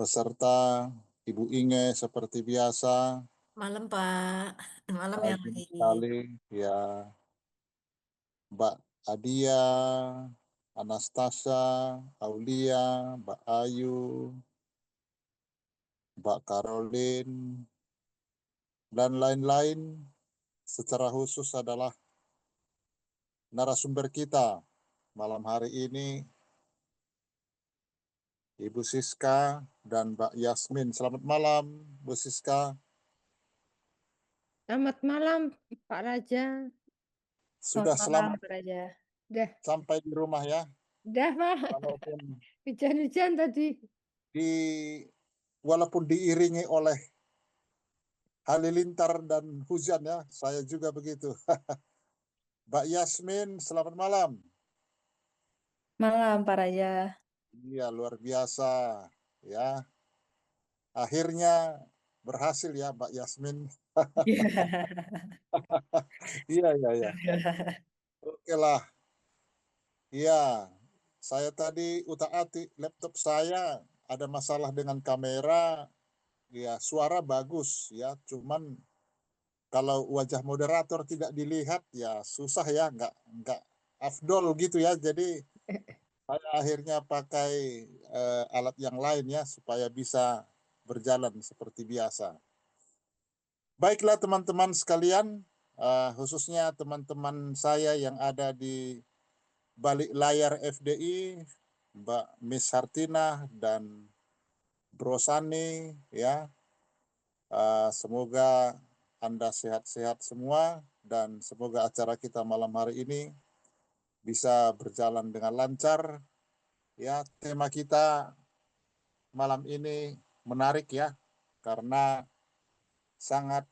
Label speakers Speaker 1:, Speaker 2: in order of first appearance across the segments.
Speaker 1: peserta, Ibu Inge seperti biasa,
Speaker 2: Malam Pak, malam yang
Speaker 1: rajin
Speaker 2: lain.
Speaker 1: sekali, ya Mbak Adia, Anastasia, Aulia, Mbak Ayu, Mbak Caroline, dan lain-lain. Secara khusus adalah narasumber kita malam hari ini, Ibu Siska dan Mbak Yasmin. Selamat malam, Bu Siska.
Speaker 3: Selamat malam, Pak Raja.
Speaker 1: Sudah
Speaker 3: Selamat malam,
Speaker 1: selamat
Speaker 3: Pak Raja. Udah,
Speaker 1: sampai di rumah ya,
Speaker 3: udah, Pak.
Speaker 1: walaupun
Speaker 3: Hujan-hujan tadi.
Speaker 1: di walaupun diiringi oleh halilintar dan hujan ya, saya juga begitu. Mbak Yasmin, selamat malam.
Speaker 2: Malam Pak Raja.
Speaker 1: Iya, luar biasa ya. Akhirnya berhasil ya Mbak Yasmin. Iya, iya, iya. Oke lah. Iya, saya tadi utak-atik laptop saya ada masalah dengan kamera. Ya, suara bagus ya, cuman kalau wajah moderator tidak dilihat ya susah ya, nggak afdol gitu ya. Jadi saya akhirnya pakai alat yang lain ya supaya bisa berjalan seperti biasa. Baiklah teman-teman sekalian, khususnya teman-teman saya yang ada di balik layar FDI, Mbak Miss Hartina dan Bro Sani, ya, semoga Anda sehat-sehat semua dan semoga acara kita malam hari ini bisa berjalan dengan lancar. Ya, tema kita malam ini menarik ya, karena sangat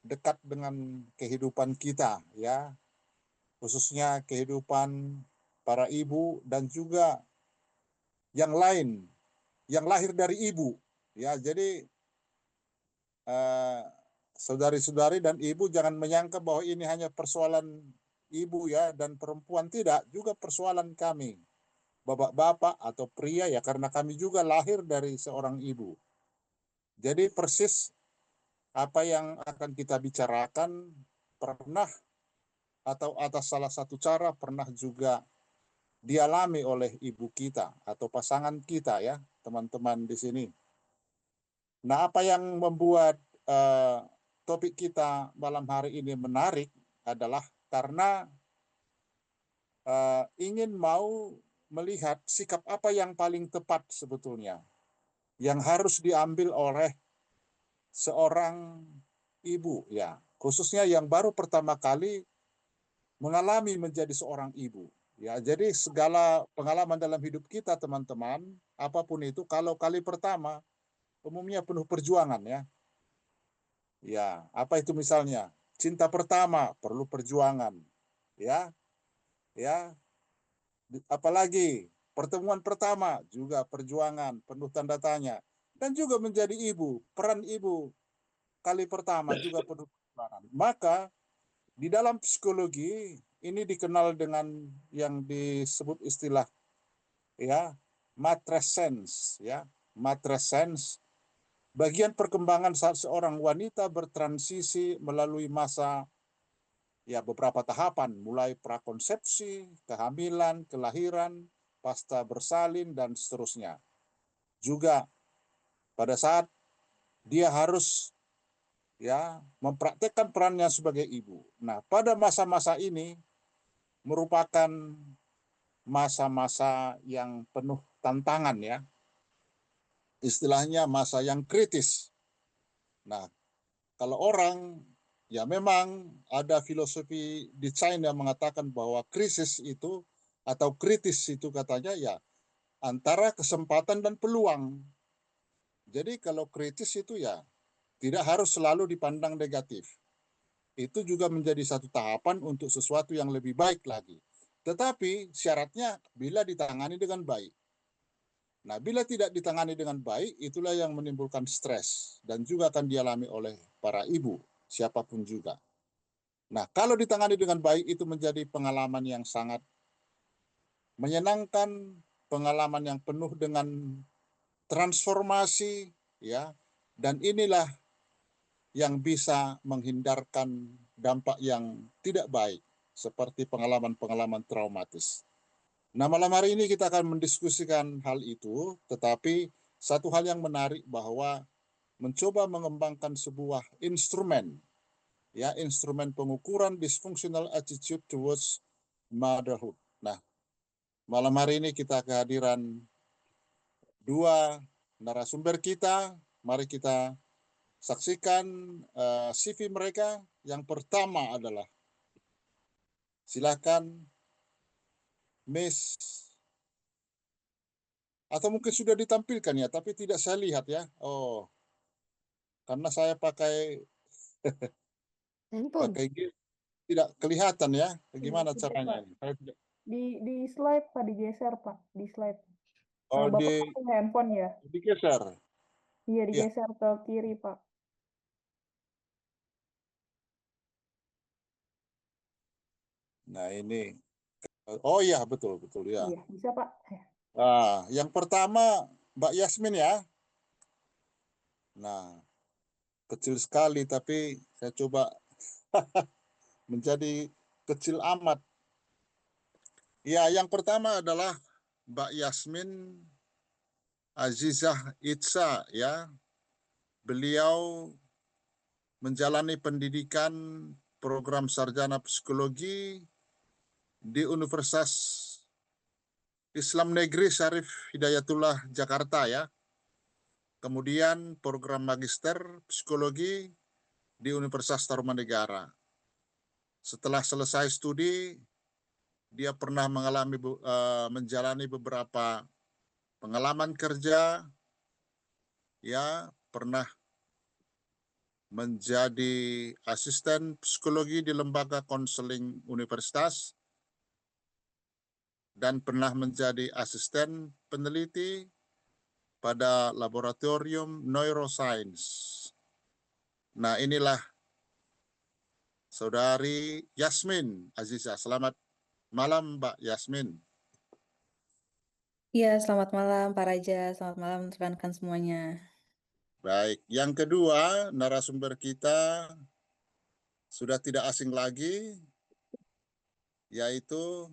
Speaker 1: dekat dengan kehidupan kita ya, khususnya kehidupan para ibu dan juga yang lain yang lahir dari ibu ya. Jadi eh, saudari-saudari dan ibu jangan menyangka bahwa ini hanya persoalan ibu ya dan perempuan, tidak, juga persoalan kami bapak-bapak atau pria ya, karena kami juga lahir dari seorang ibu. Jadi persis apa yang akan kita bicarakan pernah atau atas salah satu cara pernah juga dialami oleh ibu kita atau pasangan kita ya, teman-teman di sini. Nah, apa yang membuat uh, topik kita malam hari ini menarik adalah karena ingin mau melihat sikap apa yang paling tepat sebetulnya yang harus diambil oleh seorang ibu ya, khususnya yang baru pertama kali mengalami menjadi seorang ibu. Ya, jadi segala pengalaman dalam hidup kita teman-teman, apapun itu, kalau kali pertama umumnya penuh perjuangan ya. Ya, apa itu misalnya? Cinta pertama perlu perjuangan. Ya, ya. Apalagi pertemuan pertama juga perjuangan, penuh tanda tanya. Dan juga menjadi ibu, peran ibu kali pertama juga penuh perjuangan. Maka di dalam psikologi ini dikenal dengan yang disebut istilah ya matrescence ya. Matrescence bagian perkembangan saat seorang wanita bertransisi melalui masa ya beberapa tahapan, mulai prakonsepsi, kehamilan, kelahiran, pasca bersalin dan seterusnya. Juga pada saat dia harus ya mempraktekkan perannya sebagai ibu. Nah, pada masa-masa ini merupakan masa-masa yang penuh tantangan ya. Istilahnya masa yang kritis. Nah, kalau orang ya memang ada filosofi desain yang mengatakan bahwa krisis itu atau kritis itu katanya ya antara kesempatan dan peluang. Jadi kalau kritis itu ya tidak harus selalu dipandang negatif. Itu juga menjadi satu tahapan untuk sesuatu yang lebih baik lagi. Tetapi syaratnya bila ditangani dengan baik. Nah, bila tidak ditangani dengan baik, itulah yang menimbulkan stres dan juga akan dialami oleh para ibu, siapapun juga. Nah, kalau ditangani dengan baik itu menjadi pengalaman yang sangat menyenangkan, pengalaman yang penuh dengan transformasi, ya, dan inilah yang bisa menghindarkan dampak yang tidak baik seperti pengalaman-pengalaman traumatis. Nah, malam hari ini kita akan mendiskusikan hal itu, tetapi satu hal yang menarik bahwa mencoba mengembangkan sebuah instrumen, ya, instrumen pengukuran dysfunctional attitude towards motherhood. Nah, malam hari ini kita kehadiran dua narasumber kita. Mari kita saksikan CV mereka. Yang pertama adalah, silakan Miss, atau mungkin sudah ditampilkan ya, tapi tidak saya lihat ya. Oh, karena saya pakai
Speaker 3: Handphone.
Speaker 1: tidak kelihatan ya. Gimana
Speaker 4: Iya,
Speaker 1: caranya
Speaker 4: Pak.
Speaker 1: ini? Saya tidak-
Speaker 4: Di slide Pak, digeser Pak, di slide.
Speaker 1: Oh,
Speaker 4: Bapak pakai handphone ya?
Speaker 1: digeser.
Speaker 4: Iya,
Speaker 1: Iya.
Speaker 4: digeser ke kiri Pak.
Speaker 1: Nah, ini. Oh iya, betul ya.
Speaker 4: Iya, bisa Pak.
Speaker 1: Nah, yang pertama Mbak Yasmin ya. Nah, kecil sekali tapi saya coba menjadi kecil amat. Ya, yang pertama adalah Mbak Yasmin Azizah Itza ya. Beliau menjalani pendidikan program sarjana psikologi di Universitas Islam Negeri Syarif Hidayatullah Jakarta ya. Kemudian program magister psikologi di Universitas Tarumanegara. Setelah selesai studi, dia pernah menjalani beberapa pengalaman kerja, ya, pernah menjadi asisten psikologi di lembaga konseling universitas, dan pernah menjadi asisten peneliti pada laboratorium neuroscience. Nah, inilah Saudari Yasmin Aziza. Selamat malam, Mbak Yasmin.
Speaker 5: Iya, selamat malam Pak Raja, selamat malam rekan-rekan semuanya.
Speaker 1: Baik, yang kedua narasumber kita sudah tidak asing lagi, yaitu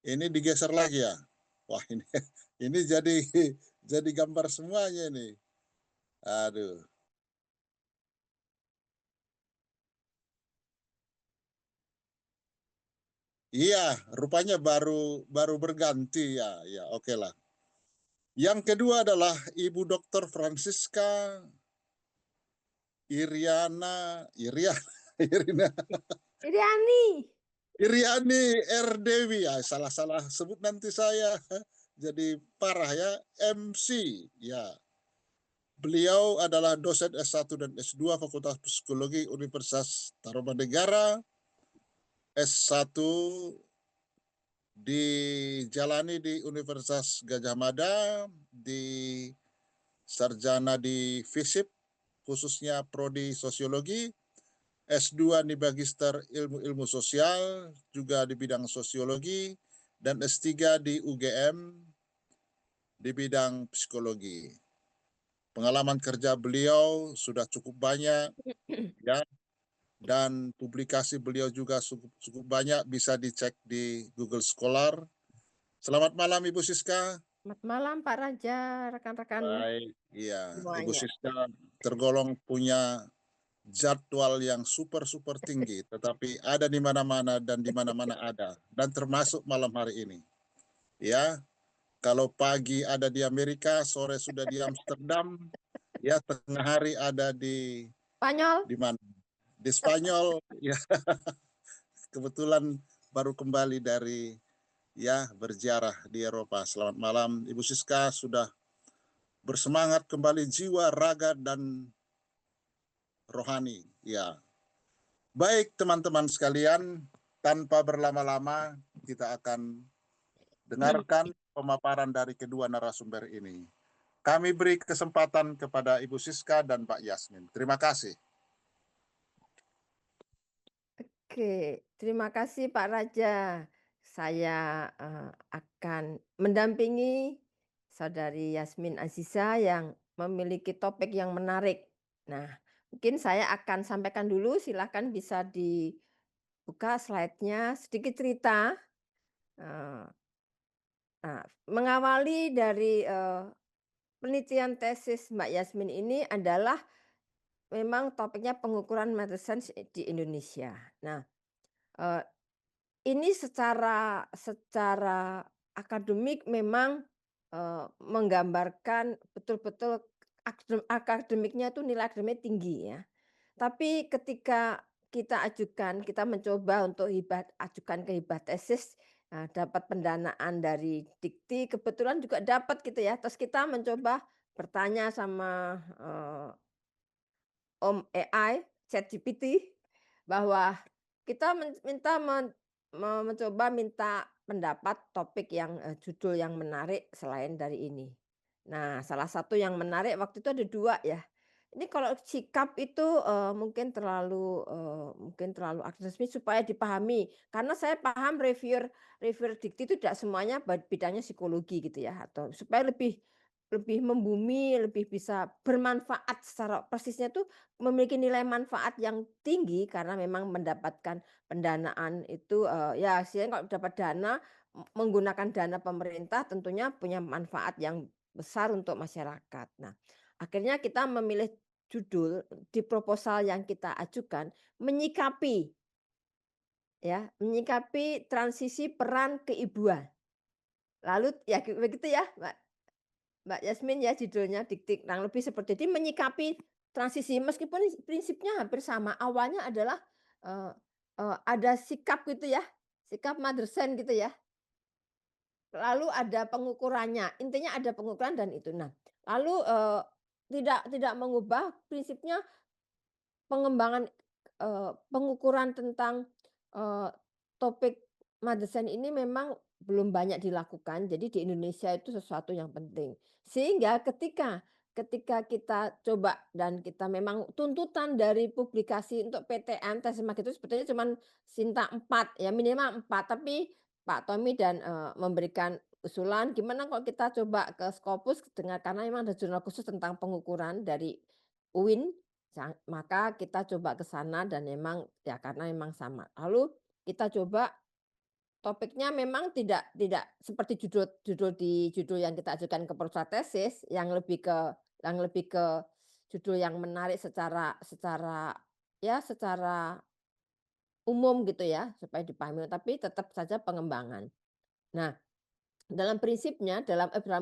Speaker 1: ini digeser lagi ya. Wah, ini jadi gambar semuanya ini. Aduh. Iya, rupanya baru berganti ya. Ya, oke lah. Yang kedua adalah Ibu Dr. Francisca Iriana Irina Iriani R. Dewi. Ya, salah sebut nanti saya jadi parah ya. MC ya. Beliau adalah dosen S1 dan S2 Fakultas Psikologi Universitas Tarumanegara. S1 dijalani di Universitas Gajah Mada, di sarjana di FISIP, khususnya prodi sosiologi. S2 di Magister Ilmu-Ilmu Sosial, juga di bidang sosiologi, dan S3 di UGM di bidang psikologi. Pengalaman kerja beliau sudah cukup banyak, ya, dan publikasi beliau juga cukup banyak, bisa dicek di Google Scholar. Selamat malam Ibu Siska.
Speaker 3: Selamat malam Pak Raja, rekan-rekan
Speaker 1: Baik, iya. Ibu
Speaker 3: semuanya.
Speaker 1: Siska tergolong punya jadwal yang super tinggi, tetapi ada di mana-mana dan di mana-mana ada, dan termasuk malam hari ini. Ya, kalau pagi ada di Amerika, sore sudah di Amsterdam, ya, tengah hari ada di
Speaker 3: Spanyol.
Speaker 1: mana? Di Spanyol, ya. Kebetulan baru kembali dari, ya, berziarah di Eropa. Selamat malam Ibu Siska, sudah bersemangat kembali jiwa, raga, dan rohani. Ya. Baik teman-teman sekalian, tanpa berlama-lama kita akan dengarkan pemaparan dari kedua narasumber ini. Kami beri kesempatan kepada Ibu Siska dan Pak Yasmin. Terima kasih.
Speaker 3: Oke, terima kasih Pak Raja. Saya akan mendampingi Saudari Yasmin Aziza yang memiliki topik yang menarik. Nah, mungkin saya akan sampaikan dulu, silakan bisa dibuka slide-nya, sedikit cerita. Eh, Nah, mengawali dari penelitian tesis Mbak Yasmin ini adalah memang topiknya pengukuran Matheson di Indonesia. Nah, eh, ini secara akademik memang menggambarkan betul-betul akademiknya itu nilai akademik tinggi ya. Tapi ketika kita mencoba untuk ajukan ke hibah tesis, dapat pendanaan dari Dikti, kebetulan juga dapat gitu ya. Terus kita mencoba bertanya sama Om AI, ChatGPT, bahwa kita mencoba minta pendapat topik yang judul yang menarik selain dari ini. Nah, salah satu yang menarik waktu itu ada 2 ya. Ini kalau sikap itu mungkin terlalu akademis supaya dipahami. Karena saya paham reviewer reviewer dikti itu tidak semuanya bidangnya psikologi gitu ya, atau supaya lebih lebih membumi, lebih bisa bermanfaat secara persisnya tuh memiliki nilai manfaat yang tinggi karena memang mendapatkan pendanaan itu, ya istilahnya kalau dapat dana, menggunakan dana pemerintah tentunya punya manfaat yang besar untuk masyarakat. Nah, akhirnya kita memilih judul di proposal yang kita ajukan, menyikapi transisi peran keibuan. Lalu ya begitu ya, Mbak Yasmin ya judulnya diktik kurang lebih seperti itu, menyikapi transisi meskipun prinsipnya hampir sama. Awalnya adalah, eee ada sikap gitu ya, sikap Matheson gitu ya. Lalu ada pengukurannya, intinya ada pengukuran dan itu. Nah, lalu, tidak mengubah prinsipnya pengembangan, pengukuran tentang, eee, topik Matheson ini memang belum banyak dilakukan, jadi di Indonesia itu sesuatu yang penting. Sehingga ketika kita coba dan kita memang tuntutan dari publikasi untuk PTN tesis magis itu sebetulnya cuman Sinta 4 ya, minimal 4, tapi Pak Tommy dan, memberikan usulan, gimana kalau kita coba ke Scopus dengan karena memang ada jurnal khusus tentang pengukuran dari UIN. Maka kita coba ke sana dan memang ya karena memang sama. Lalu kita coba topiknya memang tidak seperti judul yang kita ajukan ke proposal tesis yang lebih ke judul yang menarik secara umum gitu ya, supaya dipahami, tapi tetap saja pengembangan. Nah, dalam prinsipnya,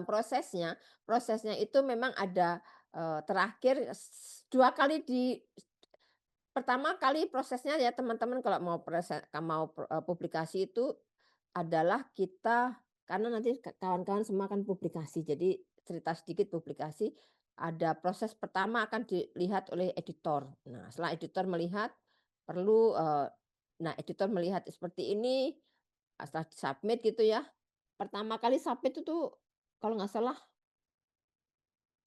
Speaker 3: prosesnya itu memang ada, terakhir 2 kali pertama kali prosesnya ya teman-teman kalau mau publikasi itu adalah kita karena nanti kawan-kawan semua akan publikasi, jadi cerita sedikit publikasi, ada proses pertama akan dilihat oleh editor. Nah, setelah editor melihat perlu, editor melihat seperti ini, setelah di-submit gitu ya. Pertama kali submit itu kalau nggak salah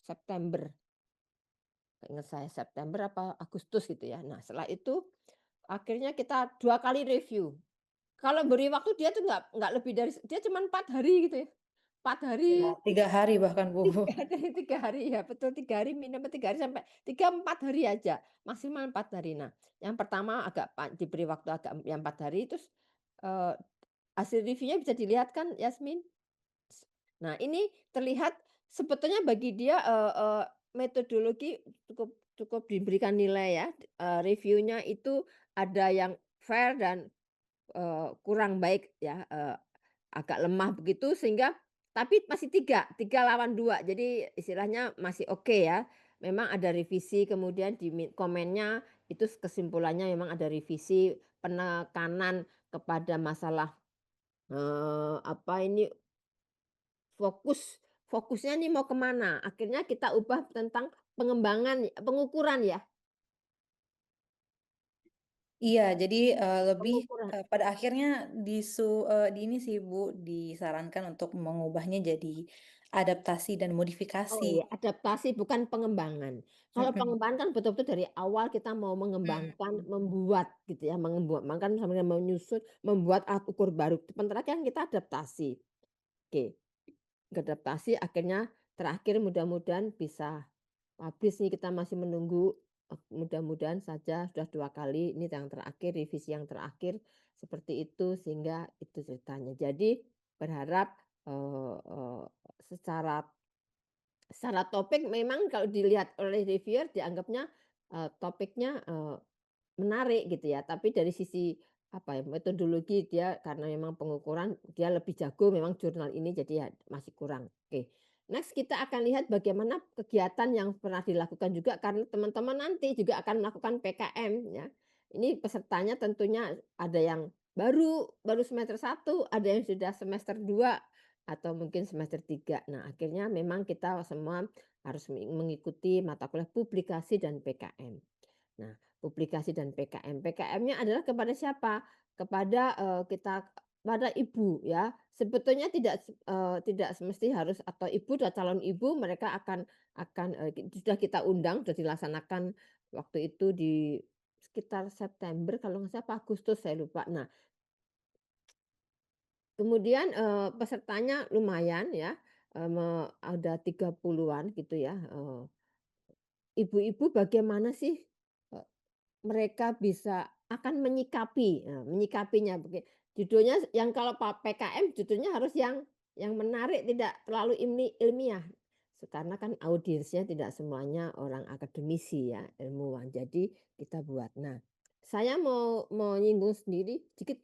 Speaker 3: September. Ingat saya September apa Agustus gitu ya. Nah, setelah itu akhirnya kita 2 kali review. Kalau beri waktu dia tuh nggak lebih dari dia cuma 4 hari gitu ya. 4
Speaker 5: Ya,
Speaker 3: hari,
Speaker 5: 3 hari bahkan, Bu.
Speaker 3: 3 hari ya betul 3 hari minimal 3 hari sampai 3, 4 hari aja, maksimal 4 hari. Nah, yang pertama diberi waktu agak yang 4 hari terus, eee, hasil reviewnya bisa dilihat kan Yasmin? Nah, ini terlihat sebetulnya bagi dia, metodologi cukup cukup diberikan nilai ya, reviewnya itu ada yang fair dan, kurang baik ya, agak lemah begitu sehingga tapi masih 3 lawan 2 jadi istilahnya masih oke ya. Memang ada revisi kemudian komennya itu kesimpulannya memang ada revisi, penekanan kepada masalah, apa ini fokusnya nih mau kemana? Akhirnya kita ubah tentang pengukuran ya,
Speaker 5: Iya, jadi, lebih,
Speaker 3: pengukuran.
Speaker 5: pada akhirnya di ini sih, Bu, disarankan untuk mengubahnya jadi adaptasi dan
Speaker 3: Oh
Speaker 5: modifikasi.
Speaker 3: iya, adaptasi bukan pengembangan. Kalau
Speaker 5: Mhm,
Speaker 3: pengembangan kan betul-betul dari awal kita mau mengembangkan,
Speaker 5: mhm.
Speaker 3: membuat gitu ya, mengembangkan sambil menyusun, membuat alat ukur baru. Sementara kan kita adaptasi. Oke. beradaptasi, akhirnya terakhir mudah-mudahan bisa publish nih, kita masih menunggu, mudah-mudahan saja sudah 2 kali, ini yang terakhir, revisi yang terakhir, seperti itu, sehingga itu ceritanya. Jadi berharap, eee eee, secara secara topik memang kalau dilihat oleh reviewer dianggapnya, topiknya, menarik gitu ya, tapi dari sisi apa ya, metodologi dia karena memang pengukuran dia lebih jago memang jurnal ini jadi ya masih kurang. Oke. Next kita akan lihat bagaimana kegiatan yang pernah dilakukan juga karena teman-teman nanti juga akan melakukan PKM ya. Ini pesertanya tentunya ada yang baru baru semester 1, ada yang sudah semester 2 atau mungkin semester 3. Nah, akhirnya memang kita semua harus mengikuti mata kuliah publikasi dan PKM. Nah, publikasi dan PKM. PKM-nya adalah kepada siapa? Kepada, kita pada ibu ya. Sebetulnya tidak semesti harus atau ibu dan calon ibu mereka sudah kita undang, sudah dilaksanakan waktu itu di sekitar September kalau nggak salah apa Agustus saya lupa. Nah, kemudian, pesertanya lumayan ya, ada 30-an gitu ya, ibu-ibu bagaimana sih, mereka bisa akan menyikapi, menyikapinya judulnya yang kalau PKM judulnya harus yang menarik tidak terlalu ilmiah. Karena kan audiensnya tidak semuanya orang akademisi ya, ilmuwan. Jadi kita buat. Nah, saya mau nyinggung sendiri sedikit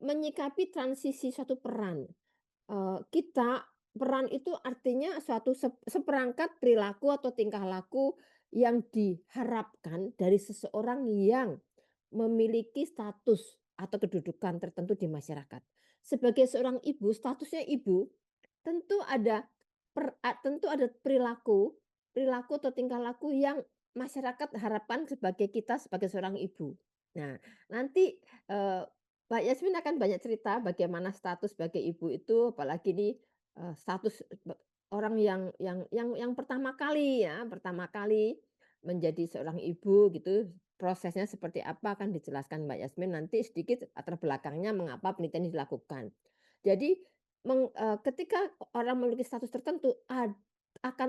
Speaker 3: menyikapi transisi suatu peran. Peran itu artinya suatu seperangkat perilaku atau tingkah laku yang diharapkan dari seseorang yang memiliki status atau kedudukan tertentu di masyarakat. Sebagai seorang ibu, statusnya ibu, tentu ada tentu ada perilaku perilaku atau tingkah laku yang masyarakat harapkan sebagai kita sebagai seorang ibu. Nah, nanti, Mbak Yasmin akan banyak cerita bagaimana status sebagai ibu itu, apalagi nih, status orang yang pertama kali menjadi seorang ibu gitu, prosesnya seperti apa akan dijelaskan Mbak Yasmin nanti sedikit latar belakangnya mengapa penelitian ini dilakukan. Jadi ketika orang memiliki status tertentu akan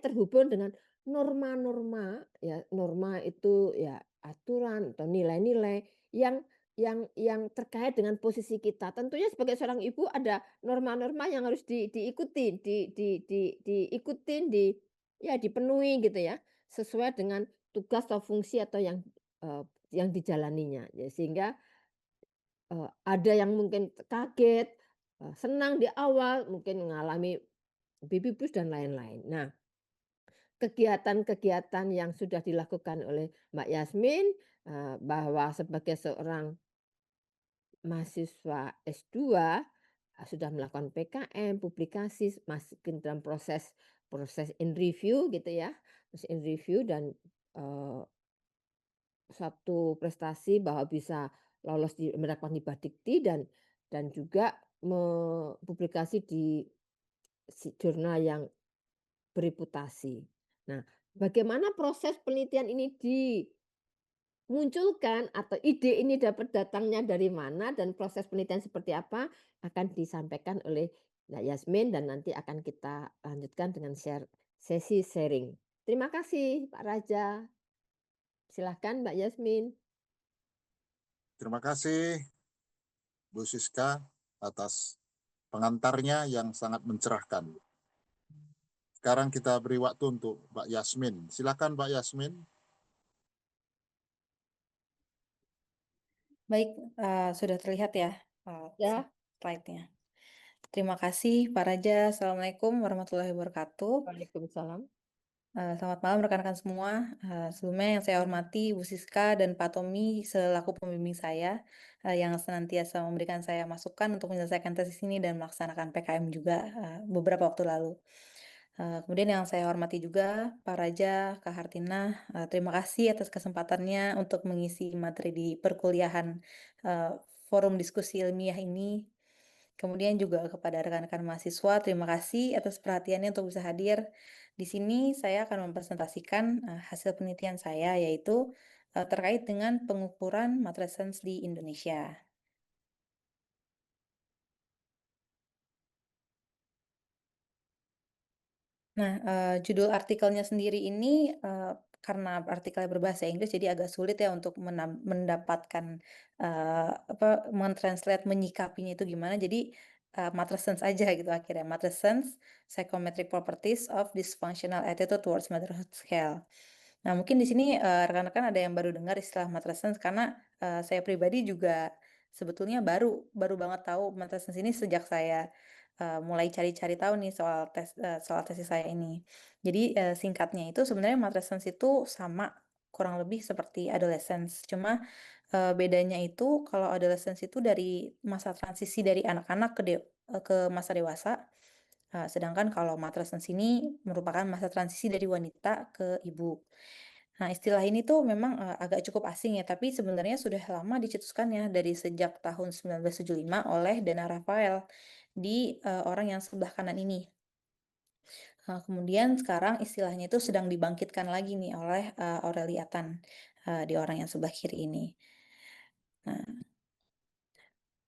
Speaker 3: terhubung dengan norma-norma ya, norma itu ya aturan atau nilai-nilai yang terkait dengan posisi kita. Tentunya sebagai seorang ibu ada norma-norma yang harus diikuti, diikutin, ya dipenuhi gitu ya, sesuai dengan tugas atau fungsi atau yang dijalaninya. Ya sehingga, ada yang mungkin kaget, senang di awal, mungkin mengalami baby blues dan lain-lain. Nah, kegiatan-kegiatan yang sudah dilakukan oleh Mbak Yasmin, bahwa sebagai seorang mahasiswa S2, sudah melakukan PKM, publikasi, masih dalam proses proses in review gitu ya, proses in review dan, eee, satu prestasi bahwa bisa lolos mendapatkan hibah dikti dan juga publikasi di jurnal yang bereputasi. Nah, bagaimana proses penelitian ini dimunculkan atau ide ini dapat datangnya dari mana dan proses penelitian seperti apa akan disampaikan oleh Mbak Yasmin dan nanti akan kita lanjutkan dengan sesi sharing. Terima kasih Pak Raja. Silahkan Mbak Yasmin.
Speaker 1: Terima kasih Bu Siska atas pengantarnya yang sangat mencerahkan. Sekarang kita beri waktu untuk Mbak Yasmin. Silakan Mbak Yasmin.
Speaker 5: Baik, sudah terlihat ya,
Speaker 3: Ya.
Speaker 5: slide-nya. Terima kasih Pak Raja. Assalamualaikum warahmatullahi wabarakatuh.
Speaker 3: Waalaikumsalam.
Speaker 5: Selamat malam rekan-rekan semua. Sebelumnya yang saya hormati Bu Siska dan Pak Tommy selaku pembimbing saya, yang senantiasa memberikan saya masukan untuk menyelesaikan tesis ini dan melaksanakan PKM juga, beberapa waktu lalu. Kemudian yang saya hormati juga Pak Raja, Kak Hartina, terima kasih atas kesempatannya untuk mengisi materi di perkuliahan, forum diskusi ilmiah ini. Kemudian juga kepada rekan-rekan mahasiswa, terima kasih atas perhatiannya untuk bisa hadir. Di sini saya akan mempresentasikan hasil penelitian saya, yaitu terkait dengan pengukuran matrescence di Indonesia. Nah, judul artikelnya sendiri ini, karena artikelnya berbahasa Inggris jadi agak sulit ya untuk mendapatkan, men-translate menyikapinya itu gimana. Jadi, Matrescence aja gitu akhirnya, Matrescence Psychometric Properties of Dysfunctional Attitude Towards Motherhood Scale. Nah, mungkin di sini, rekan-rekan ada yang baru dengar istilah Matrescence karena, saya pribadi juga sebetulnya baru baru banget tahu Matrescence ini sejak saya mulai cari-cari tahu nih soal tesis saya ini. Jadi, singkatnya itu sebenarnya matrescence itu sama, kurang lebih seperti adolescence. Cuma, bedanya itu kalau adolescence itu dari masa transisi dari anak-anak ke masa dewasa, sedangkan kalau matrescence ini merupakan masa transisi dari wanita ke ibu. Nah, istilah ini tuh memang, agak cukup asing ya, tapi sebenarnya sudah lama dicetuskannya dari sejak tahun 1975 oleh Dana Rafael di, orang yang sebelah kanan ini. Kemudian sekarang istilahnya itu sedang dibangkitkan lagi nih oleh, Aurelia Tan, di orang yang sebelah kiri ini. Nah,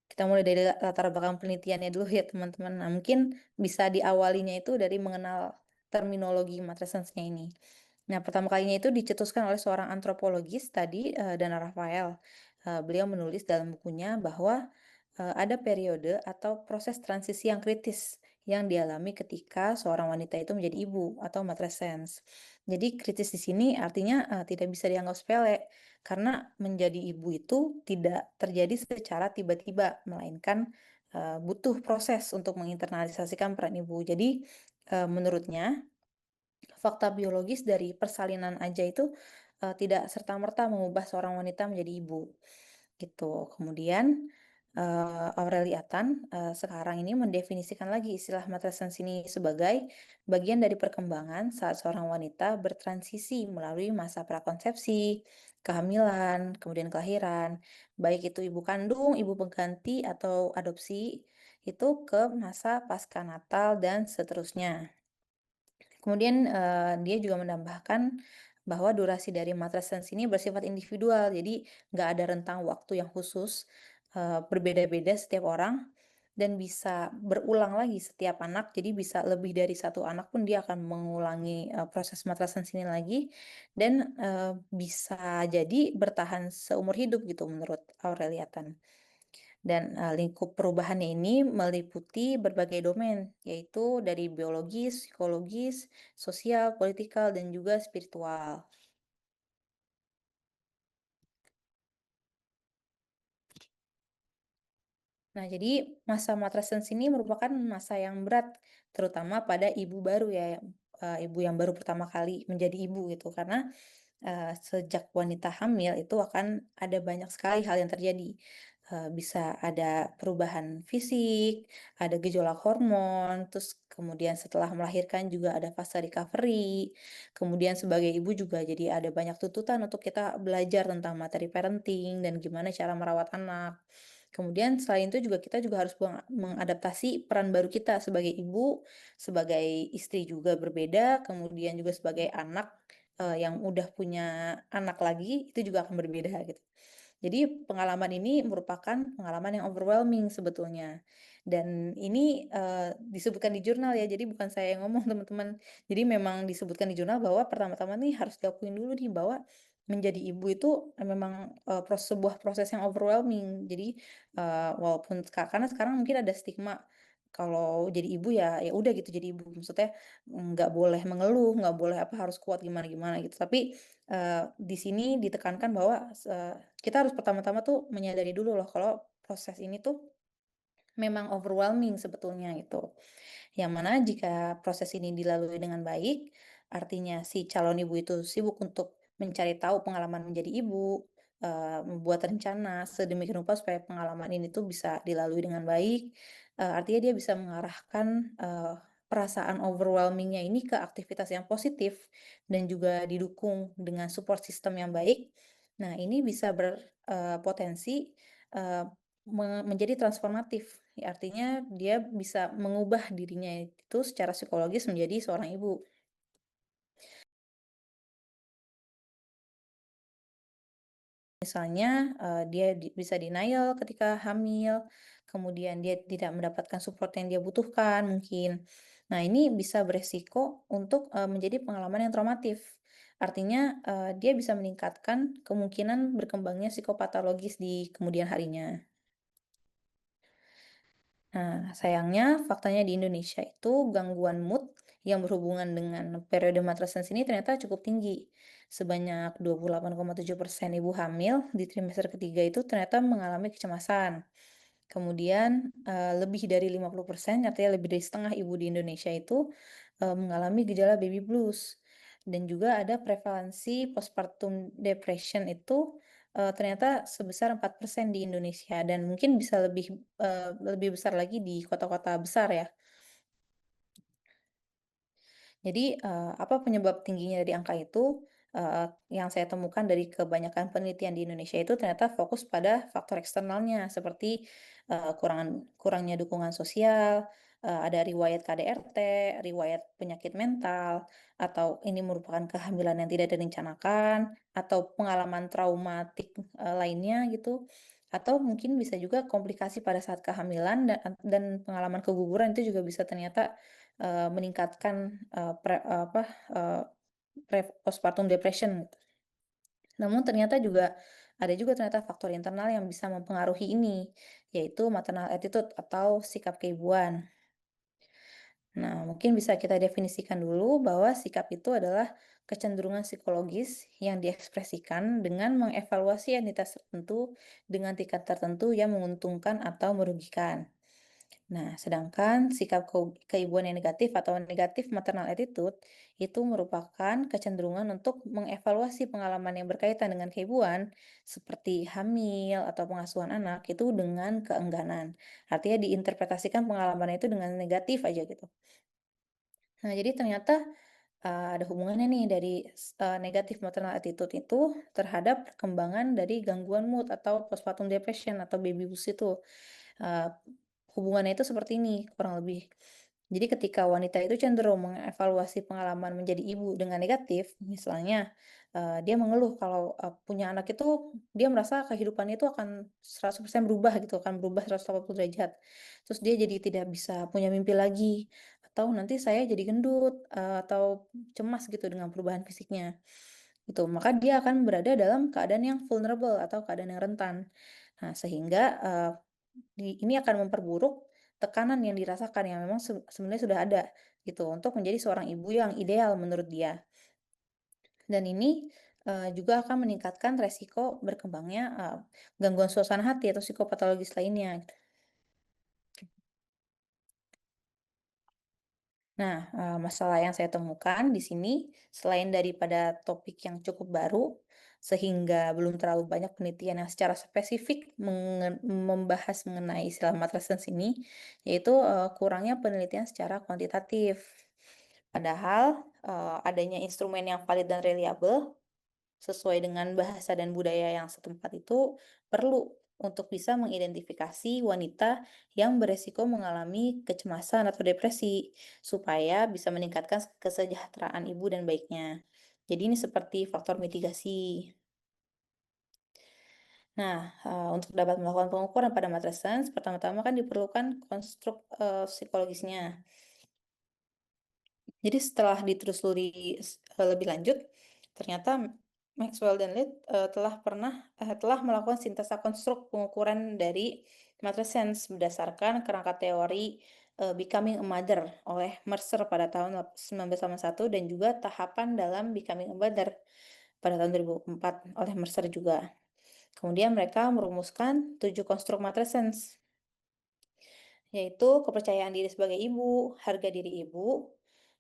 Speaker 5: kita mulai dari latar belakang penelitiannya dulu ya teman-teman. Nah, mungkin bisa diawalinya itu dari mengenal terminologi matrescence-nya ini. Nah, pertama kalinya itu dicetuskan oleh seorang antropologis tadi, Dana Rafael. Beliau menulis dalam bukunya bahwa, ada periode atau proses transisi yang kritis yang dialami ketika seorang wanita itu menjadi ibu atau matrescence. Jadi kritis di sini artinya, tidak bisa dianggap sepele, karena menjadi ibu itu tidak terjadi secara tiba-tiba, melainkan, butuh proses untuk menginternalisasikan peran ibu. Jadi, menurutnya fakta biologis dari persalinan aja itu, tidak serta-merta mengubah seorang wanita menjadi ibu, gitu. Kemudian, Aurelia Tan, sekarang ini mendefinisikan lagi istilah matrescence ini sebagai bagian dari perkembangan saat seorang wanita bertransisi melalui masa prakonsepsi, kehamilan, kemudian kelahiran, baik itu ibu kandung, ibu pengganti, atau adopsi, itu ke masa pasca natal dan seterusnya. Kemudian, dia juga menambahkan bahwa durasi dari matrescence ini bersifat individual, jadi nggak ada rentang waktu yang khusus, berbeda-beda setiap orang dan bisa berulang lagi setiap anak. Jadi bisa lebih dari satu anak pun dia akan mengulangi, proses matrescence ini lagi dan, bisa jadi bertahan seumur hidup gitu menurut Aurelia Tan. Dan, lingkup perubahannya ini meliputi berbagai domain, yaitu dari biologis, psikologis, sosial, politikal, dan juga spiritual. Nah, jadi masa matrescence ini merupakan masa yang berat, terutama pada ibu baru ya, ibu yang baru pertama kali menjadi ibu gitu. Karena, sejak wanita hamil itu akan ada banyak sekali hal yang terjadi. Bisa ada perubahan fisik, ada gejolak hormon, terus kemudian setelah melahirkan juga ada fase recovery, kemudian sebagai ibu juga jadi ada banyak tuntutan untuk kita belajar tentang materi parenting dan gimana cara merawat anak. Kemudian selain itu juga kita juga harus mengadaptasi peran baru kita sebagai ibu, sebagai istri juga berbeda, kemudian juga sebagai anak, yang udah punya anak lagi, itu juga akan berbeda gitu. Jadi pengalaman ini merupakan pengalaman yang overwhelming sebetulnya. Dan ini, disebutkan di jurnal ya, jadi bukan saya yang ngomong teman-teman. Jadi memang disebutkan di jurnal bahwa pertama-tama nih harus diakuin dulu nih bahwa menjadi ibu itu, memang, sebuah proses yang overwhelming. Jadi, walaupun karena sekarang mungkin ada stigma kalau jadi ibu ya, ya udah gitu jadi ibu. Maksudnya nggak boleh mengeluh, nggak boleh apa, harus kuat gimana-gimana gitu. Tapi, di sini ditekankan bahwa kita harus pertama-tama tuh menyadari dulu loh kalau proses ini tuh memang overwhelming sebetulnya gitu. Yang mana jika proses ini dilalui dengan baik, artinya si calon ibu itu sibuk untuk mencari tahu pengalaman menjadi ibu, membuat rencana sedemikian rupa supaya pengalaman ini tuh bisa dilalui dengan baik, artinya dia bisa mengarahkan, perasaan overwhelming-nya ini ke aktivitas yang positif dan juga didukung dengan support system yang baik. Nah, ini bisa berpotensi menjadi transformatif, ya artinya dia bisa mengubah dirinya itu secara psikologis menjadi seorang ibu. Misalnya, dia bisa denial ketika hamil, kemudian dia tidak mendapatkan support yang dia butuhkan mungkin, Nah, ini bisa beresiko untuk menjadi pengalaman yang traumatif. Artinya, dia bisa meningkatkan kemungkinan berkembangnya psikopatologis di kemudian harinya. Nah, sayangnya faktanya di Indonesia itu gangguan mood yang berhubungan dengan periode matrescence ini ternyata cukup tinggi. Sebanyak 28,7% ibu hamil di trimester ketiga itu ternyata mengalami kecemasan. Kemudian, lebih dari 50%, artinya lebih dari setengah ibu di Indonesia itu, mengalami gejala baby blues. Dan juga ada prevalensi postpartum depression itu, ternyata sebesar 4% di Indonesia dan mungkin bisa lebih besar lagi di kota-kota besar ya. Jadi, apa penyebab tingginya dari angka itu? Yang saya temukan dari kebanyakan penelitian di Indonesia itu ternyata fokus pada faktor eksternalnya seperti, kurangnya dukungan sosial, ada riwayat KDRT, riwayat penyakit mental, atau ini merupakan kehamilan yang tidak direncanakan, atau pengalaman traumatik, lainnya gitu, atau mungkin bisa juga komplikasi pada saat kehamilan dan pengalaman keguguran itu juga bisa ternyata meningkatkan, postpartum depression gitu. Namun ada juga ternyata faktor internal yang bisa mempengaruhi ini, yaitu maternal attitude atau sikap keibuan. Nah, mungkin bisa kita definisikan dulu bahwa sikap itu adalah kecenderungan psikologis yang diekspresikan dengan mengevaluasi entitas tertentu dengan tingkat tertentu yang menguntungkan atau merugikan. Nah, sedangkan sikap keibuan yang negatif atau negatif maternal attitude itu merupakan kecenderungan untuk mengevaluasi pengalaman yang berkaitan dengan keibuan, seperti hamil atau pengasuhan anak, itu dengan keengganan. Artinya diinterpretasikan pengalaman itu dengan negatif aja gitu. Nah, jadi ternyata ada hubungannya nih dari negatif maternal attitude itu terhadap perkembangan dari gangguan mood atau postpartum depression atau baby blues itu. Eee, Hubungannya itu seperti ini kurang lebih. Jadi ketika wanita itu cenderung mengevaluasi pengalaman menjadi ibu dengan negatif, misalnya, dia mengeluh kalau, punya anak itu dia merasa kehidupannya itu akan 100% berubah gitu, akan berubah 180 derajat. Terus dia jadi tidak bisa punya mimpi lagi, atau nanti saya jadi gendut, atau cemas gitu dengan perubahan fisiknya, gitu. Maka dia akan berada dalam keadaan yang vulnerable atau keadaan yang rentan. Nah, sehingga, ini akan memperburuk tekanan yang dirasakan yang memang sebenarnya sudah ada gitu untuk menjadi seorang ibu yang ideal menurut dia. Dan ini, juga akan meningkatkan resiko berkembangnya, gangguan suasana hati atau psikopatologis lainnya. Nah, masalah yang saya temukan di sini, selain daripada topik yang cukup baru, sehingga belum terlalu banyak penelitian yang secara spesifik membahas mengenai istilah matrescence ini, yaitu kurangnya penelitian secara kuantitatif. Padahal adanya instrumen yang valid dan reliable sesuai dengan bahasa dan budaya yang setempat itu perlu untuk bisa mengidentifikasi wanita yang beresiko mengalami kecemasan atau depresi, supaya bisa meningkatkan kesejahteraan ibu dan baiknya. Jadi ini seperti faktor mitigasi. Nah, untuk dapat melakukan pengukuran pada matrescence, pertama-tama kan diperlukan konstruk psikologisnya. Jadi setelah ditelusuri lebih lanjut, ternyata Maxwell dan Litt telah melakukan sintesa konstruk pengukuran dari matrescence berdasarkan kerangka teori Becoming a Mother oleh Mercer pada tahun 1981 dan juga tahapan dalam Becoming a Mother pada tahun 2004 oleh Mercer juga. Kemudian mereka merumuskan 7 konstruk matrescence, yaitu kepercayaan diri sebagai ibu, harga diri ibu,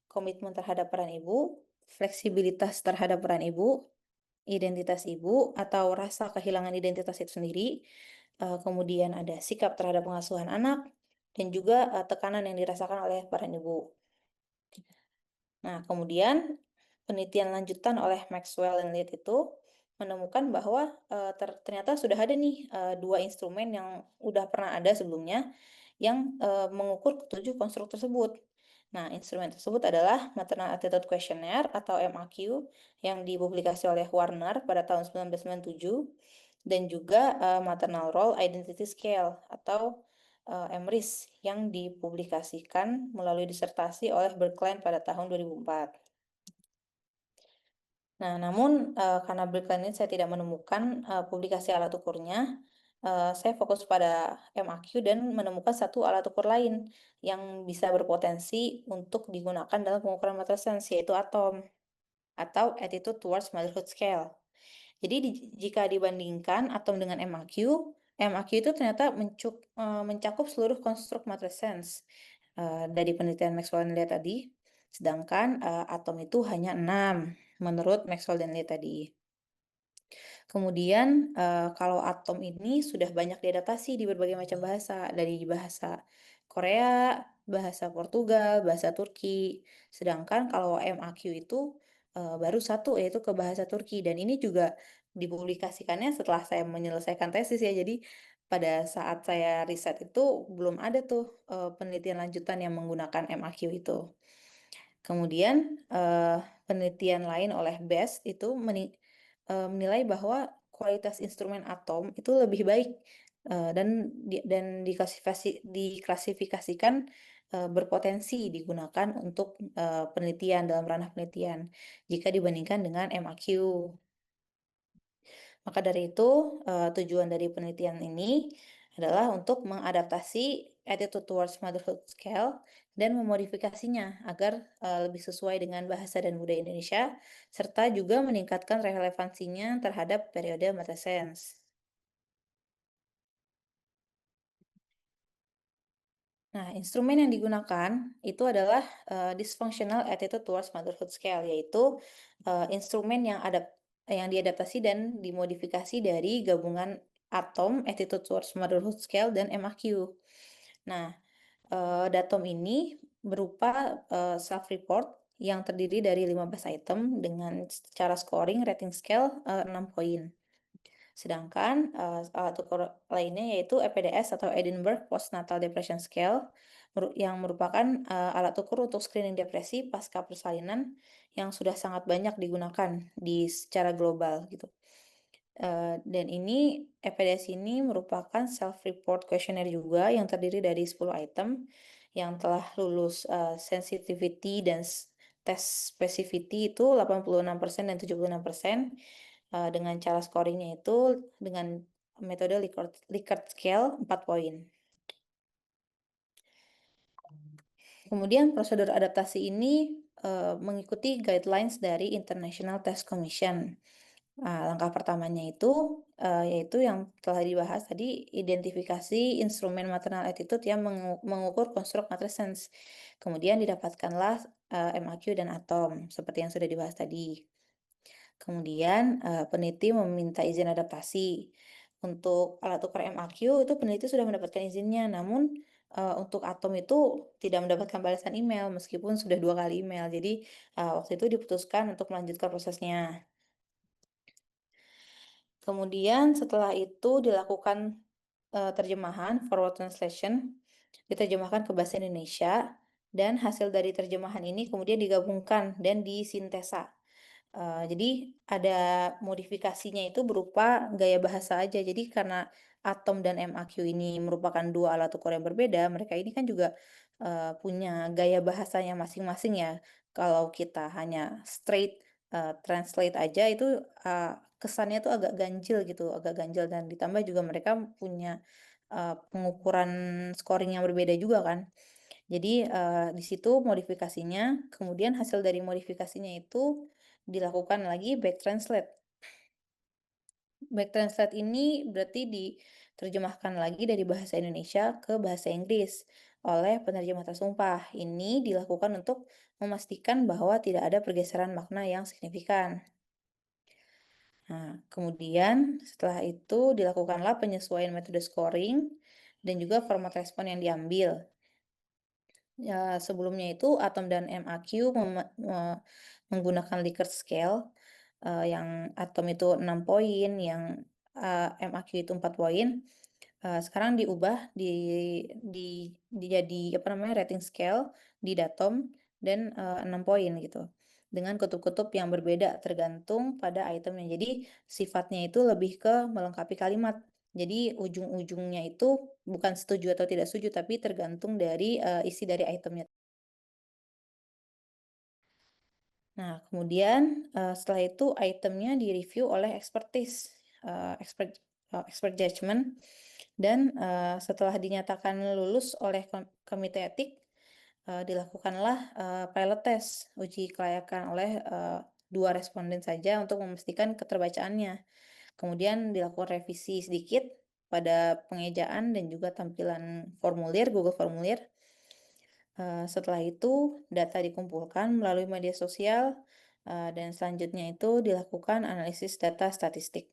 Speaker 5: komitmen terhadap peran ibu, fleksibilitas terhadap peran ibu, identitas ibu atau rasa kehilangan identitas itu sendiri, kemudian ada sikap terhadap pengasuhan anak, dan juga tekanan yang dirasakan oleh peran ibu. Nah, kemudian penelitian lanjutan oleh Maxwell dan Litt itu menemukan bahwa ternyata sudah ada nih 2 instrumen yang udah pernah ada sebelumnya yang mengukur ketujuh konstruk tersebut. Nah, instrumen tersebut adalah Maternal Attitude Questionnaire atau MAQ yang dipublikasi oleh Warner pada tahun 1997 dan juga Maternal Role Identity Scale atau Emrys yang dipublikasikan melalui disertasi oleh Berkelein pada tahun 2004. Nah, namun karena Berkelein ini saya tidak menemukan publikasi alat ukurnya, saya fokus pada MAQ dan menemukan satu alat ukur lain yang bisa berpotensi untuk digunakan dalam pengukuran matrescence, yaitu atom atau Attitude Towards Motherhood Scale. Jadi jika dibandingkan atom dengan MAQ, MAQ itu ternyata mencakup seluruh konstruk matrescence dari penelitian Maxwell dan Lee tadi, sedangkan atom itu hanya 6 menurut Maxwell dan Lee tadi. Kemudian kalau atom ini sudah banyak diadaptasi di berbagai macam bahasa, dari bahasa Korea, bahasa Portugal, bahasa Turki. Sedangkan kalau MAQ itu baru satu, yaitu ke bahasa Turki. Dan ini juga dipublikasikannya setelah saya menyelesaikan tesis ya. Jadi pada saat saya riset itu belum ada tuh penelitian lanjutan yang menggunakan MAQ itu. Kemudian penelitian lain oleh Best itu menilai bahwa kualitas instrumen atom itu lebih baik dan diklasifikasikan berpotensi digunakan untuk penelitian dalam ranah penelitian jika dibandingkan dengan MAQ. Maka dari itu, tujuan dari penelitian ini adalah untuk mengadaptasi Attitude Towards Motherhood Scale dan memodifikasinya agar lebih sesuai dengan bahasa dan budaya Indonesia, serta juga meningkatkan relevansinya terhadap periode matrescence. Nah, instrumen yang digunakan itu adalah Dysfunctional Attitude Towards Motherhood Scale, yaitu instrumen yang diadaptasi dan dimodifikasi dari gabungan atom, Attitude Towards Motherhood Scale, dan MAQ. Nah, datom ini berupa self-report yang terdiri dari 15 item dengan cara scoring rating scale 6 poin. Sedangkan alat ukur lainnya yaitu EPDS atau Edinburgh Postnatal Depression Scale yang merupakan alat ukur untuk screening depresi pasca persalinan yang sudah sangat banyak digunakan secara global gitu. Dan ini EPDS ini merupakan self-report questionnaire juga yang terdiri dari 10 item yang telah lulus sensitivity dan tes specificity itu 86% dan 76%. Dengan cara scoringnya itu dengan metode Likert Scale 4 poin. Kemudian prosedur adaptasi ini mengikuti guidelines dari International Test Commission. Langkah pertamanya itu yaitu yang telah dibahas tadi, identifikasi instrumen maternal attitude yang mengukur konstruk matrescence. Kemudian didapatkanlah MAQ dan atom seperti yang sudah dibahas tadi. Kemudian peneliti meminta izin adaptasi. Untuk alat ukur MAQ itu peneliti sudah mendapatkan izinnya, namun untuk atom itu tidak mendapatkan balasan email meskipun sudah 2 kali email. Jadi waktu itu diputuskan untuk melanjutkan prosesnya. Kemudian setelah itu dilakukan terjemahan, forward translation, diterjemahkan ke bahasa Indonesia, dan hasil dari terjemahan ini kemudian digabungkan dan disintesa. Jadi ada modifikasinya itu berupa gaya bahasa aja. Jadi karena atom dan MAQ ini merupakan 2 alat ukur yang berbeda, mereka ini kan juga punya gaya bahasanya masing-masing ya. Kalau kita hanya straight translate aja itu kesannya tuh agak ganjil gitu, agak ganjil, dan ditambah juga mereka punya pengukuran scoring yang berbeda juga kan. Jadi di situ modifikasinya, kemudian hasil dari modifikasinya itu dilakukan lagi back translate. Back translate ini berarti diterjemahkan lagi dari bahasa Indonesia ke bahasa Inggris oleh penerjemah tersumpah. Ini dilakukan untuk memastikan bahwa tidak ada pergeseran makna yang signifikan. Nah, kemudian setelah itu dilakukanlah penyesuaian metode scoring dan juga format respon yang diambil. Ya, sebelumnya itu atom dan MAQ menggunakan Likert Scale yang atom itu 6 poin, yang MAQ itu 4 poin. Sekarang diubah jadi apa namanya, rating scale di datom dan 6 poin gitu. Dengan kutub-kutub yang berbeda tergantung pada itemnya. Jadi sifatnya itu lebih ke melengkapi kalimat Jadi ujung-ujungnya itu bukan setuju atau tidak setuju, tapi tergantung dari isi dari itemnya. Nah, kemudian setelah itu itemnya direview oleh expertise, expert judgment, dan setelah dinyatakan lulus oleh komite etik, dilakukanlah pilot test, uji kelayakan oleh 2 responden saja untuk memastikan keterbacaannya. Kemudian dilakukan revisi sedikit pada pengejaan dan juga tampilan formulir, Google Formulir. Setelah itu data dikumpulkan melalui media sosial, dan selanjutnya itu dilakukan analisis data statistik.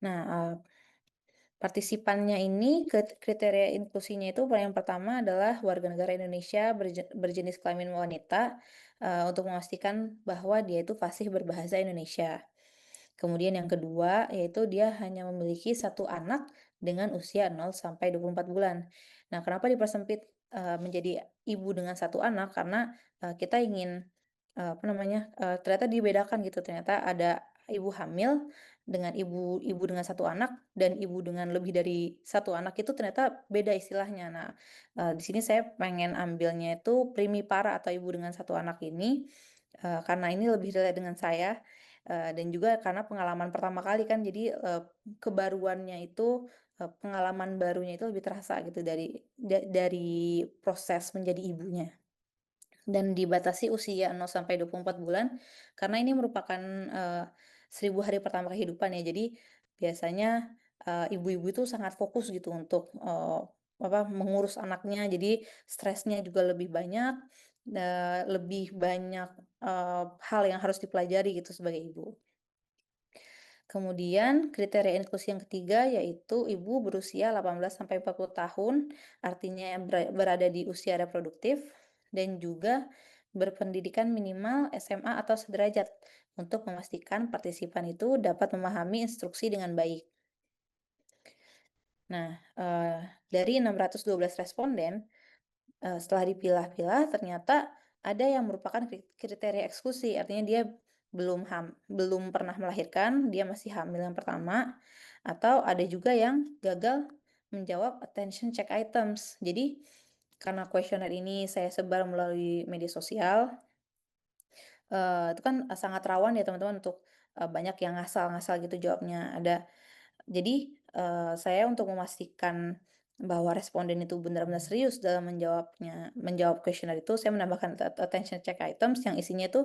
Speaker 5: Nah, partisipannya ini kriteria inklusinya itu yang pertama adalah warga negara Indonesia berjenis kelamin wanita, untuk memastikan bahwa dia itu fasih berbahasa Indonesia. Kemudian yang kedua, yaitu dia hanya memiliki 1 anak dengan usia 0 sampai 24 bulan. Nah, kenapa dipersempit menjadi ibu dengan 1 anak? Karena kita ingin ternyata dibedakan gitu. Ternyata ada ibu hamil dengan ibu dengan 1 anak dan ibu dengan lebih dari 1 anak itu ternyata beda istilahnya. Nah, di sini saya pengen ambilnya itu primipara atau ibu dengan 1 anak ini, karena ini lebih relate dengan saya. Dan juga karena pengalaman pertama kali kan, jadi kebaruannya itu, pengalaman barunya itu lebih terasa gitu dari proses menjadi ibunya. Dan dibatasi usia 0 sampai 24 bulan, karena ini merupakan 1000 hari pertama kehidupan ya. Jadi biasanya ibu-ibu itu sangat fokus gitu untuk mengurus anaknya, jadi stresnya juga lebih banyak, lebih banyak hal yang harus dipelajari gitu sebagai ibu. Kemudian kriteria inklusi yang ketiga yaitu ibu berusia 18 sampai 40 tahun, artinya berada di usia reproduktif dan juga berpendidikan minimal SMA atau sederajat untuk memastikan partisipan itu dapat memahami instruksi dengan baik. Nah, dari 612 responden, setelah dipilah-pilah ternyata ada yang merupakan kriteria eksklusi, artinya dia belum pernah melahirkan, dia masih hamil yang pertama, atau ada juga yang gagal menjawab attention check items. Jadi, karena kuesioner ini saya sebar melalui media sosial, itu kan sangat rawan ya teman-teman untuk banyak yang ngasal-ngasal gitu jawabnya. Jadi, saya untuk memastikan bahwa responden itu benar-benar serius dalam menjawab kuesioner itu, saya menambahkan attention check items yang isinya itu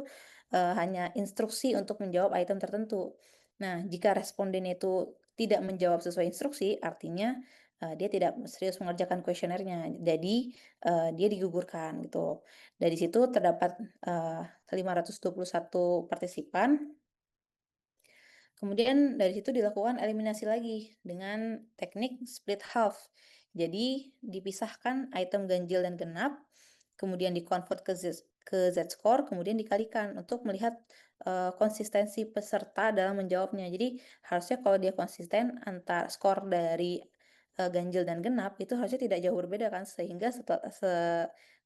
Speaker 5: hanya instruksi untuk menjawab item tertentu. Nah, jika responden itu tidak menjawab sesuai instruksi, artinya dia tidak serius mengerjakan kuesionernya. Jadi, dia digugurkan gitu. Dari situ terdapat 521 partisipan. Kemudian dari situ dilakukan eliminasi lagi dengan teknik split half. Jadi dipisahkan item ganjil dan genap, kemudian dikonvert ke Z-score, kemudian dikalikan untuk melihat konsistensi peserta dalam menjawabnya. Jadi harusnya kalau dia konsisten antara skor dari ganjil dan genap itu harusnya tidak jauh berbeda kan, sehingga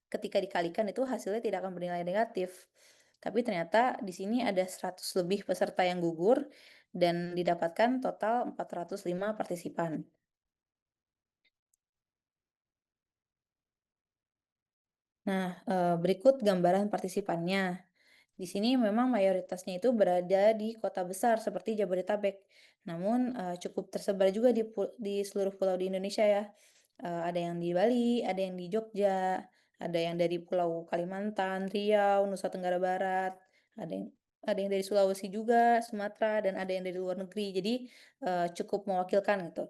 Speaker 5: ketika dikalikan itu hasilnya tidak akan bernilai negatif. Tapi ternyata di sini ada 100 lebih peserta yang gugur dan didapatkan total 405 partisipan. Nah, berikut gambaran partisipannya. Di sini memang mayoritasnya itu berada di kota besar seperti Jabodetabek. Namun, cukup tersebar juga di seluruh pulau di Indonesia ya. Ada yang di Bali, ada yang di Jogja, ada yang dari Pulau Kalimantan, Riau, Nusa Tenggara Barat, ada yang dari Sulawesi juga, Sumatera, dan ada yang dari luar negeri. Jadi, cukup mewakilkan gitu.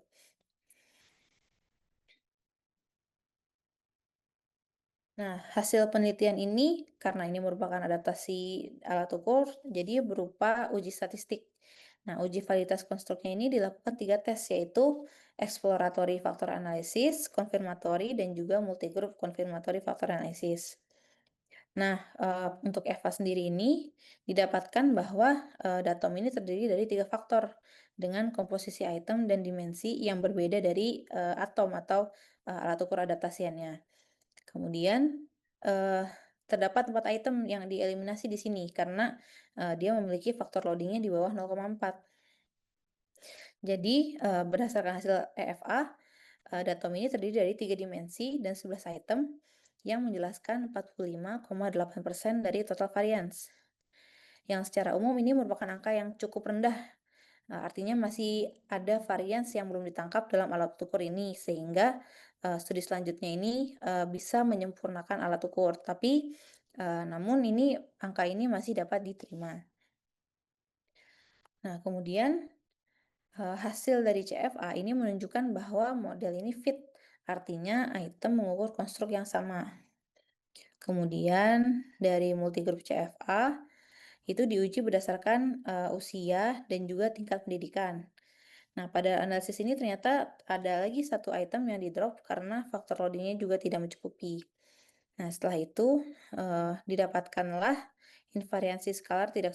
Speaker 5: Nah, hasil penelitian ini, karena ini merupakan adaptasi alat ukur, jadi berupa uji statistik. Nah, uji validitas konstruknya ini dilakukan 3 tes, yaitu exploratory factor analysis, confirmatory, dan juga multigroup confirmatory factor analysis. Nah, untuk EVA sendiri ini didapatkan bahwa datom ini terdiri dari 3 faktor dengan komposisi item dan dimensi yang berbeda dari atom atau alat ukur adaptasiannya. Kemudian terdapat 4 item yang dieliminasi di sini karena dia memiliki faktor loadingnya di bawah 0,4. Jadi berdasarkan hasil EFA, datom ini terdiri dari 3 dimensi dan 11 item yang menjelaskan 45,8% dari total variance. Yang secara umum ini merupakan angka yang cukup rendah. Artinya masih ada varians yang belum ditangkap dalam alat ukur ini, sehingga studi selanjutnya ini bisa menyempurnakan alat ukur. Tapi namun angka ini masih dapat diterima. Nah, kemudian hasil dari CFA ini menunjukkan bahwa model ini fit, artinya item mengukur konstruk yang sama. Kemudian dari multigroup CFA itu diuji berdasarkan usia dan juga tingkat pendidikan. Nah, pada analisis ini ternyata ada lagi satu item yang di-drop karena faktor loadingnya juga tidak mencukupi. Nah, setelah itu didapatkanlah invariansi skalar tidak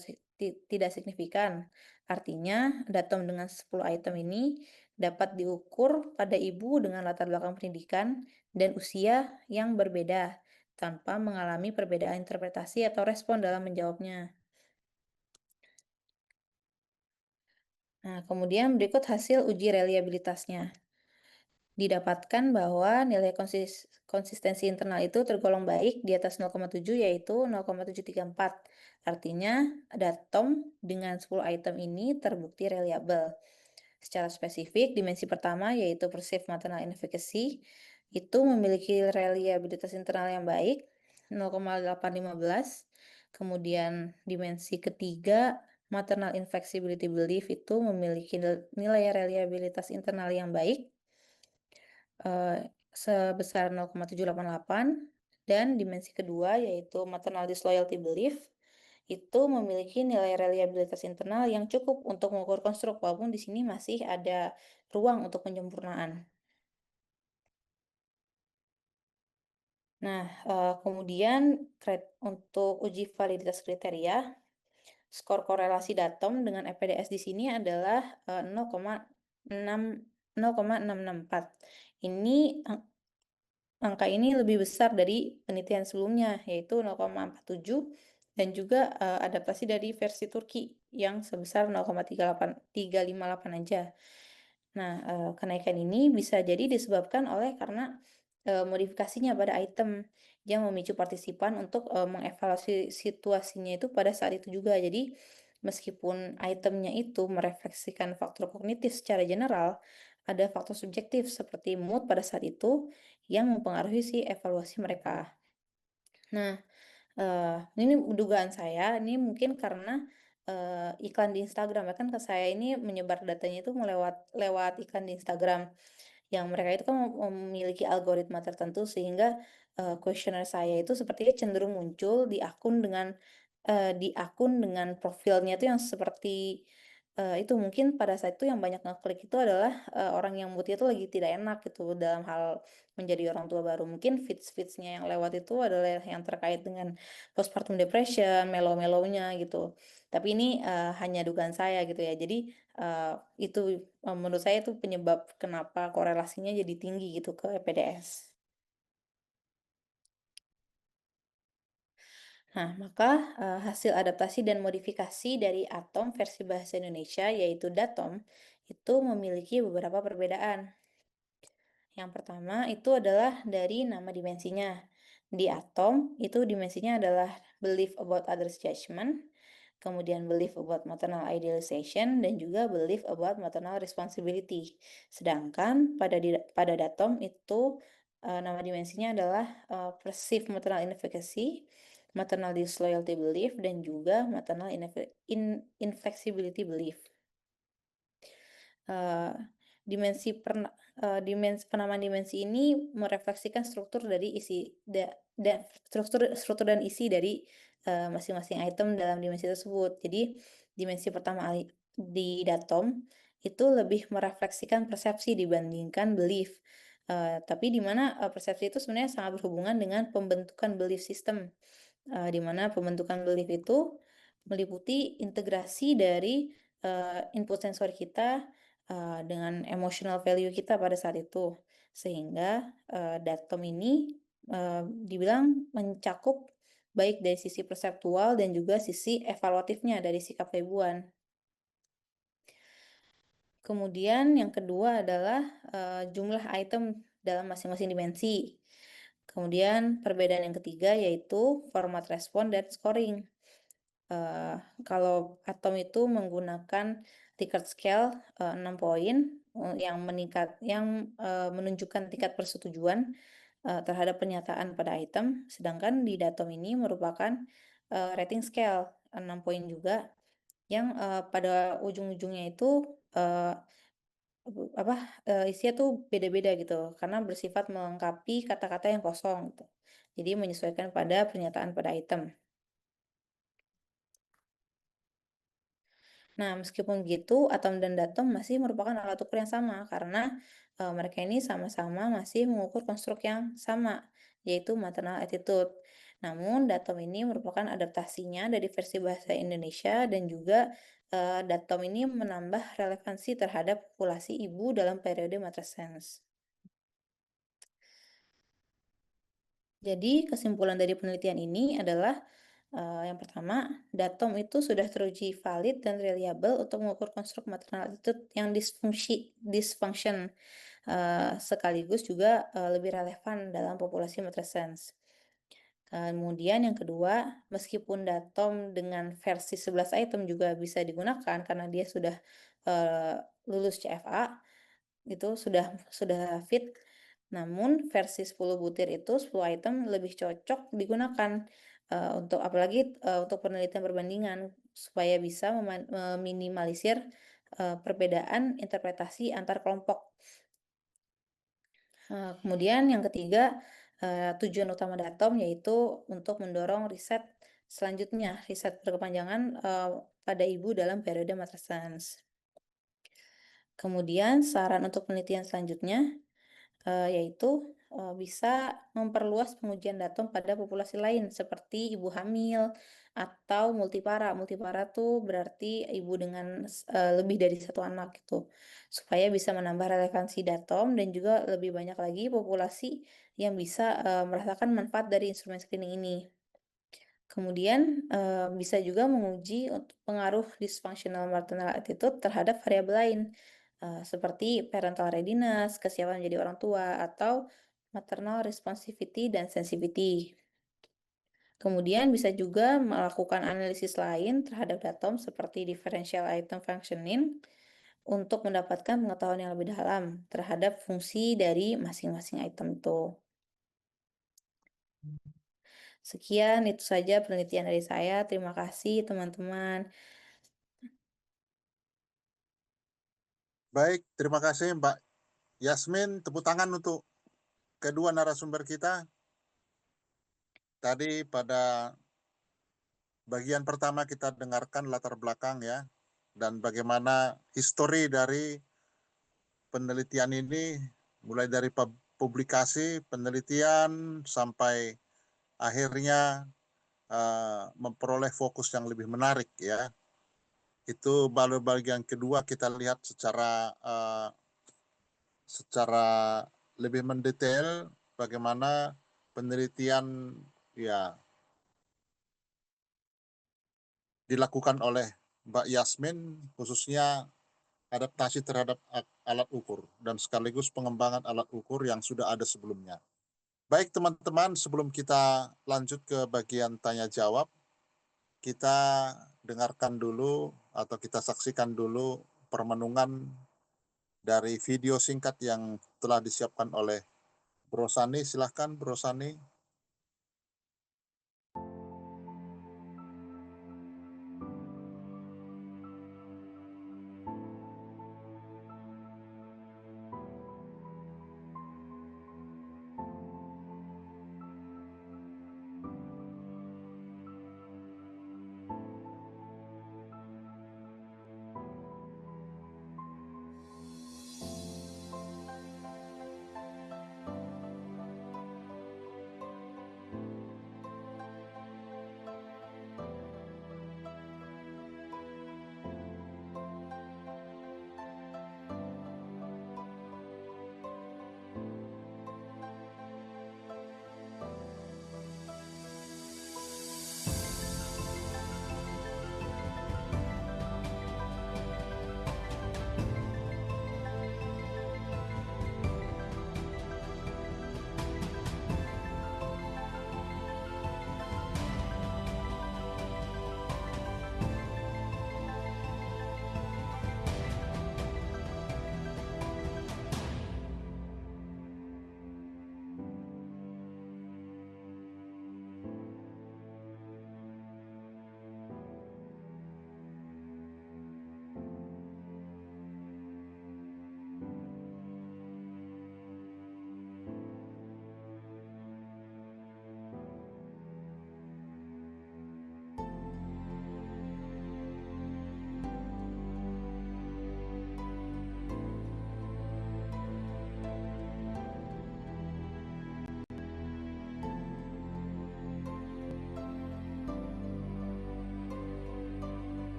Speaker 5: signifikan. Artinya, datom dengan 10 item ini dapat diukur pada ibu dengan latar belakang pendidikan dan usia yang berbeda, tanpa mengalami perbedaan interpretasi atau respon dalam menjawabnya. Nah, kemudian berikut hasil uji reliabilitasnya. Didapatkan bahwa nilai konsistensi internal itu tergolong baik di atas 0,7 yaitu 0,734. Artinya datom dengan 10 item ini terbukti reliable. Secara spesifik, dimensi pertama yaitu perceived maternal inefficacy itu memiliki reliabilitas internal yang baik 0,815. Kemudian dimensi ketiga maternal inflexibility belief itu memiliki nilai reliabilitas internal yang baik sebesar 0,788, dan dimensi kedua yaitu maternal disloyalty belief itu memiliki nilai reliabilitas internal yang cukup untuk mengukur konstruk, walaupun di sini masih ada ruang untuk penyempurnaan. Nah, kemudian untuk uji validitas kriteria, skor korelasi datom dengan EPDS di sini adalah 0,664. Angka ini lebih besar dari penelitian sebelumnya, yaitu 0,47, dan juga adaptasi dari versi Turki yang sebesar 0,358 aja. Nah, kenaikan ini bisa jadi disebabkan karena modifikasinya pada item yang memicu partisipan untuk mengevaluasi situasinya itu pada saat itu juga. Jadi, meskipun itemnya itu merefleksikan faktor kognitif secara general, ada faktor subjektif seperti mood pada saat itu yang mempengaruhi si evaluasi mereka. Nah, ini dugaan saya, ini mungkin karena iklan di Instagram ya, kan ke saya ini menyebar datanya itu lewat iklan di Instagram, yang mereka itu kan memiliki algoritma tertentu sehingga kuesioner saya itu sepertinya cenderung muncul di akun dengan profilnya itu yang seperti itu. Mungkin pada saat itu yang banyak ngeklik itu adalah orang yang moodnya itu lagi tidak enak gitu dalam hal menjadi orang tua baru. Mungkin feeds-nya yang lewat itu adalah yang terkait dengan postpartum depression, melo-melonya gitu. Tapi ini hanya dugaan saya gitu ya. Jadi itu menurut saya itu penyebab kenapa korelasinya jadi tinggi gitu ke EPDS. Nah, maka hasil adaptasi dan modifikasi dari atom versi bahasa Indonesia yaitu datom itu memiliki beberapa perbedaan. Yang pertama itu adalah dari nama dimensinya. Di atom itu dimensinya adalah belief about others judgment, kemudian belief about maternal idealization, dan juga belief about maternal responsibility. Sedangkan pada datom itu nama dimensinya adalah perceived maternal inefficacy, maternal disloyalty belief, dan juga maternal inflexibility belief. Penamaan dimensi ini merefleksikan struktur dari struktur dan isi dari masing-masing item dalam dimensi tersebut. Jadi dimensi pertama di datom itu lebih merefleksikan persepsi dibandingkan belief. Tapi di mana persepsi itu sebenarnya sangat berhubungan dengan pembentukan belief system, di mana pembentukan belief itu meliputi integrasi dari input sensori kita dengan emotional value kita pada saat itu, sehingga datom ini dibilang mencakup baik dari sisi perseptual dan juga sisi evaluatifnya dari sikap keibuan. Kemudian yang kedua adalah jumlah item dalam masing-masing dimensi. Kemudian perbedaan yang ketiga yaitu format respon dan scoring. Kalau atom itu menggunakan Likert scale 6 poin yang menunjukkan tingkat persetujuan terhadap pernyataan pada item, sedangkan di datom ini merupakan rating scale 6 poin juga yang pada ujung-ujungnya itu isinya tuh beda-beda gitu karena bersifat melengkapi kata-kata yang kosong gitu. Jadi menyesuaikan pada pernyataan pada item. Nah, meskipun begitu, atom dan datom masih merupakan alat ukur yang sama karena mereka ini sama-sama masih mengukur konstruk yang sama, yaitu maternal attitude. Namun, datom ini merupakan adaptasinya dari versi bahasa Indonesia dan juga datom ini menambah relevansi terhadap populasi ibu dalam periode matrescence. Jadi, kesimpulan dari penelitian ini adalah yang pertama, datom itu sudah teruji valid dan reliable untuk mengukur konstruk maternal attitude yang dysfunction, sekaligus juga lebih relevan dalam populasi matrescence. Kemudian yang kedua, meskipun datom dengan versi 11 item juga bisa digunakan karena dia sudah lulus CFA, itu sudah fit. Namun versi 10 butir itu 10 item lebih cocok digunakan untuk apalagi untuk penelitian perbandingan supaya bisa meminimalisir perbedaan interpretasi antar kelompok. Kemudian yang ketiga, tujuan utama datom yaitu untuk mendorong riset selanjutnya, riset berkepanjangan pada ibu dalam periode matrescence. Kemudian saran untuk penelitian selanjutnya yaitu bisa memperluas pengujian datom pada populasi lain seperti ibu hamil atau multipara. Multipara tuh berarti ibu dengan lebih dari satu anak gitu. Supaya bisa menambah relevansi datom dan juga lebih banyak lagi populasi yang bisa merasakan manfaat dari instrumen screening ini. Kemudian bisa juga menguji untuk pengaruh dysfunctional maternal attitude terhadap variabel lain seperti parental readiness, kesiapan menjadi orang tua, atau maternal responsivity dan sensitivity. Kemudian bisa juga melakukan analisis lain terhadap datom seperti differential item functioning untuk mendapatkan pengetahuan yang lebih dalam terhadap fungsi dari masing-masing item itu. Sekian, itu saja penelitian dari saya. Terima kasih, teman-teman.
Speaker 1: Baik, terima kasih Mbak Yasmin. Tepuk tangan untuk kedua narasumber kita. Tadi pada bagian pertama kita dengarkan latar belakang ya, dan bagaimana histori dari penelitian ini, mulai dari publikasi, penelitian, sampai akhirnya memperoleh fokus yang lebih menarik ya. Itu baru bagian kedua kita lihat secara lebih mendetail bagaimana penelitian ya dilakukan oleh Mbak Yasmin, khususnya adaptasi terhadap alat ukur dan sekaligus pengembangan alat ukur yang sudah ada sebelumnya. Baik teman-teman, sebelum kita lanjut ke bagian tanya jawab, kita dengarkan dulu atau kita saksikan dulu permenungan dari video singkat yang telah disiapkan oleh Bro Sani. Silahkan Bro Sani.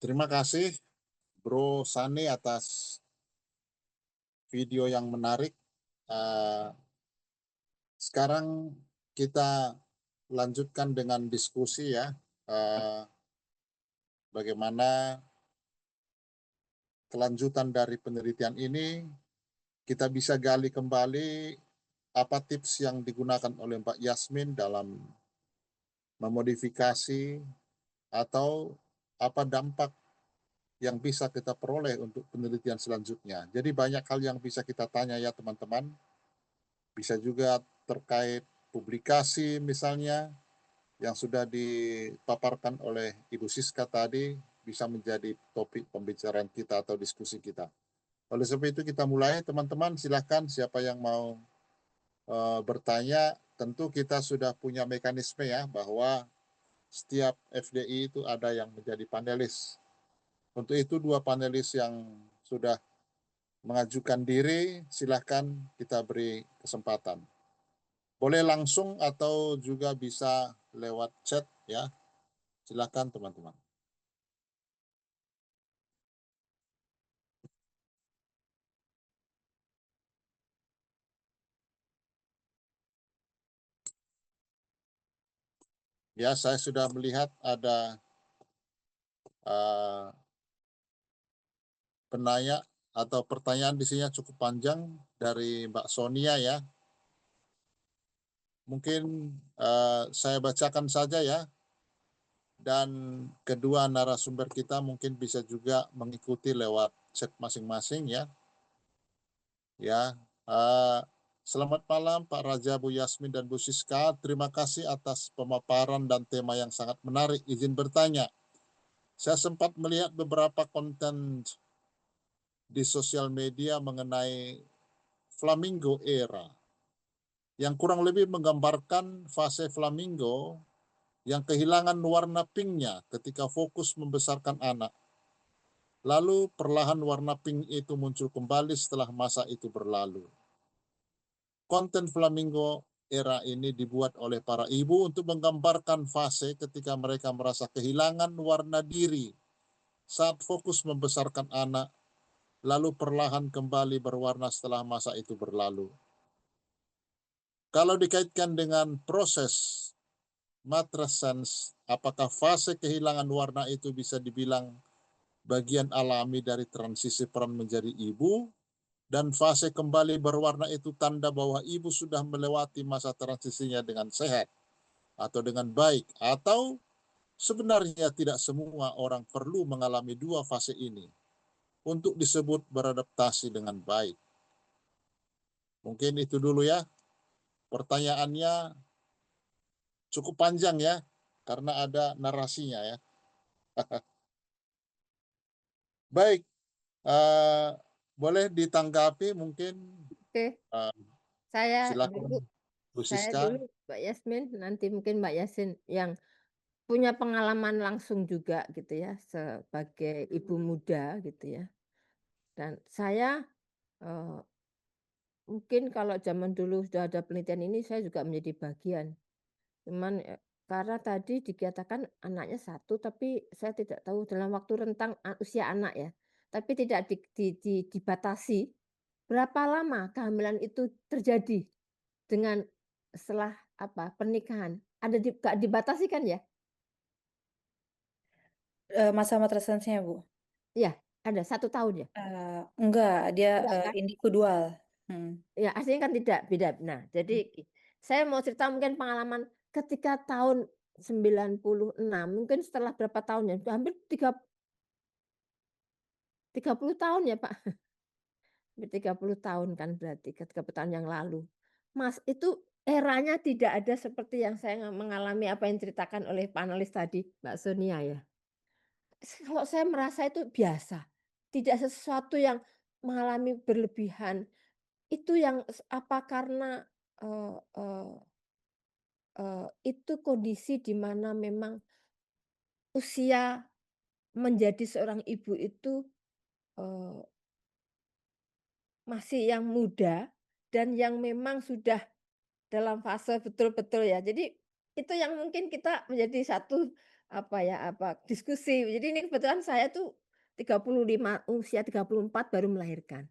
Speaker 1: Terima kasih Bro Sani atas video yang menarik. Sekarang kita lanjutkan dengan diskusi ya. Bagaimana kelanjutan dari penelitian ini, kita bisa gali kembali apa tips yang digunakan oleh Mbak Yasmin dalam memodifikasi atau apa dampak yang bisa kita peroleh untuk penelitian selanjutnya. Jadi banyak hal yang bisa kita tanya ya teman-teman. Bisa juga terkait publikasi misalnya yang sudah dipaparkan oleh Ibu Siska tadi bisa menjadi topik pembicaraan kita atau diskusi kita. Oleh sebab itu kita mulai teman-teman, silakan siapa yang mau bertanya. Tentu kita sudah punya mekanisme ya bahwa setiap FDI itu ada yang menjadi panelis. Untuk itu 2 panelis yang sudah mengajukan diri, silahkan kita beri kesempatan. Boleh langsung atau juga bisa lewat chat ya. Silahkan teman-teman. Ya, saya sudah melihat ada penanya atau pertanyaan di sini cukup panjang dari Mbak Sonia ya. Mungkin saya bacakan saja ya. Dan kedua narasumber kita mungkin bisa juga mengikuti lewat chat masing-masing ya. Ya, selamat malam Pak Raja, Bu Yasmin dan Bu Siska. Terima kasih atas pemaparan dan tema yang sangat menarik. Izin bertanya, saya sempat melihat beberapa konten di sosial media mengenai flamingo era yang kurang lebih menggambarkan fase flamingo yang kehilangan warna pinknya ketika fokus membesarkan anak. Lalu perlahan warna pink itu muncul kembali setelah masa itu berlalu. Konten flamingo era ini dibuat oleh para ibu untuk menggambarkan fase ketika mereka merasa kehilangan warna diri saat fokus membesarkan anak, lalu perlahan kembali berwarna setelah masa itu berlalu. Kalau dikaitkan dengan proses matrescence, apakah fase kehilangan warna itu bisa dibilang bagian alami dari transisi peran menjadi ibu, dan fase kembali berwarna itu tanda bahwa ibu sudah melewati masa transisinya dengan sehat atau dengan baik, atau sebenarnya tidak semua orang perlu mengalami 2 fase ini untuk disebut beradaptasi dengan baik. Mungkin itu dulu ya. Pertanyaannya cukup panjang ya, karena ada narasinya ya. Baik, boleh ditanggapi mungkin.
Speaker 3: Oke, saya
Speaker 1: Silakan
Speaker 3: dulu,
Speaker 1: Bu
Speaker 3: saya
Speaker 1: Siska.
Speaker 3: dulu Mbak Yasmin, nanti mungkin Mbak Yasin yang punya pengalaman langsung juga gitu ya sebagai ibu muda gitu ya. Dan saya mungkin kalau zaman dulu sudah ada penelitian ini saya juga menjadi bagian. Cuman karena tadi dikatakan anaknya 1 tapi saya tidak tahu dalam waktu rentang usia anak ya. Tapi tidak dibatasi berapa lama kehamilan itu terjadi dengan setelah apa, pernikahan. Ada nggak dibatasi kan ya?
Speaker 5: Masa matrescence-nya, Bu?
Speaker 3: Iya, ada 1 tahun ya?
Speaker 5: Enggak, dia,
Speaker 3: Enggak kan?
Speaker 5: individual. Mhm.
Speaker 3: Ya aslinya kan tidak, beda. Nah, jadi saya mau cerita mungkin pengalaman ketika tahun 96, mungkin setelah berapa tahun ya, hampir 30 tahun ya, Pak. Hampir 30 tahun kan berarti, 30 tahun yang lalu. Mas, itu eranya tidak ada seperti yang saya mengalami apa yang diceritakan oleh panelis tadi, Mbak Sonia ya. Kalau saya merasa itu biasa, tidak sesuatu yang mengalami berlebihan. Itu yang apa karena, eee eee itu kondisi di mana memang usia menjadi seorang ibu itu, eee, masih yang muda dan yang memang sudah dalam fase betul-betul ya. Jadi itu yang mungkin kita menjadi satu, diskusi. Jadi ini kebetulan saya tuh usia 34 baru melahirkan.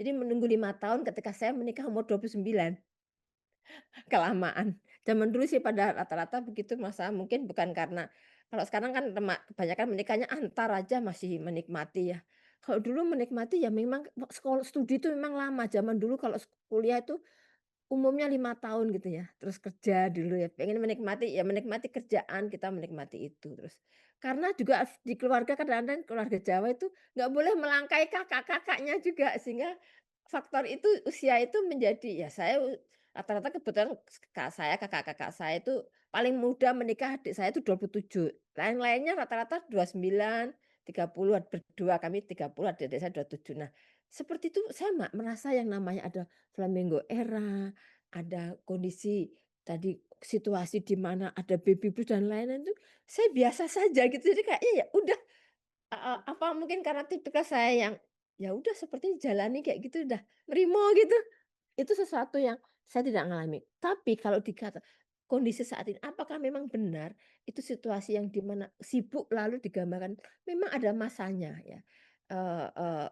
Speaker 3: Jadi menunggu 5 tahun ketika saya menikah umur 29, kelamaan. Zaman dulu sih pada rata-rata begitu masa mungkin bukan karena kalau sekarang kan kebanyakan menikahnya antar aja masih menikmati ya. Kalau dulu menikmati ya memang sekolah studi itu memang lama, zaman dulu kalau kuliah itu umumnya 5 tahun gitu ya, terus kerja dulu ya, pengen menikmati ya menikmati kerjaan, kita menikmati itu terus. Karena juga di keluarga kadang-kadang keluarga Jawa itu nggak boleh melangkai kakak-kakaknya juga, sehingga faktor itu usia itu menjadi ya saya rata-rata kebetulan kakak-kakak saya itu paling muda menikah adik saya itu 27, lain-lainnya rata-rata 29, 30, berdua kami 30, adik-adik saya 27. Nah, seperti itu saya merasa yang namanya ada flamingo era, ada kondisi tadi situasi di mana ada baby blues dan lain-lain itu saya biasa saja gitu. Jadi kayaknya ya udah, apa mungkin karena tipikal saya yang, ya udah seperti jalani kayak gitu udah nerimo gitu. Itu sesuatu yang saya tidak mengalami. Tapi kalau dikata kondisi saat ini apakah memang benar itu situasi yang di mana sibuk lalu digambarkan memang ada masanya ya, eee eee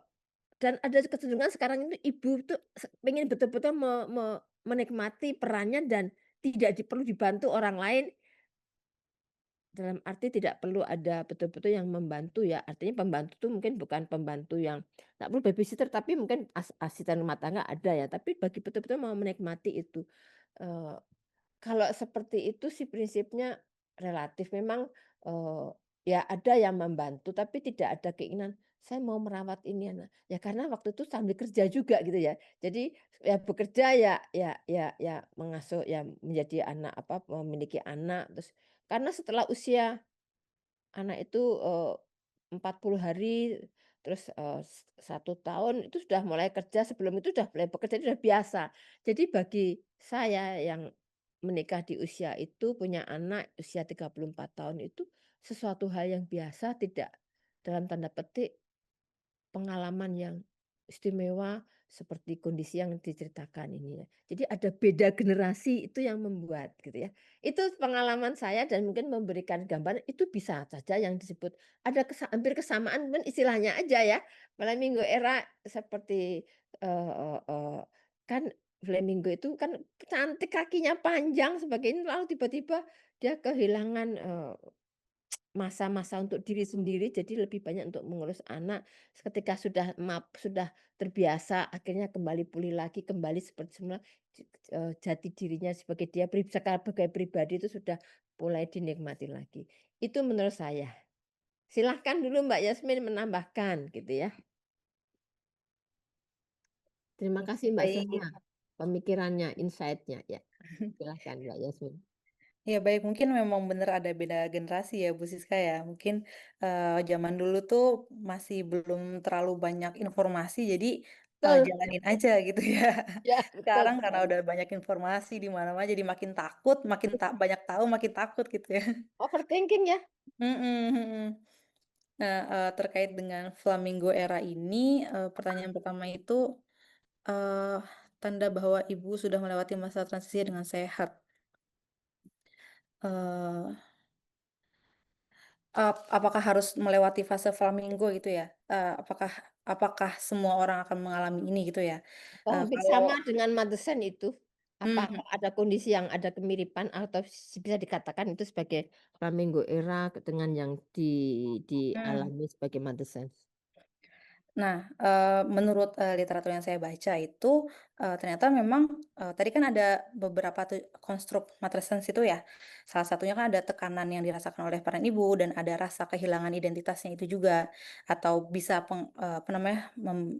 Speaker 3: dan ada kecenderungan sekarang ini ibu tuh pengen betul-betul menikmati perannya dan tidak perlu dibantu orang lain, dalam arti tidak perlu ada betul-betul yang membantu ya, artinya pembantu tuh mungkin bukan pembantu yang nggak perlu babysitter, tapi mungkin asisten rumah tangga ada ya, tapi bagi betul-betul mau menikmati itu. Eee, Kalau seperti itu sih prinsipnya relatif memang, eee, ya ada yang membantu tapi tidak ada keinginan, "Saya mau merawat ini anak." Ya karena waktu itu sambil kerja juga gitu ya. Jadi ya bekerja ya mengasuh ya menjadi anak memiliki anak terus karena setelah usia anak itu, 40 hari, terus, 1 tahun itu sudah mulai kerja, sebelum itu sudah mulai bekerja, itu sudah biasa. Jadi bagi saya yang menikah di usia itu, punya anak usia 34 tahun itu sesuatu hal yang biasa, tidak dalam tanda petik pengalaman yang istimewa seperti kondisi yang diceritakan ini ya. Jadi ada beda generasi itu yang membuat gitu ya. Itu pengalaman saya dan mungkin memberikan gambaran itu bisa saja yang disebut ada hampir kesamaan mungkin istilahnya aja ya. Flamingo era seperti eh, eh, eh, kan flamingo itu kan cantik kakinya panjang sebagainya lalu tiba-tiba dia kehilangan masa-masa untuk diri sendiri, jadi lebih banyak untuk mengurus anak. Ketika sudah terbiasa, akhirnya kembali pulih lagi, kembali seperti semula, jati dirinya sebagai dia sebagai pribadi itu sudah mulai dinikmati lagi. Itu menurut saya. Silahkan dulu Mbak Yasmin menambahkan gitu ya. Terima kasih Mbak
Speaker 5: Baik.
Speaker 3: Sonia, pemikirannya, insight-nya ya. Silahkan Mbak Yasmin.
Speaker 5: Ya baik, mungkin memang benar ada beda generasi ya Bu Siska ya. Mungkin zaman dulu tuh masih belum terlalu banyak informasi, jadi
Speaker 3: Betul,
Speaker 5: jalanin aja gitu ya.
Speaker 3: ya betul
Speaker 5: Sekarang karena
Speaker 3: sekali.
Speaker 5: udah banyak informasi di mana-mana, jadi makin takut, makin banyak tahu, makin takut gitu ya.
Speaker 3: Overthinking ya.
Speaker 5: Mhm, mhm. Nah, terkait dengan flamingo era ini, pertanyaan pertama itu, eee, tanda bahwa ibu sudah melewati masa transisi dengan sehat. Eee apakah harus melewati fase flamingo gitu ya? Apakah apakah semua orang akan mengalami ini gitu ya?
Speaker 3: Atau hampir
Speaker 5: Kalau
Speaker 3: sama dengan Madesen itu? Apa
Speaker 5: mmm,
Speaker 3: ada kondisi yang ada kemiripan atau bisa dikatakan itu sebagai Flamingo era dengan yang
Speaker 5: mmm.
Speaker 3: dialami sebagai Madesen?
Speaker 5: Nah, menurut, literatur yang saya baca itu, ternyata memang, tadi kan ada beberapa tuh konstruk Matrescence itu ya, salah satunya kan ada tekanan yang dirasakan oleh peran ibu dan ada rasa kehilangan identitasnya itu juga, atau bisa apa namanya,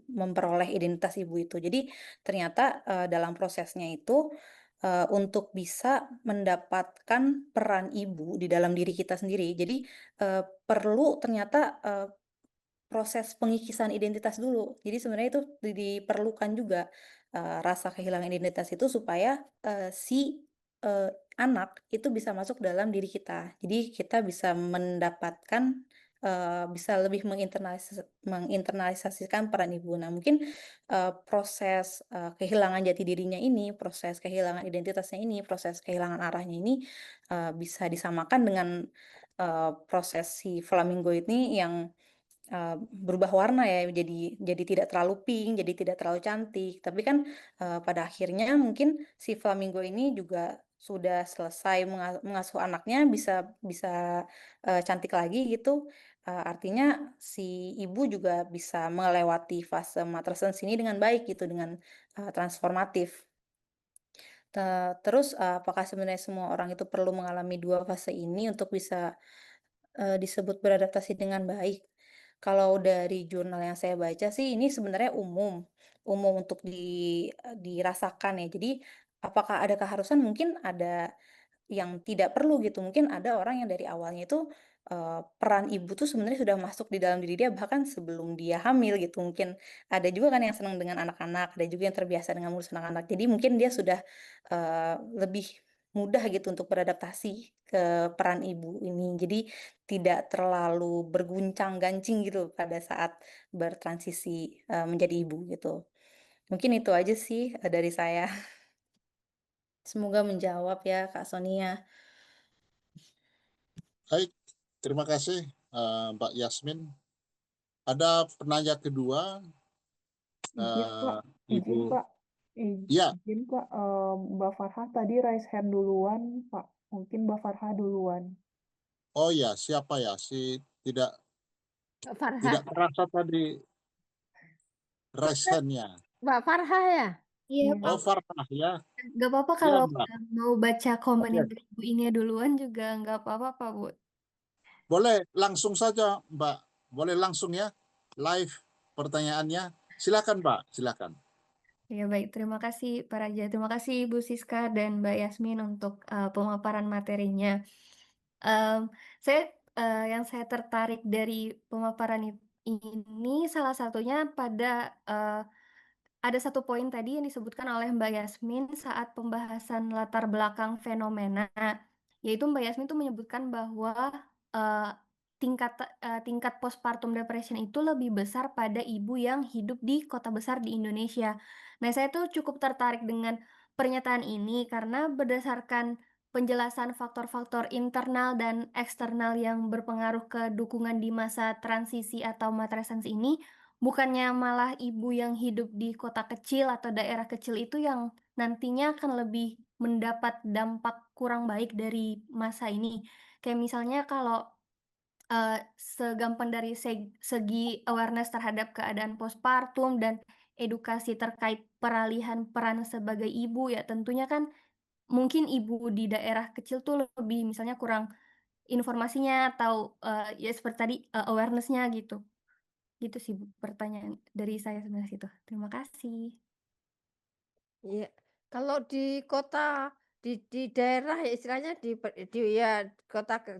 Speaker 5: memperoleh identitas ibu itu. Jadi ternyata, dalam prosesnya itu, untuk bisa mendapatkan peran ibu di dalam diri kita sendiri, jadi, perlu ternyata, proses pengikisan identitas dulu. Jadi sebenarnya itu diperlukan juga, rasa kehilangan identitas itu supaya, anak itu bisa masuk dalam diri kita. Jadi kita bisa mendapatkan, bisa lebih menginternalisasikan peran ibu. Nah mungkin, proses, kehilangan jati dirinya ini, proses kehilangan identitasnya ini, proses kehilangan arahnya ini, bisa disamakan dengan proses si flamingo ini yang berubah warna ya, jadi tidak terlalu pink, jadi tidak terlalu cantik. Tapi kan, pada akhirnya mungkin si flamingo ini juga sudah selesai mengasuh anaknya bisa bisa, cantik lagi gitu, artinya si ibu juga bisa melewati fase matrescence ini dengan baik gitu, dengan, transformatif. Terus, apakah sebenarnya semua orang itu perlu mengalami 2 fase ini untuk bisa, disebut beradaptasi dengan baik? Kalau dari jurnal yang saya baca sih ini sebenarnya umum, umum untuk dirasakan ya. Jadi apakah ada keharusan? Mungkin ada yang tidak perlu gitu, mungkin ada orang yang dari awalnya itu, peran ibu tuh sebenarnya sudah masuk di dalam diri dia bahkan sebelum dia hamil gitu, mungkin ada juga kan yang senang dengan anak-anak, ada juga yang terbiasa dengan ngurus anak-anak. Jadi mungkin dia sudah, lebih mudah gitu untuk beradaptasi ke peran ibu ini. Jadi tidak terlalu berguncang-gancing gitu pada saat bertransisi, menjadi ibu gitu. Mungkin itu aja sih, dari saya. Semoga menjawab ya Kak Sonia.
Speaker 1: Baik, terima kasih Mbak Yasmin. Ada penanya kedua,
Speaker 4: Izin Pak,
Speaker 1: Ibu.
Speaker 4: izin Pak,
Speaker 1: Ya,
Speaker 4: izin Pak, Mbak Farha tadi raise hand duluan Pak, mungkin Mbak Farha duluan.
Speaker 1: oh ya, siapa ya? Tidak
Speaker 3: Mbak Farha.
Speaker 1: tidak terasa tadi raise hand-nya.
Speaker 3: Mbak Farha ya?
Speaker 2: Iya,
Speaker 4: Iya.
Speaker 2: Pak.
Speaker 1: Oh, Farah ya.
Speaker 2: Nggak apa-apa
Speaker 1: Ya,
Speaker 2: kalau
Speaker 1: Mbak.
Speaker 2: mau baca komen
Speaker 1: Oke.
Speaker 2: ibu ini duluan juga nggak apa-apa, Pak, Bu.
Speaker 1: Boleh langsung saja, Mbak. Boleh langsung ya, live pertanyaannya. Silakan, Mbak. Silakan.
Speaker 2: Ya baik, terima kasih Pak Raja. Terima kasih Ibu Siska dan Mbak Yasmin untuk pemaparan materinya. Em, saya yang saya tertarik dari pemaparan ini salah satunya pada ada satu poin tadi yang disebutkan oleh Mbak Yasmin saat pembahasan latar belakang fenomena, yaitu Mbak Yasmin tuh menyebutkan bahwa eh, tingkat postpartum depression itu lebih besar pada ibu yang hidup di kota besar di Indonesia. Nah, saya tuh cukup tertarik dengan pernyataan ini karena berdasarkan penjelasan faktor-faktor internal dan eksternal yang berpengaruh ke dukungan di masa transisi atau matrescence ini, bukannya malah ibu yang hidup di kota kecil atau daerah kecil itu yang nantinya akan lebih mendapat dampak kurang baik dari masa ini. Kayak misalnya kalau segampang dari segi awareness terhadap keadaan postpartum dan edukasi terkait peralihan peran sebagai ibu ya tentunya kan mungkin ibu di daerah kecil tuh lebih misalnya kurang informasinya atau, ya seperti tadi, awareness-nya gitu. Gitu sih, Bu, pertanyaan dari saya sebenarnya situ. Terima kasih.
Speaker 3: Iya. Kalau di kota, di daerah ya istilahnya di ya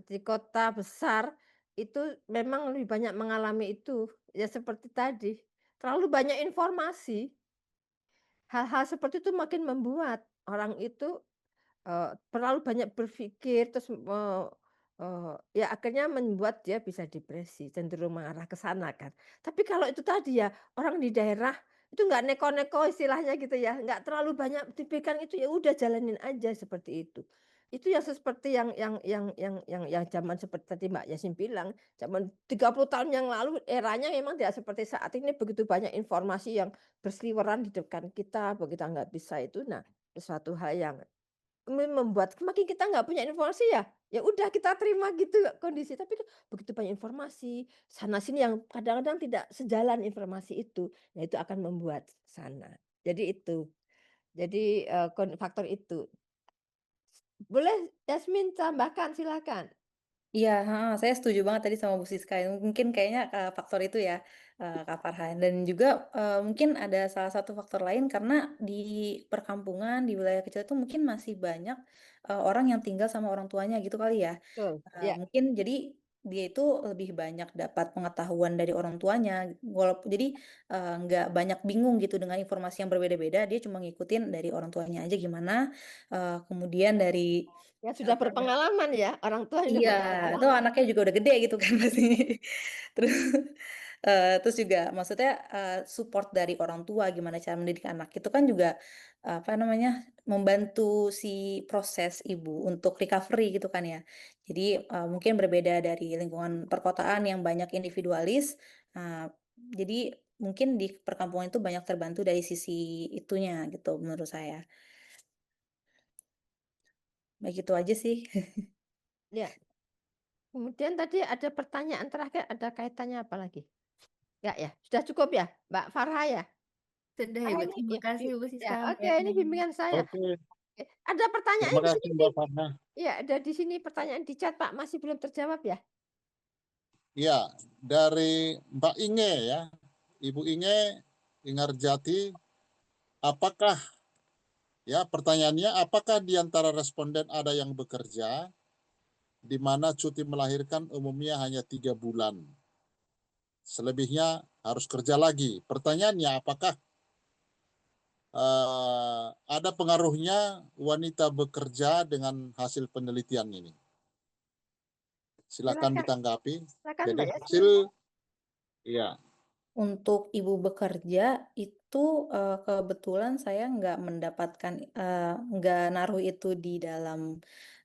Speaker 3: di kota besar itu memang lebih banyak mengalami itu. Ya seperti tadi, terlalu banyak informasi. Hal-hal seperti itu makin membuat orang itu terlalu banyak berpikir terus, ya akhirnya membuat dia bisa depresi, cenderung mengarah ke sana kan. Tapi kalau itu tadi ya, orang di daerah itu nggak neko-neko istilahnya gitu ya, nggak terlalu banyak dipikirkan itu, ya udah jalanin aja seperti itu. Itu yang seperti yang zaman seperti tadi Mbak Yasin bilang, zaman 30 tahun yang lalu eranya memang tidak seperti saat ini begitu banyak informasi yang berseliweran di depan kita, begitu nggak bisa itu, nah sesuatu hal yang membuat semakin kita nggak punya informasi ya, ya udah kita terima gitu kondisi. Tapi kan begitu banyak informasi, sana sini yang kadang-kadang tidak sejalan informasi itu, ya itu akan membuat sana. Jadi itu, jadi, faktor itu. Boleh Yasmin tambahkan, silakan.
Speaker 5: Iya, heeh, saya setuju banget tadi sama Bu Siska, mungkin kayaknya, faktor itu ya, Kak Farhan, dan juga, mungkin ada salah satu faktor lain karena di perkampungan, di wilayah kecil itu mungkin masih banyak, orang yang tinggal sama orang tuanya gitu kali ya.
Speaker 3: Betul, ya.
Speaker 5: Mungkin jadi dia itu lebih banyak dapat pengetahuan dari orang tuanya, walaupun jadi, nggak banyak bingung gitu dengan informasi yang berbeda-beda, dia cuma ngikutin dari orang tuanya aja gimana, kemudian dari,
Speaker 3: Ya sudah berpengalaman ya, orang tua yang udah
Speaker 5: iya,
Speaker 3: berpengalaman.
Speaker 5: atau anaknya juga udah gede gitu kan pasti. Terus Terus juga maksudnya, support dari orang tua gimana cara mendidik anak, itu kan juga, apa namanya, membantu si proses ibu untuk recovery gitu kan ya. Jadi, mungkin berbeda dari lingkungan perkotaan yang banyak individualis, jadi mungkin di perkampungan itu banyak terbantu dari sisi itunya gitu menurut saya. Baik itu aja sih.
Speaker 3: Ya, kemudian tadi ada pertanyaan terakhir, ada kaitannya apa lagi? Enggak ya? Sudah cukup ya, Mbak Farha ya?
Speaker 2: Sudah
Speaker 3: Ah,
Speaker 2: Ibu,
Speaker 3: ini
Speaker 2: terima
Speaker 3: ya,
Speaker 2: kasih Bu
Speaker 3: ya,
Speaker 2: Siska,
Speaker 3: oke,
Speaker 2: Mbak
Speaker 3: ini
Speaker 2: Yasmin.
Speaker 3: bimbingan saya.
Speaker 1: Oke,
Speaker 3: Oke, ada pertanyaan
Speaker 1: terima
Speaker 3: di
Speaker 1: kasih
Speaker 3: sini
Speaker 1: Mbak
Speaker 3: nih.
Speaker 1: Farna.
Speaker 3: Iya, ada di sini pertanyaan di chat, Pak, masih belum terjawab ya?
Speaker 1: Ya, dari Mbak Inge ya, Ibu Inge Ingarjati, apakah ya pertanyaannya, apakah di antara responden ada yang bekerja, di mana cuti melahirkan umumnya hanya 3 bulan, selebihnya harus kerja lagi. Pertanyaannya, apakah ada pengaruhnya wanita bekerja dengan hasil penelitian ini? Silakan
Speaker 3: Silakan,
Speaker 1: ditanggapi.
Speaker 3: silakan
Speaker 1: Jadi
Speaker 3: Mbak
Speaker 1: hasil,
Speaker 3: Yasmin.
Speaker 1: ya,
Speaker 5: Untuk ibu bekerja itu, kebetulan saya nggak mendapatkan, nggak naruh itu di dalam,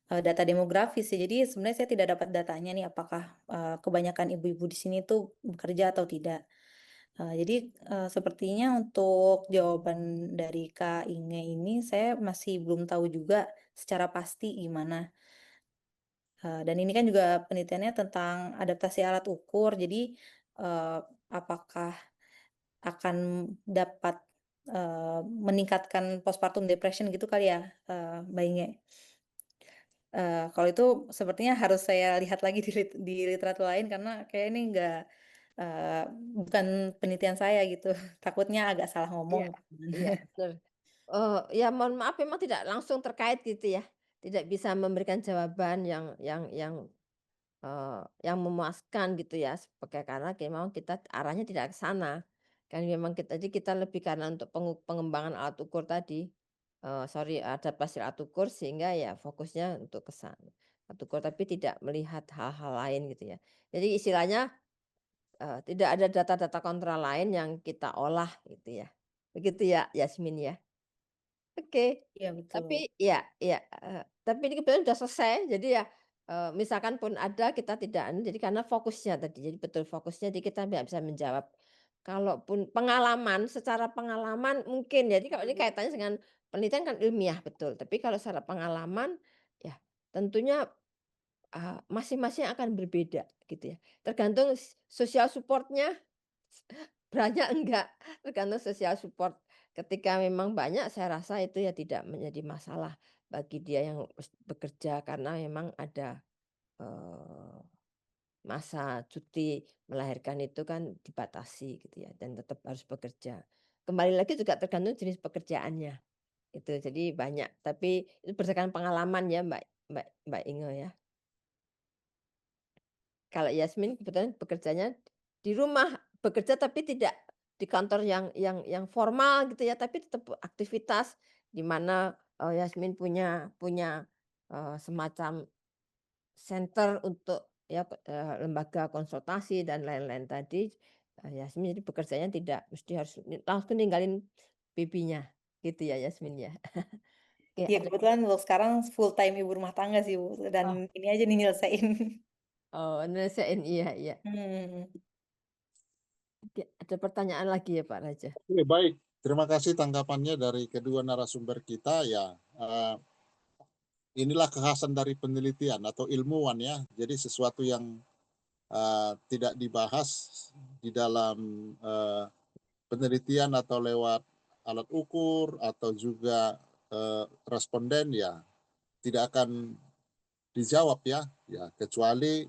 Speaker 5: data demografis sih. Jadi sebenarnya saya tidak dapat datanya nih apakah, kebanyakan ibu-ibu di sini tuh bekerja atau tidak. Jadi, sepertinya untuk jawaban dari Kak Inge ini saya masih belum tahu juga secara pasti gimana. Dan ini kan juga penelitiannya tentang adaptasi alat ukur. Jadi, eee, apakah akan dapat, meningkatkan postpartum depression gitu kali ya, Mbak Inge? Kalau itu sepertinya harus saya lihat lagi di literatur lain karena kayak ini nggak, eee, bukan penelitian saya gitu. Takutnya agak salah ngomong.
Speaker 3: Iya, iya, betul. Ya mohon maaf memang tidak langsung terkait gitu ya. Tidak bisa memberikan jawaban yang memuaskan gitu ya, sebagai karena memang kita arahnya tidak ke sana. Kan memang kita lebih karena untuk pengembangan alat ukur tadi, adaptasi alat ukur sehingga ya fokusnya untuk ke sana, alat ukur tapi tidak melihat hal-hal lain gitu ya. Jadi istilahnya, tidak ada data-data kontrol lain yang kita olah gitu ya. Begitu ya Yasmin ya? Oke,
Speaker 5: Iya betul.
Speaker 3: tapi tapi ini kebetulan sudah selesai, jadi ya, misalkan pun ada kita tidak jadi karena fokusnya tadi, jadi betul fokusnya, jadi kita nggak bisa menjawab. Kalaupun pengalaman, secara pengalaman mungkin, jadi kalau ini kaitannya dengan penelitian kan ilmiah betul, tapi kalau secara pengalaman, ya tentunya, masing-masing akan berbeda gitu ya. Tergantung social support-nya banyak enggak, tergantung social support. Ketika memang banyak saya rasa itu ya tidak menjadi masalah bagi dia yang bekerja karena memang ada, eee, masa cuti melahirkan itu kan dibatasi gitu ya dan tetap harus bekerja. Kembali lagi juga tergantung jenis pekerjaannya, itu. Jadi banyak, tapi itu berdasarkan pengalaman ya Mbak Mbak Mbak Inge ya. Kalau Yasmin kebetulan bekerjanya di rumah, bekerja tapi tidak di kantor yang formal gitu ya, tapi tetap aktivitas di mana, Yasmin punya punya, semacam center untuk ya, lembaga konsultasi dan lain-lain tadi, Yasmin jadi bekerjanya tidak mesti harus langsung ninggalin baby-nya, gitu ya Yasmin ya. Oke
Speaker 5: Iya
Speaker 3: ada
Speaker 5: kebetulan untuk sekarang full time ibu rumah tangga sih Bu, dan
Speaker 3: oh
Speaker 5: ini aja nih nyelesain.
Speaker 3: oh nyelesain, iya iya.
Speaker 5: Hmm.
Speaker 3: Oke, ada pertanyaan lagi ya Pak Raja?
Speaker 1: oke, baik. Terima kasih tanggapannya dari kedua narasumber kita ya. Inilah kekhasan dari penelitian atau ilmuwan ya. Jadi sesuatu yang tidak dibahas di dalam penelitian atau lewat alat ukur atau juga responden ya tidak akan dijawab ya, kecuali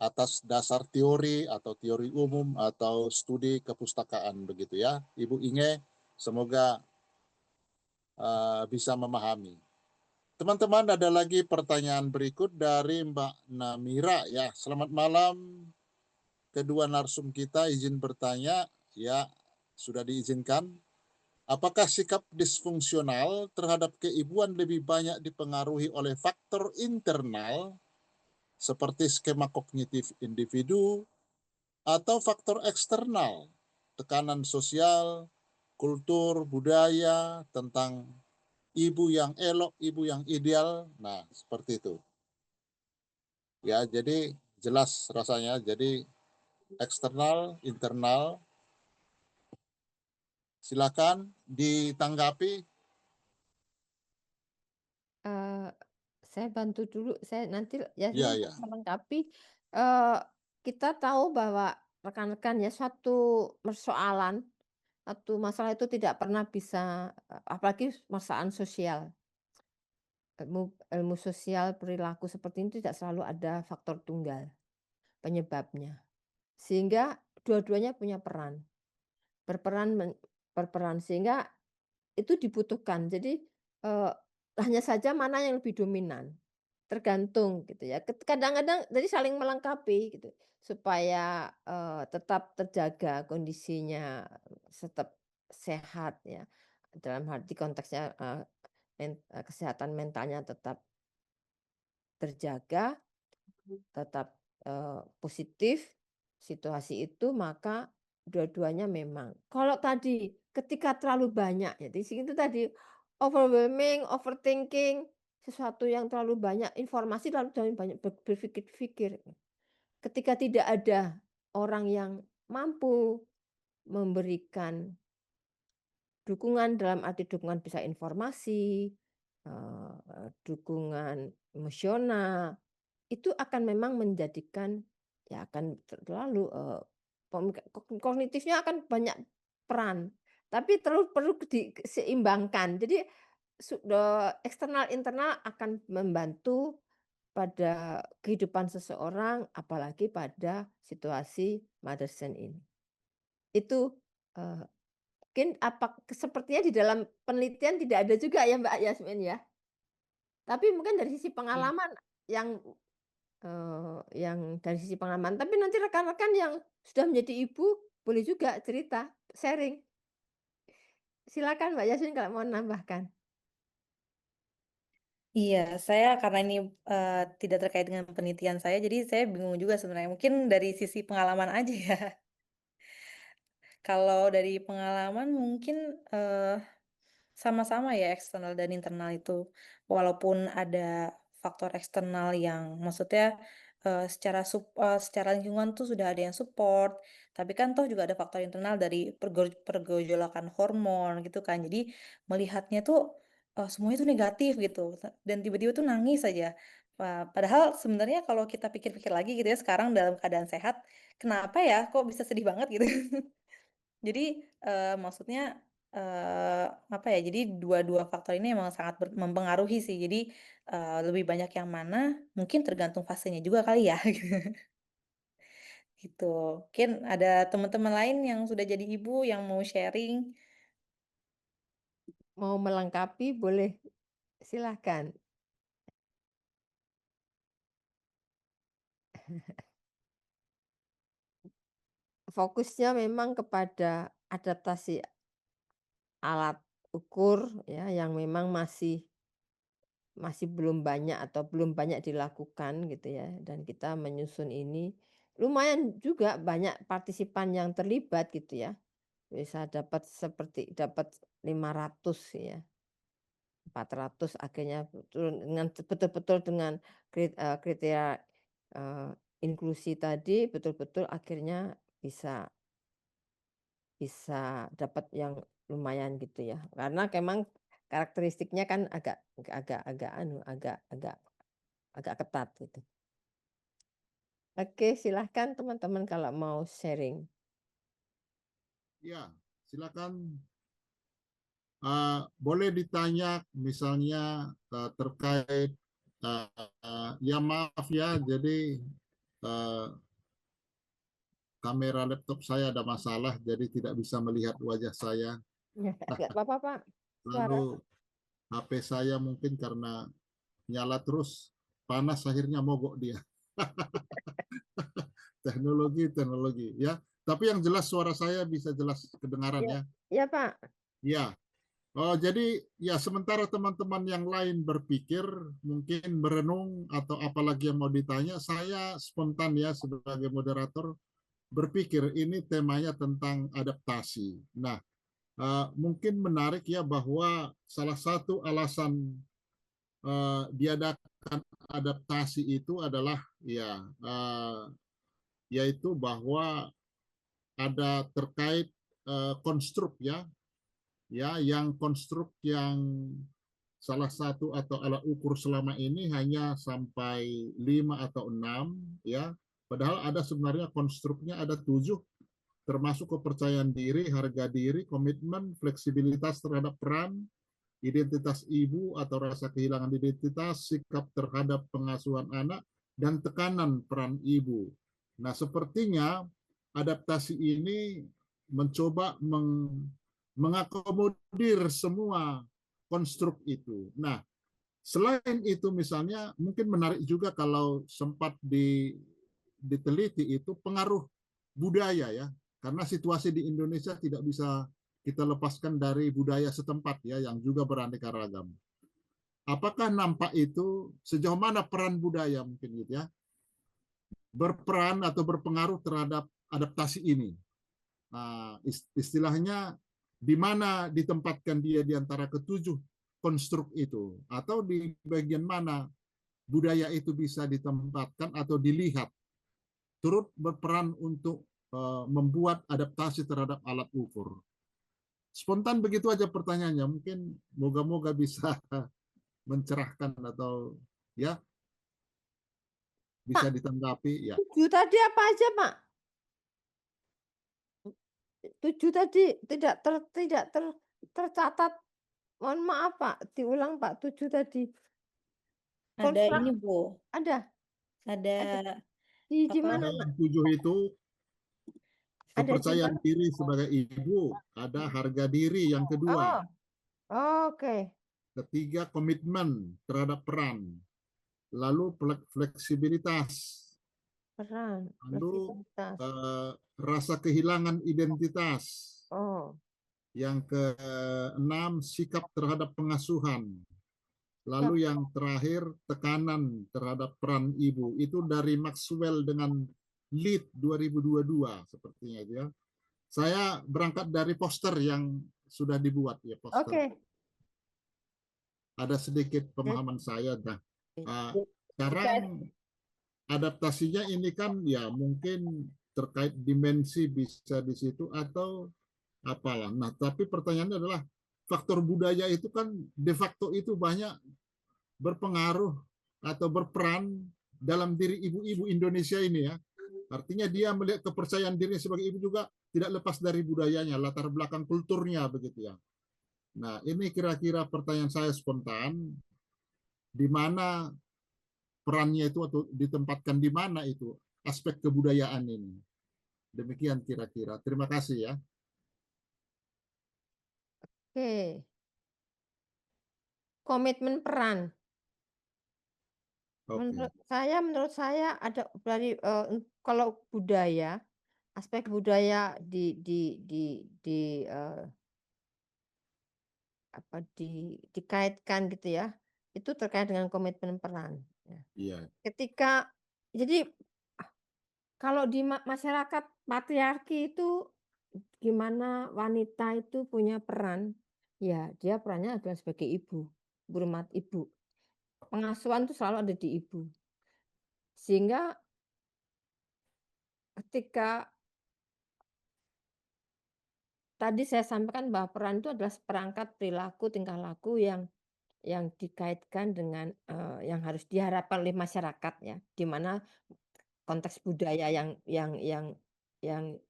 Speaker 1: atas dasar teori atau teori umum atau studi kepustakaan begitu ya. Ibu Inge, semoga bisa memahami. Teman-teman, ada lagi pertanyaan berikut dari Mbak Namira ya. Selamat malam kedua narsum kita, izin bertanya ya, sudah diizinkan. Apakah sikap disfungsional terhadap keibuan lebih banyak dipengaruhi oleh faktor internal seperti skema kognitif individu atau faktor eksternal, tekanan sosial, kultur, budaya, tentang ibu yang elok, ibu yang ideal. Nah, seperti itu. Ya, jadi jelas rasanya. Jadi eksternal, internal. Silakan ditanggapi.
Speaker 3: Saya bantu dulu, saya nanti
Speaker 1: Ya,
Speaker 3: Yasmin
Speaker 1: ya.
Speaker 3: melengkapi. Eh, kita tahu bahwa rekan-rekan ya suatu persoalan, satu masalah itu tidak pernah bisa, apalagi permasalahan sosial, ilmu sosial perilaku seperti ini tidak selalu ada faktor tunggal penyebabnya. Sehingga dua-duanya punya peran, berperan berperan sehingga itu dibutuhkan. Jadi, hanya saja mana yang lebih dominan, tergantung gitu ya. Kadang-kadang jadi saling melengkapi gitu, supaya, tetap terjaga kondisinya, tetap sehat ya. Dalam arti konteksnya, kesehatan mentalnya tetap terjaga, tetap, positif situasi itu, maka dua-duanya memang. Kalau tadi ketika terlalu banyak ya, di sini itu tadi overwhelming, overthinking, sesuatu yang terlalu banyak informasi lalu terlalu banyak berpikir-pikir. Ketika tidak ada orang yang mampu memberikan dukungan dalam arti dukungan bisa informasi, dukungan emosional, itu akan memang menjadikan ya akan terlalu, kognitifnya akan banyak peran, tapi perlu diseimbangkan. Jadi eksternal internal akan membantu pada kehidupan seseorang, apalagi pada situasi Mother's Day ini. Itu, mungkin sepertinya di dalam penelitian tidak ada juga ya Mbak Yasmin ya? Tapi mungkin dari sisi pengalaman yang yang dari sisi pengalaman, tapi nanti rekan-rekan yang sudah menjadi ibu boleh juga cerita, sharing. Silakan Mbak Yasmin kalau mau nambahkan.
Speaker 5: Iya, saya karena ini tidak terkait dengan penelitian saya, jadi saya bingung juga sebenarnya. Mungkin dari sisi pengalaman aja ya. Kalau dari pengalaman mungkin sama-sama ya eksternal dan internal itu. Walaupun ada faktor eksternal yang maksudnya secara lingkungan tuh sudah ada yang support, tapi kan toh juga ada faktor internal dari pergejolakan hormon gitu kan. Jadi melihatnya tuh semuanya tuh negatif gitu dan tiba-tiba tuh nangis aja. Padahal sebenarnya kalau kita pikir-pikir lagi gitu ya sekarang dalam keadaan sehat, kenapa ya kok bisa sedih banget gitu. Jadi, maksudnya, apa ya, jadi dua-dua faktor ini emang sangat mempengaruhi sih. Jadi, lebih banyak yang mana, mungkin tergantung fasenya juga kali ya, gitu. Mungkin ada teman-teman lain yang sudah jadi ibu yang mau sharing?
Speaker 3: Mau melengkapi boleh, silahkan. Fokusnya memang kepada adaptasi alat ukur ya yang memang masih belum banyak atau belum banyak dilakukan gitu ya, dan kita menyusun ini lumayan juga banyak partisipan yang terlibat gitu ya. Bisa dapat 500 ya, 400 akhirnya betul-betul dengan kriteria, eee, inklusi tadi betul-betul akhirnya bisa bisa dapat yang lumayan gitu ya. Karena memang karakteristiknya kan agak agak ketat gitu. Oke, silahkan teman-teman kalau mau sharing.
Speaker 1: Ya, silakan. Boleh ditanya misalnya terkait ya maaf ya, jadi kamera laptop saya ada masalah, jadi tidak bisa melihat wajah saya.
Speaker 3: Ya, nggak apa-apa Pak, suara.
Speaker 1: Lalu HP saya mungkin karena nyala terus panas akhirnya mogok dia. Teknologi ya. Tapi yang jelas suara saya bisa jelas kedengaran
Speaker 3: Ya,
Speaker 1: ya.
Speaker 3: ya Pak.
Speaker 1: Ya. Oh, jadi ya sementara teman-teman yang lain berpikir, mungkin merenung atau apalagi yang mau ditanya, saya spontan ya sebagai moderator
Speaker 6: berpikir ini temanya tentang adaptasi. Nah, mungkin menarik ya bahwa salah satu alasan diadakan adaptasi itu adalah ya yaitu bahwa ada terkait konstruk ya yang konstruk yang salah satu atau alat ukur selama ini hanya sampai 5 atau 6 ya, padahal ada sebenarnya konstruknya ada 7, termasuk kepercayaan diri, harga diri, komitmen, fleksibilitas terhadap peran, identitas ibu atau rasa kehilangan identitas, sikap terhadap pengasuhan anak, dan tekanan peran ibu. Nah, sepertinya adaptasi ini mencoba mengakomodir semua konstruk itu. Nah, selain itu misalnya mungkin menarik juga kalau sempat diteliti itu pengaruh budaya ya, karena situasi di Indonesia tidak bisa kita lepaskan dari budaya setempat ya yang juga beraneka ragam. Apakah nampak itu sejauh mana peran budaya mungkin gitu ya berperan atau berpengaruh terhadap adaptasi ini? Nah, istilahnya di mana ditempatkan dia di antara ketujuh konstruk itu, atau di bagian mana budaya itu bisa ditempatkan atau dilihat turut berperan untuk membuat adaptasi terhadap alat ukur. Spontan begitu aja pertanyaannya, mungkin moga-moga bisa mencerahkan atau ya bisa
Speaker 3: Pak,
Speaker 6: ditanggapi ya.
Speaker 3: 7 tadi apa aja, Pak? 7 tadi tidak tercatat. Mohon maaf, Pak, diulang, Pak, 7 tadi.
Speaker 5: Ada
Speaker 3: Konstrak
Speaker 5: ini, Bu.
Speaker 3: ada
Speaker 5: Ada
Speaker 3: di
Speaker 5: apa?
Speaker 3: mana,
Speaker 6: Dalam
Speaker 3: Pak?
Speaker 6: 7 itu
Speaker 3: Ada di
Speaker 6: kepercayaan
Speaker 3: mana?
Speaker 6: diri sebagai ibu, ada harga diri yang kedua,
Speaker 3: Oke.
Speaker 6: ketiga komitmen terhadap peran, lalu fleksibilitas,
Speaker 3: Peran,
Speaker 6: lalu
Speaker 3: fleksibilitas.
Speaker 6: rasa kehilangan identitas,
Speaker 3: Oh,
Speaker 6: yang keenam sikap terhadap pengasuhan,
Speaker 3: siap.
Speaker 6: lalu yang terakhir tekanan terhadap peran ibu. Itu dari Maxwell dengan Lead 2022 sepertinya ya. Saya berangkat dari poster yang sudah dibuat ya, poster.
Speaker 3: Oke.
Speaker 6: Ada sedikit pemahaman saya. Nah, sekarang adaptasinya ini kan ya mungkin terkait dimensi bisa di situ atau apalah. Nah, tapi pertanyaannya adalah faktor budaya itu kan de facto itu banyak berpengaruh atau berperan dalam diri ibu-ibu Indonesia ini ya. Artinya dia melihat kepercayaan dirinya sebagai ibu juga tidak lepas dari budayanya, latar belakang kulturnya begitu ya. Nah, ini kira-kira pertanyaan saya spontan, di mana perannya itu atau ditempatkan di mana itu aspek kebudayaan ini. Demikian kira-kira. Terima kasih ya.
Speaker 3: Oke. Komitmen peran.
Speaker 6: Oke.
Speaker 3: Menurut saya ada dari kalau budaya, aspek budaya dikaitkan gitu ya. Itu terkait dengan komitmen peran. Ya.
Speaker 6: Iya.
Speaker 3: Ketika jadi kalau di masyarakat patriarki itu gimana wanita itu punya peran, ya dia perannya adalah sebagai ibu, berhormat ibu. Pengasuhan itu selalu ada di ibu. Sehingga ketika tadi saya sampaikan bahwa peran itu adalah seperangkat perilaku, tingkah laku yang dikaitkan dengan yang harus diharapkan oleh masyarakat ya, di mana konteks budaya yang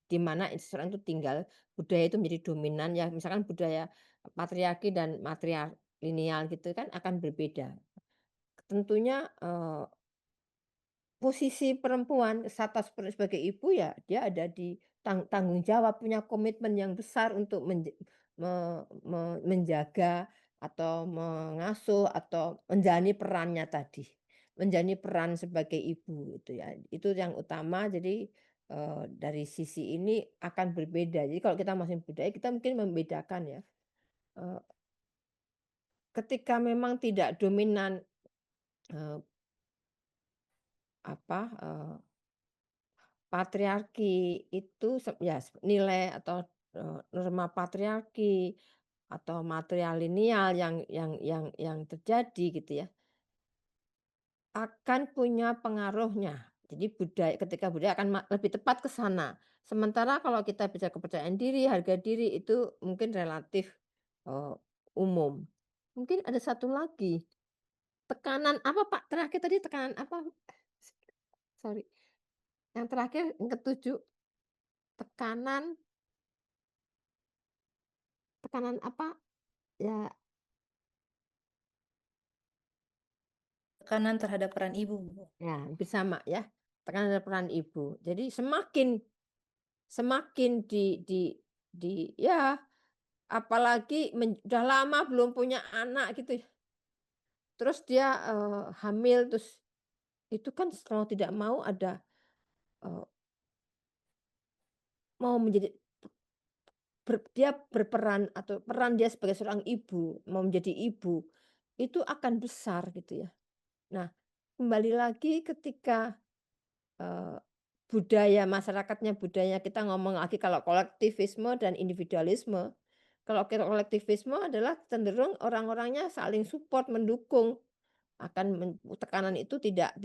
Speaker 3: di mana seseorang itu tinggal, budaya itu menjadi dominan ya, misalkan budaya patriarki dan matrilineal gitu kan akan berbeda. Tentunya posisi perempuan status sebagai ibu ya dia ada di tanggung jawab, punya komitmen yang besar untuk menjaga atau mengasuh atau menjalani perannya tadi. Menjalani peran sebagai ibu itu ya. Itu yang utama jadi dari sisi ini akan berbeda. Jadi kalau kita masih budaya kita mungkin membedakan ya. Eee, ketika memang tidak dominan eee, apa, patriarki itu ya nilai atau norma patriarki atau matrilineal yang terjadi gitu ya, akan punya pengaruhnya. Jadi ketika budaya akan lebih tepat ke sana. Sementara kalau kita bicara kepercayaan diri, harga diri itu mungkin relatif umum. Mungkin ada satu lagi, tekanan apa Pak? Terakhir tadi tekanan apa? Sorry. Yang terakhir yang ketujuh, tekanan tekanan apa? Ya,
Speaker 5: Tekanan terhadap peran ibu, Bu.
Speaker 3: ya hampir sama ya. Tekanan dari peran ibu. Jadi semakin ya apalagi udah lama belum punya anak gitu ya. Terus dia hamil terus itu kan kalau tidak mau ada mau menjadi dia berperan atau peran dia sebagai seorang ibu, mau menjadi ibu, itu akan besar gitu ya. Nah, kembali lagi ketika budaya masyarakatnya, budaya kita ngomong lagi kalau kolektivisme dan individualisme. Kalau kolektivisme adalah cenderung orang-orangnya saling support, mendukung, tekanan itu tidak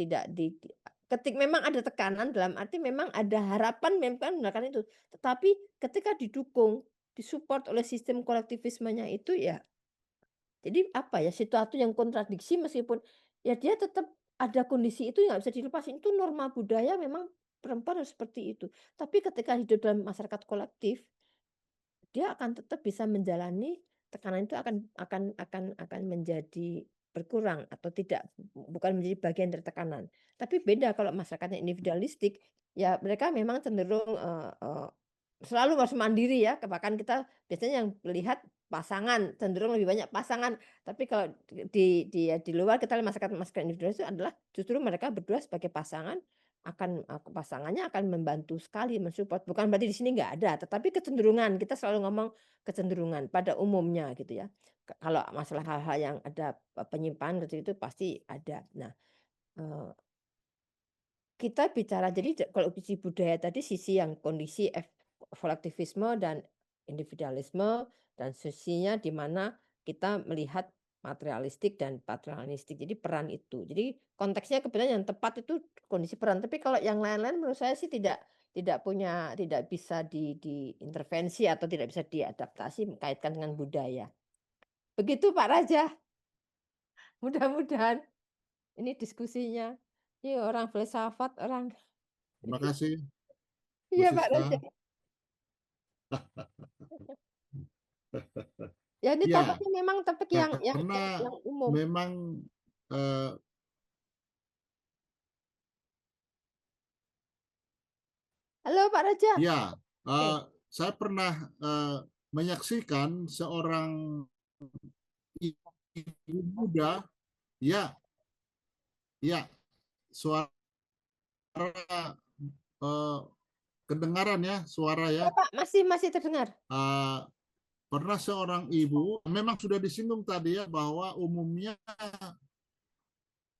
Speaker 3: memang ada tekanan dalam arti memang ada harapan memang menggunakan itu. Tetapi ketika didukung, disupport oleh sistem kolektivismenya itu ya, jadi apa ya, sesuatu yang kontradiksi meskipun ya dia tetap ada kondisi itu nggak bisa dilepasin. Itu norma budaya memang perempuan harus seperti itu. Tapi ketika hidup dalam masyarakat kolektif, dia akan tetap bisa menjalani tekanan itu akan menjadi berkurang atau tidak, bukan menjadi bagian dari tekanan. Tapi beda kalau masyarakatnya individualistik, ya mereka memang cenderung, selalu harus mandiri ya, bahkan kita biasanya yang melihat pasangan, cenderung lebih banyak pasangan. Tapi kalau di luar kita lihat masyarakat individualis itu adalah justru mereka berdua sebagai pasangan pasangannya akan membantu sekali mensupport. Bukan berarti di sini nggak ada, tetapi kecenderungan, kita selalu ngomong kecenderungan pada umumnya gitu ya. Kalau masalah hal-hal yang ada penyimpangan itu pasti ada. Nah, eee, kita bicara jadi kalau sisi budaya tadi sisi yang kondisi kolektivisme dan individualisme dan sisinya di mana kita melihat materialistik dan patriarkalistik. Jadi peran itu. Jadi konteksnya kebetulan yang tepat itu kondisi peran. Tapi kalau yang lain-lain menurut saya sih tidak bisa diintervensi atau tidak bisa diadaptasi kaitkan dengan budaya. Begitu Pak Raja. Mudah-mudahan ini diskusinya. Ini orang filsafat, orang
Speaker 6: Terima kasih, Bu
Speaker 3: iya Pak
Speaker 6: Siska.
Speaker 3: Raja. Ya ini
Speaker 6: Ya,
Speaker 3: topiknya memang topik yang
Speaker 6: karena
Speaker 3: umum.
Speaker 6: memang
Speaker 3: Halo Pak Raja.
Speaker 6: ya,
Speaker 3: Oke.
Speaker 6: saya pernah menyaksikan seorang ibu muda, ya, suara kedengaran ya, suara ya.
Speaker 3: Ya Pak, masih terdengar.
Speaker 6: Pernah seorang ibu, memang sudah disinggung tadi ya, bahwa umumnya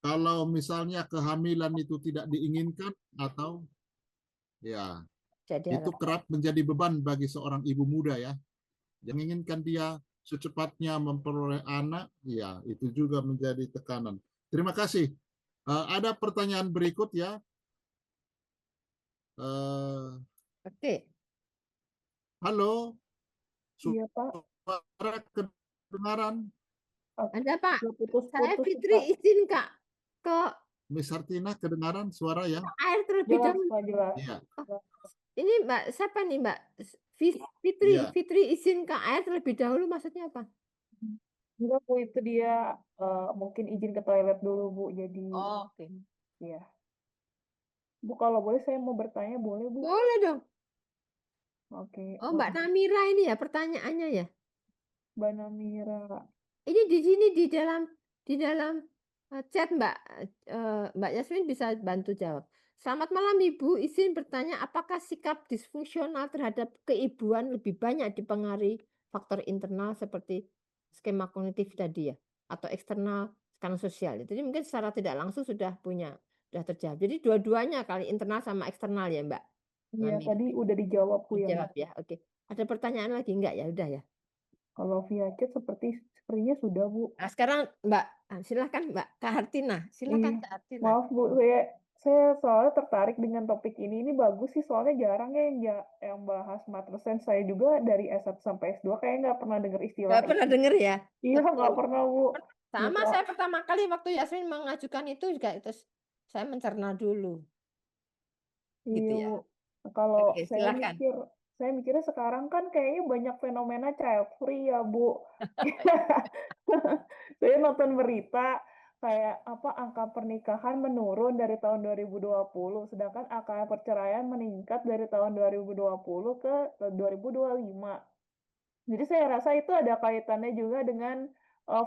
Speaker 6: kalau misalnya kehamilan itu tidak diinginkan atau ya
Speaker 3: Jadi
Speaker 6: itu kerap menjadi beban bagi seorang ibu muda ya. Yang inginkan dia secepatnya memperoleh anak, ya itu juga menjadi tekanan. Terima kasih. Ada pertanyaan berikut ya.
Speaker 3: Oke.
Speaker 6: Halo,
Speaker 4: Iya, Pak.
Speaker 6: suara kedengaran?
Speaker 3: Ada Pak. Saya
Speaker 4: Putus-putus,
Speaker 3: Fitri
Speaker 4: Pak.
Speaker 3: izin Kak ke
Speaker 6: Miss Hartina kedengaran suara ya?
Speaker 3: air terlebih
Speaker 4: Jelas,
Speaker 3: dahulu.
Speaker 4: Pak, jelas.
Speaker 6: Iya.
Speaker 3: Ini Mbak siapa nih Mbak? Fitri,
Speaker 6: Iya.
Speaker 3: Fitri izin ke air terlebih dahulu maksudnya apa?
Speaker 4: Enggak, Bu, itu dia mungkin izin ke toilet dulu, Bu. Jadi,
Speaker 3: Oke.
Speaker 4: ya. Bu, kalau boleh saya mau bertanya, boleh, Bu?
Speaker 3: Boleh dong.
Speaker 4: Oke.
Speaker 3: Oh Mbak Namira ini ya pertanyaannya ya.
Speaker 4: Mbak Namira.
Speaker 3: Ini di sini di dalam chat Mbak Yasmin bisa bantu jawab. Selamat malam Ibu, izin bertanya apakah sikap disfungsional terhadap keibuan lebih banyak dipengaruhi faktor internal seperti skema kognitif tadi ya atau eksternal karena sosial. Jadi mungkin secara tidak langsung sudah terjawab. Jadi dua-duanya kali internal sama eksternal ya Mbak.
Speaker 4: Iya,
Speaker 3: Mami
Speaker 4: tadi udah dijawab Bu ya,
Speaker 3: dijawab
Speaker 4: Mbak.
Speaker 3: ya. Oke. Ada pertanyaan lagi enggak ya? Udah ya.
Speaker 4: Kalau via chat sepertinya sudah, Bu.
Speaker 3: Nah, sekarang Mbak, silakan Mbak Kak Hartina. Silakan
Speaker 4: Iya,
Speaker 3: Kak Hartina.
Speaker 4: maaf Bu, saya soalnya tertarik dengan topik ini. Ini bagus sih, soalnya jarang ya yang bahas matrisense. Saya juga dari S1 sampai S2 kayaknya nggak pernah dengar istilah
Speaker 3: Nggak pernah
Speaker 4: itu.
Speaker 3: dengar ya?
Speaker 4: Iya,
Speaker 3: Betul.
Speaker 4: nggak pernah Bu.
Speaker 3: Sama
Speaker 4: Gitu.
Speaker 3: saya pertama kali waktu Yasmin mengajukan itu juga itu saya mencerna dulu. Gitu
Speaker 4: Iya
Speaker 3: ya.
Speaker 4: Bu. Nah, kalau
Speaker 3: Oke, silakan.
Speaker 4: saya mikirnya sekarang kan kayaknya banyak fenomena child free ya Bu. Saya nonton berita kayak apa angka pernikahan menurun dari tahun 2020, sedangkan angka perceraian meningkat dari tahun 2020 ke 2025. Jadi saya rasa itu ada kaitannya juga dengan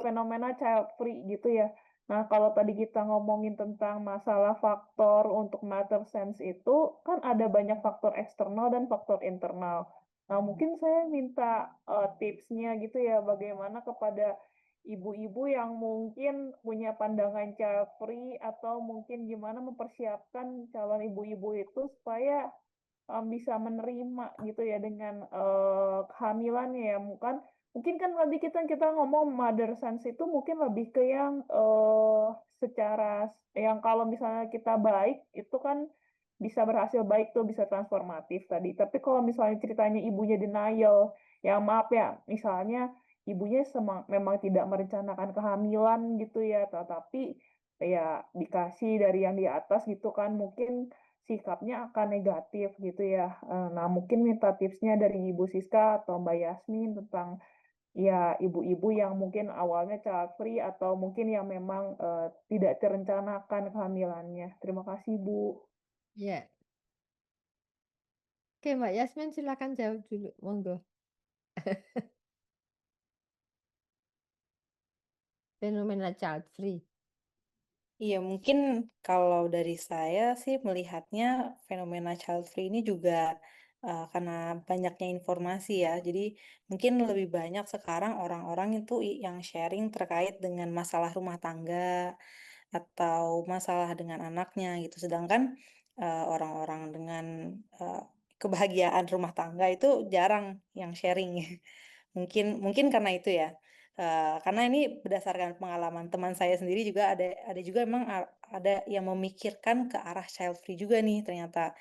Speaker 4: fenomena child free gitu ya. Nah, kalau tadi kita ngomongin tentang masalah faktor untuk mother sense itu kan ada banyak faktor eksternal dan faktor internal. Nah, mungkin saya minta tipsnya gitu ya, bagaimana kepada ibu-ibu yang mungkin punya pandangan child free atau mungkin gimana mempersiapkan calon ibu-ibu itu supaya bisa menerima gitu ya dengan, kehamilannya ya, mungkin kan tadi kita ngomong mother sense itu mungkin lebih ke yang, secara yang kalau misalnya kita baik, itu kan bisa berhasil baik tuh, bisa transformatif tadi. Tapi kalau misalnya ceritanya ibunya denial, ya maaf ya, misalnya ibunya memang tidak merencanakan kehamilan gitu ya, tetapi ya dikasih dari yang di atas gitu kan, mungkin sikapnya akan negatif gitu ya. Nah, mungkin minta tipsnya dari Ibu Siska atau Mbak Yasmin tentang ya ibu-ibu yang mungkin awalnya child free atau mungkin yang memang tidak terencanakan kehamilannya. Terima kasih, Bu.
Speaker 3: Ya. Oke, Mbak Yasmin silakan jawab dulu. Monggo. Fenomena child free.
Speaker 5: Iya, mungkin kalau dari saya sih melihatnya fenomena child free ini juga karena banyaknya informasi ya. Jadi mungkin lebih banyak sekarang orang-orang itu yang sharing terkait dengan masalah rumah tangga atau masalah dengan anaknya gitu. Sedangkan orang-orang dengan eh, kebahagiaan rumah tangga itu jarang yang sharing. Mungkin mungkin karena itu ya, karena ini berdasarkan pengalaman teman saya sendiri juga ada juga memang ada yang memikirkan ke arah child free juga nih ternyata,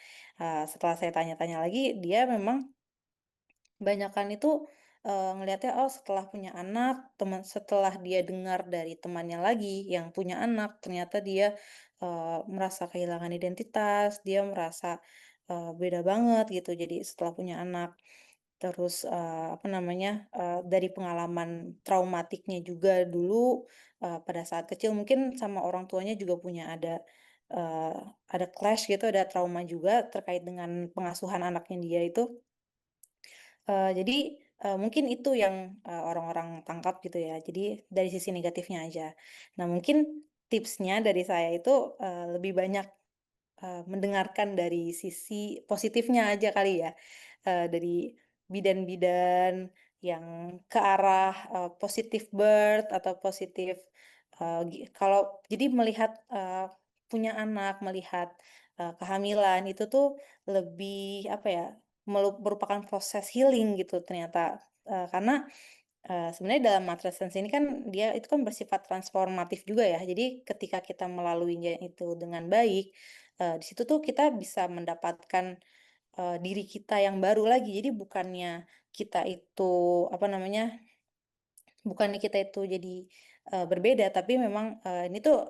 Speaker 5: setelah saya tanya-tanya lagi dia memang banyakan itu, ngelihatnya, oh setelah punya anak, setelah dia dengar dari temannya lagi yang punya anak, ternyata dia, merasa kehilangan identitas, dia merasa, beda banget gitu jadi setelah punya anak. Terus, apa namanya, dari pengalaman traumatiknya juga dulu, pada saat kecil mungkin sama orang tuanya juga punya eee, ada clash gitu, ada trauma juga terkait dengan pengasuhan anaknya dia itu. Jadi, mungkin itu yang, orang-orang tangkap gitu ya, jadi dari sisi negatifnya aja. Nah mungkin tipsnya dari saya itu, lebih banyak, mendengarkan dari sisi positifnya aja kali ya, dari bidan-bidan yang ke arah, positive birth atau positif, kalau jadi melihat, punya anak, melihat, kehamilan itu tuh lebih apa ya, merupakan proses healing gitu ternyata, karena, sebenarnya dalam matresense ini kan dia itu kan bersifat transformatif juga ya. Jadi ketika kita melaluinya itu dengan baik, di situ tuh kita bisa mendapatkan, diri kita yang baru lagi. Jadi bukannya kita itu, apa namanya, bukannya kita itu jadi, berbeda, tapi memang, ini tuh,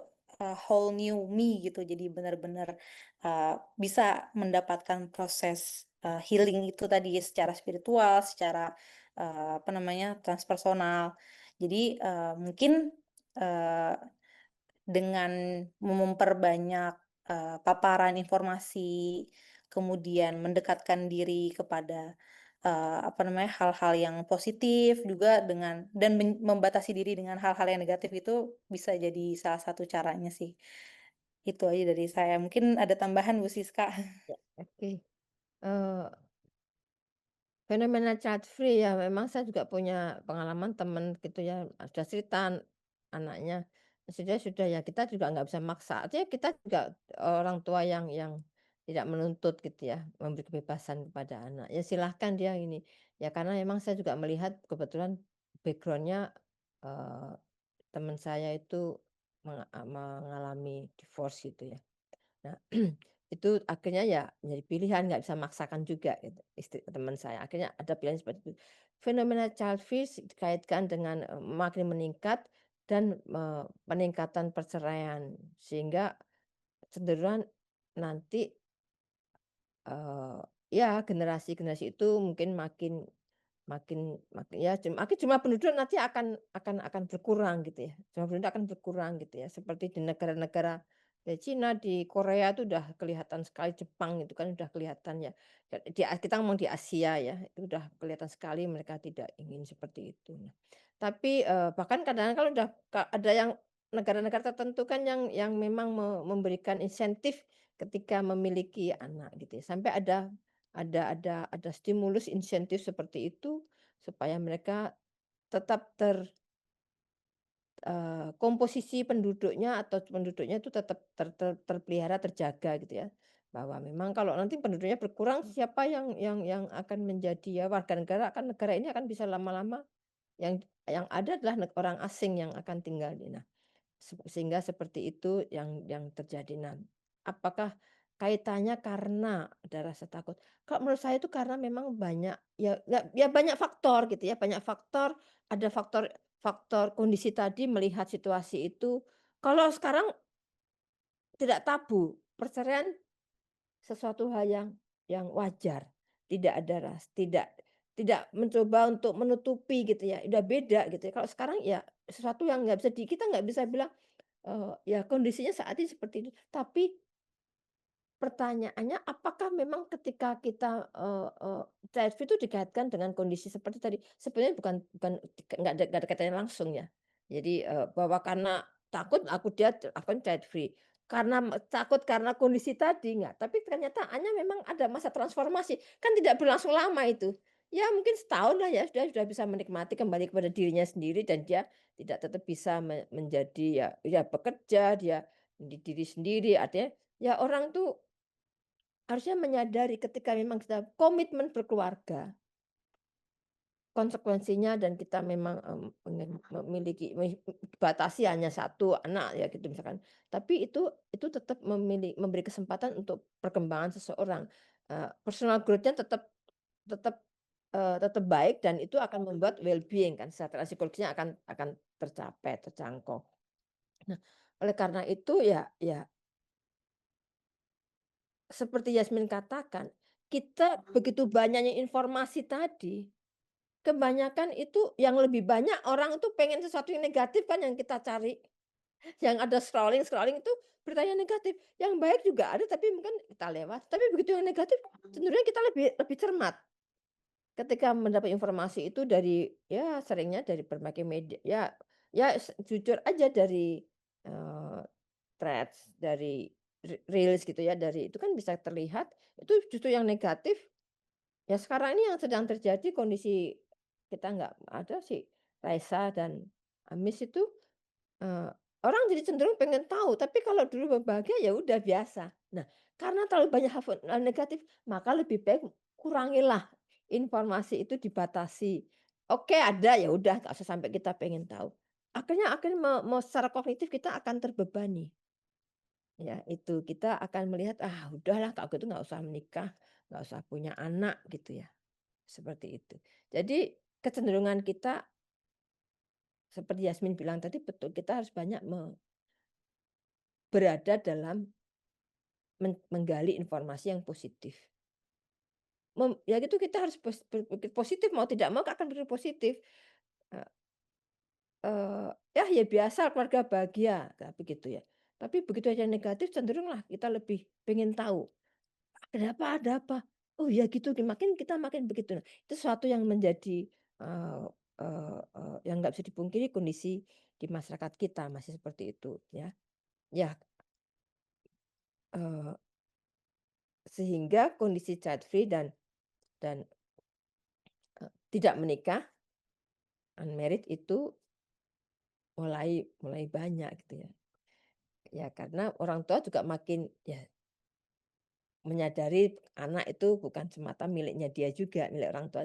Speaker 5: whole new me gitu. Jadi benar-benar, bisa mendapatkan proses, healing itu tadi secara spiritual, secara, apa namanya, transpersonal. Jadi, mungkin, eee, dengan memperbanyak, paparan informasi, kemudian mendekatkan diri kepada, apa namanya, hal-hal yang positif juga dan membatasi diri dengan hal-hal yang negatif itu bisa jadi salah satu caranya sih. Itu aja dari saya. Mungkin ada tambahan Bu Siska?
Speaker 3: Ya, oke. Eh, Fenomena child free ya memang saya juga punya pengalaman teman gitu ya, ada cerita anaknya, sudah ya kita juga nggak bisa maksa, artinya kita juga orang tua yang tidak menuntut gitu ya, memberi kebebasan kepada anak. Ya silahkan dia ini. Ya karena memang saya juga melihat kebetulan background-nya, teman saya itu mengalami divorce gitu ya. Nah, itu akhirnya ya menjadi pilihan, nggak bisa maksakan juga gitu, istri teman saya. Akhirnya ada pilihan seperti itu. Fenomena child free dikaitkan dengan, makin meningkat dan, peningkatan perceraian. Sehingga cenderungan nanti, ya generasi-generasi itu mungkin makin makin makin ya makin jumlah penduduk nanti akan berkurang gitu ya, jumlah penduduk akan berkurang gitu ya, seperti di negara-negara kayak Cina, di Korea itu udah kelihatan sekali, Jepang itu kan udah kelihatan ya. Kita ngomong di Asia ya, itu udah kelihatan sekali mereka tidak ingin seperti itu. Nah, tapi, bahkan kadang-kadang kalau udah ada yang negara-negara tertentu kan yang memang memberikan insentif ketika memiliki anak gitu ya, sampai ada stimulus insentif seperti itu, supaya mereka tetap komposisi penduduknya atau penduduknya itu tetap terpelihara, terjaga gitu ya. Bahwa memang kalau nanti penduduknya berkurang, siapa yang akan menjadi ya warga negara, negara ini akan bisa lama-lama yang ada adalah orang asing yang akan tinggal di. Nah, sehingga seperti itu yang terjadi. Nah, apakah kaitannya karena ada rasa takut? Kalau menurut saya itu karena memang banyak ya banyak faktor gitu ya, banyak faktor, ada faktor faktor kondisi tadi melihat situasi itu. Kalau sekarang tidak tabu, perceraian sesuatu hal yang wajar, tidak ada tidak tidak mencoba untuk menutupi gitu ya, udah beda gitu ya. Kalau sekarang ya sesuatu yang nggak bisa kita nggak bisa bilang, ya kondisinya saat ini seperti itu, tapi pertanyaannya apakah memang ketika kita, child free itu dikaitkan dengan kondisi seperti tadi? Sebenarnya bukan nggak ada kaitannya langsung ya. Jadi, bahwa karena takut dia akan child free, karena takut karena kondisi tadi, enggak. Tapi kenyataannya memang ada masa transformasi, kan tidak berlangsung lama itu. Ya mungkin setahun lah ya, sudah bisa menikmati kembali kepada dirinya sendiri dan dia tidak tetap bisa menjadi ya bekerja, dia di diri sendiri, artinya ya orang tuh harusnya menyadari ketika memang kita komitmen berkeluarga, konsekuensinya dan kita memang, ingin memiliki batasi hanya satu anak ya gitu misalkan. Tapi itu tetap memberi kesempatan untuk perkembangan seseorang, personal growth-nya tetap tetap, tetap baik dan itu akan membuat well-being kan, kesejahteraan psikologisnya akan tercapai, terjangkau. Nah, oleh karena itu ya seperti Yasmin katakan, kita begitu banyaknya informasi tadi, kebanyakan itu yang lebih banyak orang itu pengen sesuatu yang negatif kan yang kita cari. Yang ada scrolling-scrolling itu beritanya negatif, yang baik juga ada tapi mungkin kita lewat. Tapi begitu yang negatif cenderungnya kita lebih lebih cermat ketika mendapat informasi itu dari ya seringnya dari berbagai media ya jujur aja dari, eee, threads, dari reels gitu ya, dari itu kan bisa terlihat itu justru yang negatif. Ya sekarang ini yang sedang terjadi kondisi kita nggak ada sih, Raisa dan Amis itu, eee, orang jadi cenderung pengen tahu, tapi kalau dulu berbahagia ya udah biasa. Nah, karena terlalu banyak hal negatif, maka lebih baik kurangilah informasi itu dibatasi. Oke ada, ya udah nggak usah sampai kita pengen tahu. Akhirnya secara kognitif kita akan terbebani. Ya itu, kita akan melihat, "Ah udahlah kalau gitu nggak usah menikah, nggak usah punya anak," gitu ya. Seperti itu. Jadi kecenderungan kita seperti Yasmin bilang tadi betul, kita harus banyak berada dalam menggali informasi yang positif. Ya gitu kita harus berpikir positif, mau tidak mau akan berpikir positif. Eee ya biasa keluarga bahagia, begitu ya. Tapi begitu aja negatif cenderunglah kita lebih pengen tahu, ada apa? Oh ya gitu, makin kita makin begitu." Nah, itu sesuatu yang menjadi, eee yang nggak bisa dipungkiri kondisi di masyarakat kita masih seperti itu ya. Ya, eee, sehingga kondisi child free dan, tidak menikah, unmarried itu mulai mulai banyak gitu ya. Ya karena orang tua juga makin ya menyadari anak itu bukan semata miliknya dia juga, milik orang tua.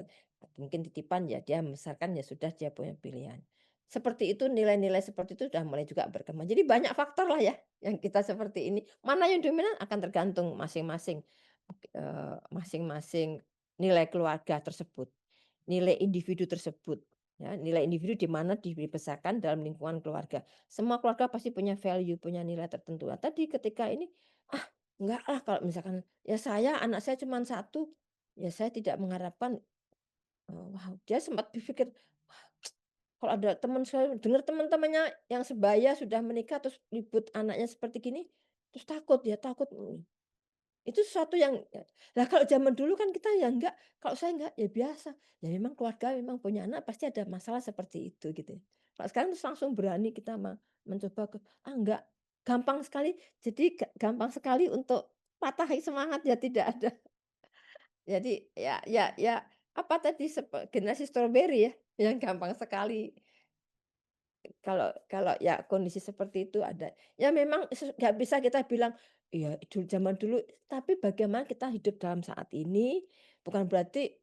Speaker 3: Mungkin titipan ya dia membesarkan ya sudah dia punya pilihan. Seperti itu nilai-nilai seperti itu sudah mulai juga berkembang. Jadi banyak faktor lah ya yang kita seperti ini. Mana yang dominan akan tergantung masing-masing masing-masing nilai keluarga tersebut, nilai individu tersebut. Ya, nilai individu di mana dibesarkan dalam lingkungan keluarga. Semua keluarga pasti punya value, punya nilai tertentu. Nah, tadi ketika ini, ah enggak lah kalau misalkan ya anak saya cuma satu, ya saya tidak mengharapkan, wow, dia sempat berpikir, "Wah, kalau ada teman saya dengar teman-temannya yang sebaya sudah menikah terus ribut anaknya seperti gini, terus takut, dia takut. Itu sesuatu yang lah kalau zaman dulu kan kita ya enggak, kalau saya enggak, ya biasa. Ya memang keluarga memang punya anak pasti ada masalah seperti itu gitu ya. Kalau sekarang terus langsung berani kita mencoba enggak, gampang sekali jadi gampang sekali untuk patahi semangat ya tidak ada. Jadi ya apa tadi generasi strawberry ya, yang gampang sekali kalau kalau ya kondisi seperti itu ada. Ya memang nggak bisa kita bilang, iya zaman dulu, tapi bagaimana kita hidup dalam saat ini, bukan berarti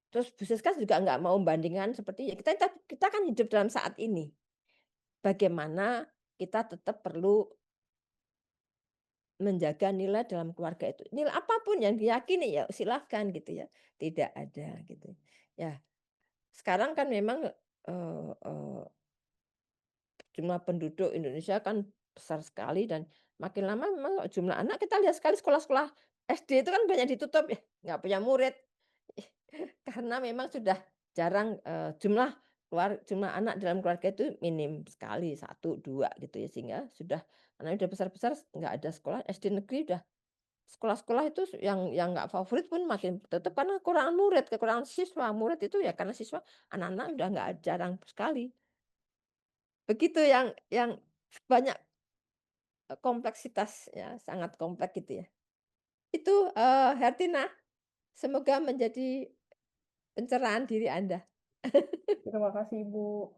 Speaker 3: terus Bu Siska juga nggak mau membandingkan seperti ya kita kan hidup dalam saat ini. Bagaimana kita tetap perlu menjaga nilai dalam keluarga itu. Nilai apapun yang diyakini ya silahkan gitu ya, tidak ada gitu. Ya, sekarang kan memang, eee eee jumlah penduduk Indonesia kan besar sekali dan makin lama memang jumlah anak kita lihat sekali sekolah-sekolah SD itu kan banyak ditutup ya, nggak punya murid. Karena memang sudah jarang, jumlah anak dalam keluarga itu minim sekali, satu 2 gitu ya, sehingga sudah anaknya udah besar-besar nggak ada sekolah, SD negeri udah sekolah-sekolah itu yang nggak favorit pun makin tutup karena kekurangan murid, kekurangan siswa. Murid itu ya karena siswa anak-anak udah nggak jarang sekali. Begitu yang banyak, kompleksitas ya, sangat kompleks gitu ya. Itu, Hertina, semoga menjadi pencerahan diri Anda.
Speaker 4: Terima kasih, Ibu.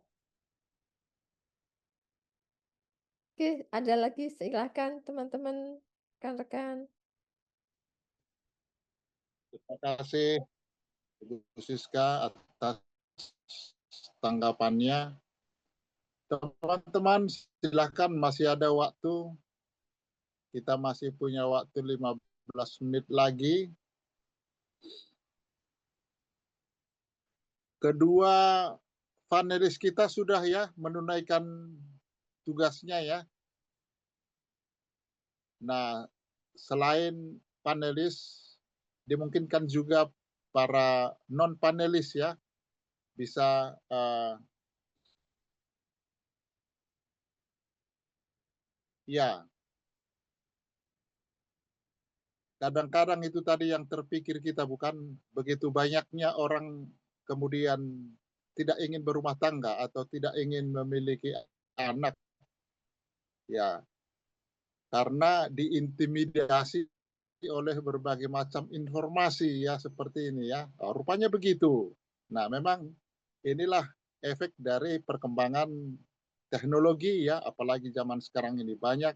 Speaker 3: Oke, ada lagi silakan teman-teman, rekan-rekan.
Speaker 1: Terima kasih Ibu Siska atas tanggapannya. Teman-teman, silakan masih ada waktu. Kita masih punya waktu 15 menit lagi. Kedua panelis kita sudah ya menunaikan tugasnya ya. Nah, selain panelis, dimungkinkan juga para non-panelis ya bisa ya, kadang-kadang itu tadi yang terpikir kita, bukan begitu banyaknya orang kemudian tidak ingin berumah tangga atau tidak ingin memiliki anak ya, karena diintimidasi oleh berbagai macam informasi ya seperti ini ya. Oh, rupanya begitu. Nah, memang inilah efek dari perkembangan teknologi ya, apalagi zaman sekarang ini banyak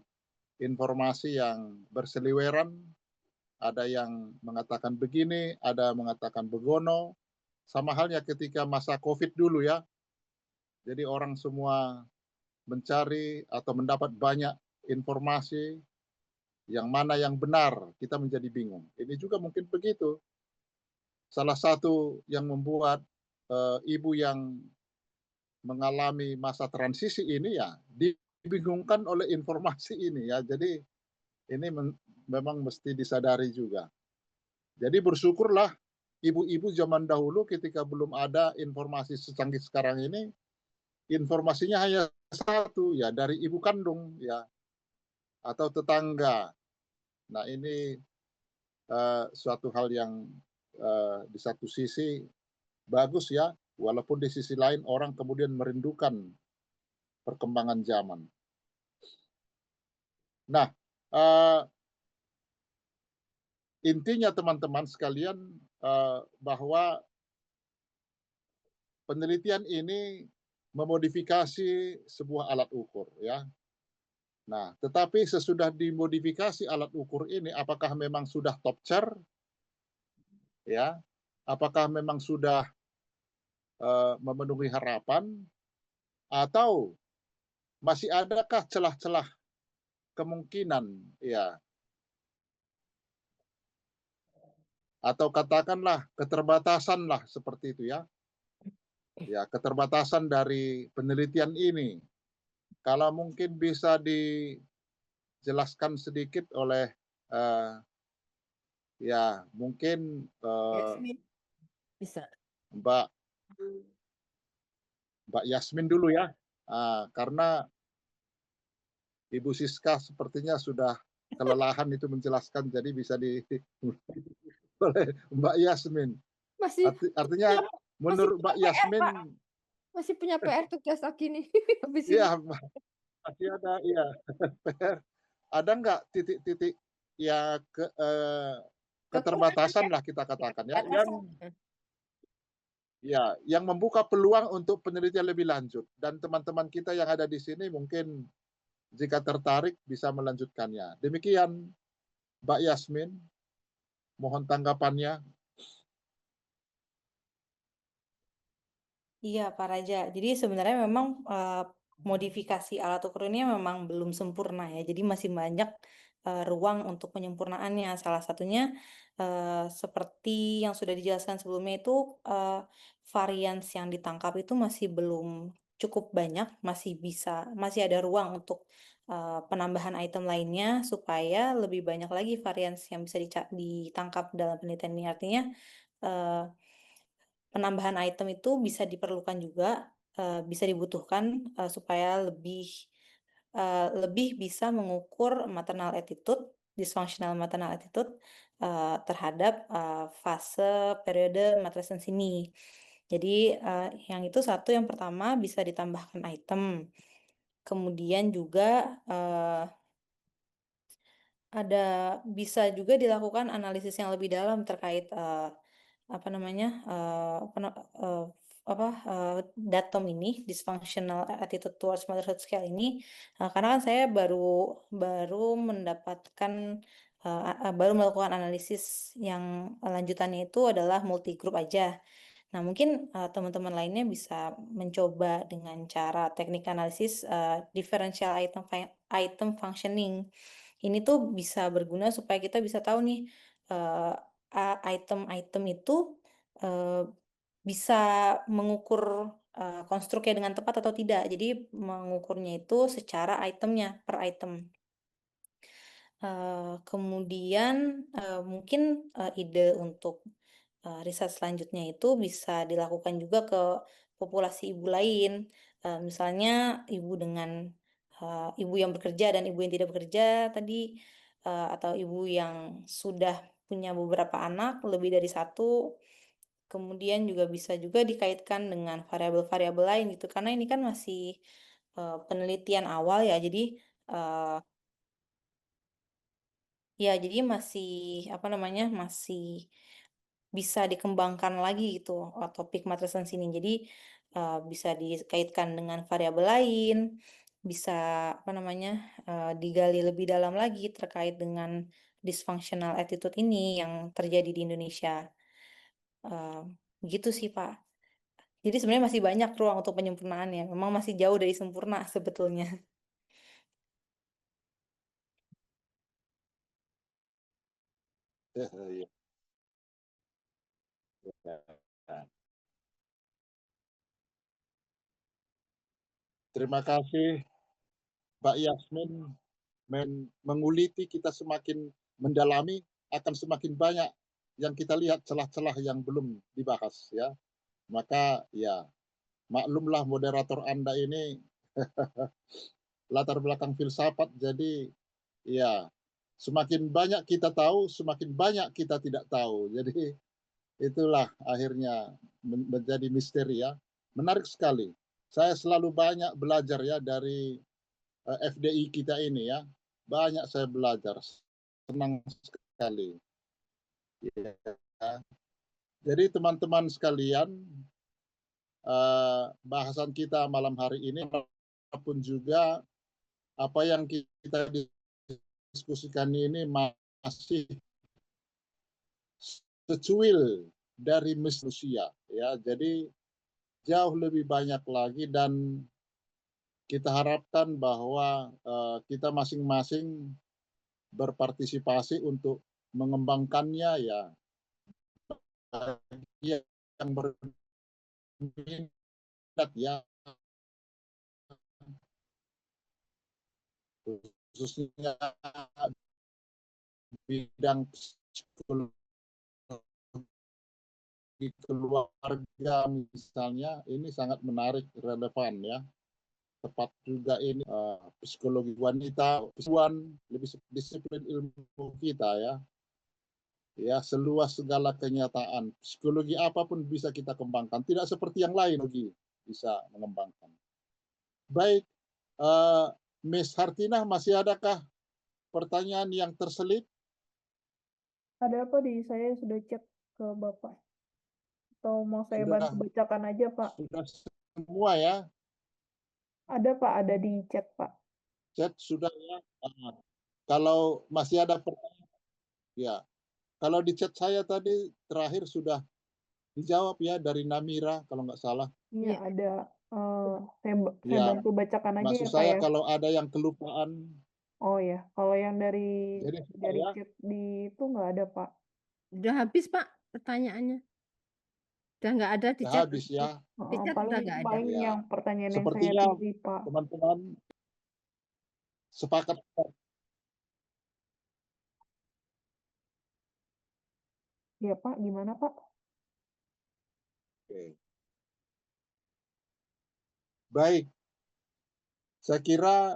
Speaker 1: informasi yang berseliweran, ada yang mengatakan begini, ada mengatakan begono. Sama halnya ketika masa Covid dulu ya. Jadi orang semua mencari atau mendapat banyak informasi, yang mana yang benar, kita menjadi bingung. Ini juga mungkin begitu. Salah satu yang membuat ibu yang mengalami masa transisi ini ya dibingungkan oleh informasi ini ya. Jadi ini memang mesti disadari juga. Jadi bersyukurlah ibu-ibu zaman dahulu ketika belum ada informasi secanggih sekarang ini, informasinya hanya satu ya, dari ibu kandung ya atau tetangga. Nah, ini suatu hal yang di satu sisi bagus ya, walaupun di sisi lain orang kemudian merindukan perkembangan zaman. Nah, intinya teman-teman sekalian bahwa penelitian ini memodifikasi sebuah alat ukur ya. Nah, tetapi sesudah dimodifikasi alat ukur ini, apakah memang sudah top tier, ya? Apakah memang sudah memenuhi harapan, atau masih adakah celah-celah kemungkinan, ya? Atau katakanlah keterbatasan lah seperti itu ya. Ya, keterbatasan dari penelitian ini. Kalau mungkin bisa dijelaskan sedikit oleh ya mungkin
Speaker 3: Yasmin, bisa.
Speaker 1: Mbak Yasmin dulu ya. Karena Ibu Siska sepertinya sudah kelelahan itu menjelaskan, jadi bisa oleh Mbak Yasmin.
Speaker 3: Masih
Speaker 1: Artinya
Speaker 3: masih
Speaker 1: menurut
Speaker 3: punya
Speaker 1: Mbak
Speaker 3: PR,
Speaker 1: Yasmin,
Speaker 3: Pak. Masih punya PR tugas lagi nih habis ini.
Speaker 1: ya masih ada, ya ada nggak titik-titik ya keterbatasan lah kita katakan ya, yang membuka peluang untuk penelitian lebih lanjut, dan teman-teman kita yang ada di sini mungkin jika tertarik bisa melanjutkannya. Demikian Mbak Yasmin, mohon tanggapannya.
Speaker 5: Iya, Pak Raja. Jadi sebenarnya memang modifikasi alat ukur ini memang belum sempurna ya. Jadi masih banyak ruang untuk penyempurnaannya. Salah satunya seperti yang sudah dijelaskan sebelumnya itu varians yang ditangkap itu masih belum cukup banyak, masih ada ruang untuk penambahan item lainnya supaya lebih banyak lagi varians yang bisa ditangkap dalam penelitian ini. Artinya eh, penambahan item itu bisa diperlukan juga, bisa dibutuhkan, supaya lebih bisa mengukur maternal attitude, dysfunctional maternal attitude, terhadap, fase periode matrescence ini. Jadi, yang itu satu yang pertama bisa ditambahkan item. Kemudian juga, bisa juga dilakukan analisis yang lebih dalam terkait, apa namanya, datom ini, dysfunctional attitude towards motherhood scale ini, karena kan saya baru mendapatkan, baru melakukan analisis yang lanjutannya itu adalah multi group aja. Nah, mungkin, teman-teman lainnya bisa mencoba dengan cara teknik analisis, differential item functioning. Ini tuh bisa berguna supaya kita bisa tahu nih, eee, item-item itu, eee, bisa mengukur, konstruknya dengan tepat atau tidak. Jadi mengukurnya itu secara itemnya, per item. Kemudian, mungkin, ide untuk, riset selanjutnya itu bisa dilakukan juga ke populasi ibu lain, misalnya ibu yang bekerja dan ibu yang tidak bekerja tadi, atau ibu yang sudah punya beberapa anak, lebih dari satu, kemudian juga bisa juga dikaitkan dengan variabel-variabel lain gitu, karena ini kan masih, penelitian awal ya, jadi, eee ya, jadi masih, apa namanya, masih bisa dikembangkan lagi gitu, topik matrescence ini. Jadi, bisa dikaitkan dengan variabel lain, bisa, apa namanya, digali lebih dalam lagi terkait dengan dysfunctional attitude ini yang terjadi di Indonesia. Eee, Gitu sih, Pak. Jadi sebenarnya masih banyak ruang untuk penyempurnaan ya, memang masih jauh dari sempurna sebetulnya.
Speaker 1: Iya. Terima kasih Mbak Yasmin, menguliti kita semakin mendalami, akan semakin banyak yang kita lihat celah-celah yang belum dibahas ya. Maka ya maklumlah moderator Anda ini latar belakang filsafat, jadi ya semakin banyak kita tahu, semakin banyak kita tidak tahu. Jadi itulah akhirnya menjadi misteri ya. Menarik sekali. Saya selalu banyak belajar ya dari FDI kita ini ya. Banyak saya belajar. Senang sekali. Ya. Jadi teman-teman sekalian, bahasan kita malam hari ini pun juga
Speaker 6: apa yang kita diskusikan ini masih secuil dari manusia, ya. Jadi jauh lebih banyak lagi, dan kita harapkan bahwa kita masing-masing berpartisipasi untuk mengembangkannya, ya. Bagi yang berminat, ya, khususnya bidang psikologi keluarga misalnya, ini sangat menarik, relevan, ya. Tepat juga ini psikologi wanita, perempuan, lebih disiplin ilmu kita, ya. Ya, seluas segala kenyataan. Psikologi apapun bisa kita kembangkan. Tidak seperti yang lain lagi bisa mengembangkan. Baik, Miss Hartinah, masih adakah pertanyaan yang terselip?
Speaker 4: Ada apa di saya sudah cek ke Bapak? Atau mau saya
Speaker 6: Sudah,
Speaker 4: bantu bacakan aja, Pak?
Speaker 6: sudah semua, ya.
Speaker 4: Ada, Pak, ada di chat, Pak.
Speaker 6: Chat sudah, ya. Kalau masih ada pertanyaan, ya. Kalau di chat saya tadi terakhir sudah dijawab, ya, dari Namira kalau nggak salah.
Speaker 4: Iya,
Speaker 3: Iya.
Speaker 4: ada. Saya
Speaker 6: Ya,
Speaker 4: bantu bacakan aja
Speaker 6: maksud
Speaker 4: ya, Pak,
Speaker 6: saya
Speaker 4: ya.
Speaker 6: kalau ada yang kelupaan,
Speaker 4: Oh ya, kalau yang dari
Speaker 6: jadi sudah, ya.
Speaker 4: chat di itu nggak ada, Pak.
Speaker 3: Udah habis, Pak, pertanyaannya. Udah nggak ada di
Speaker 6: Sudah
Speaker 3: chat.
Speaker 6: habis, ya.
Speaker 3: Di chat udah
Speaker 4: Paling
Speaker 3: nggak ada.
Speaker 4: paling
Speaker 6: Ya,
Speaker 4: yang pertanyaan yang saya
Speaker 6: sepertinya
Speaker 4: pilih, Pak.
Speaker 6: teman-teman sepakat.
Speaker 4: Ya, Pak, gimana, Pak?
Speaker 6: Oke. Baik, saya kira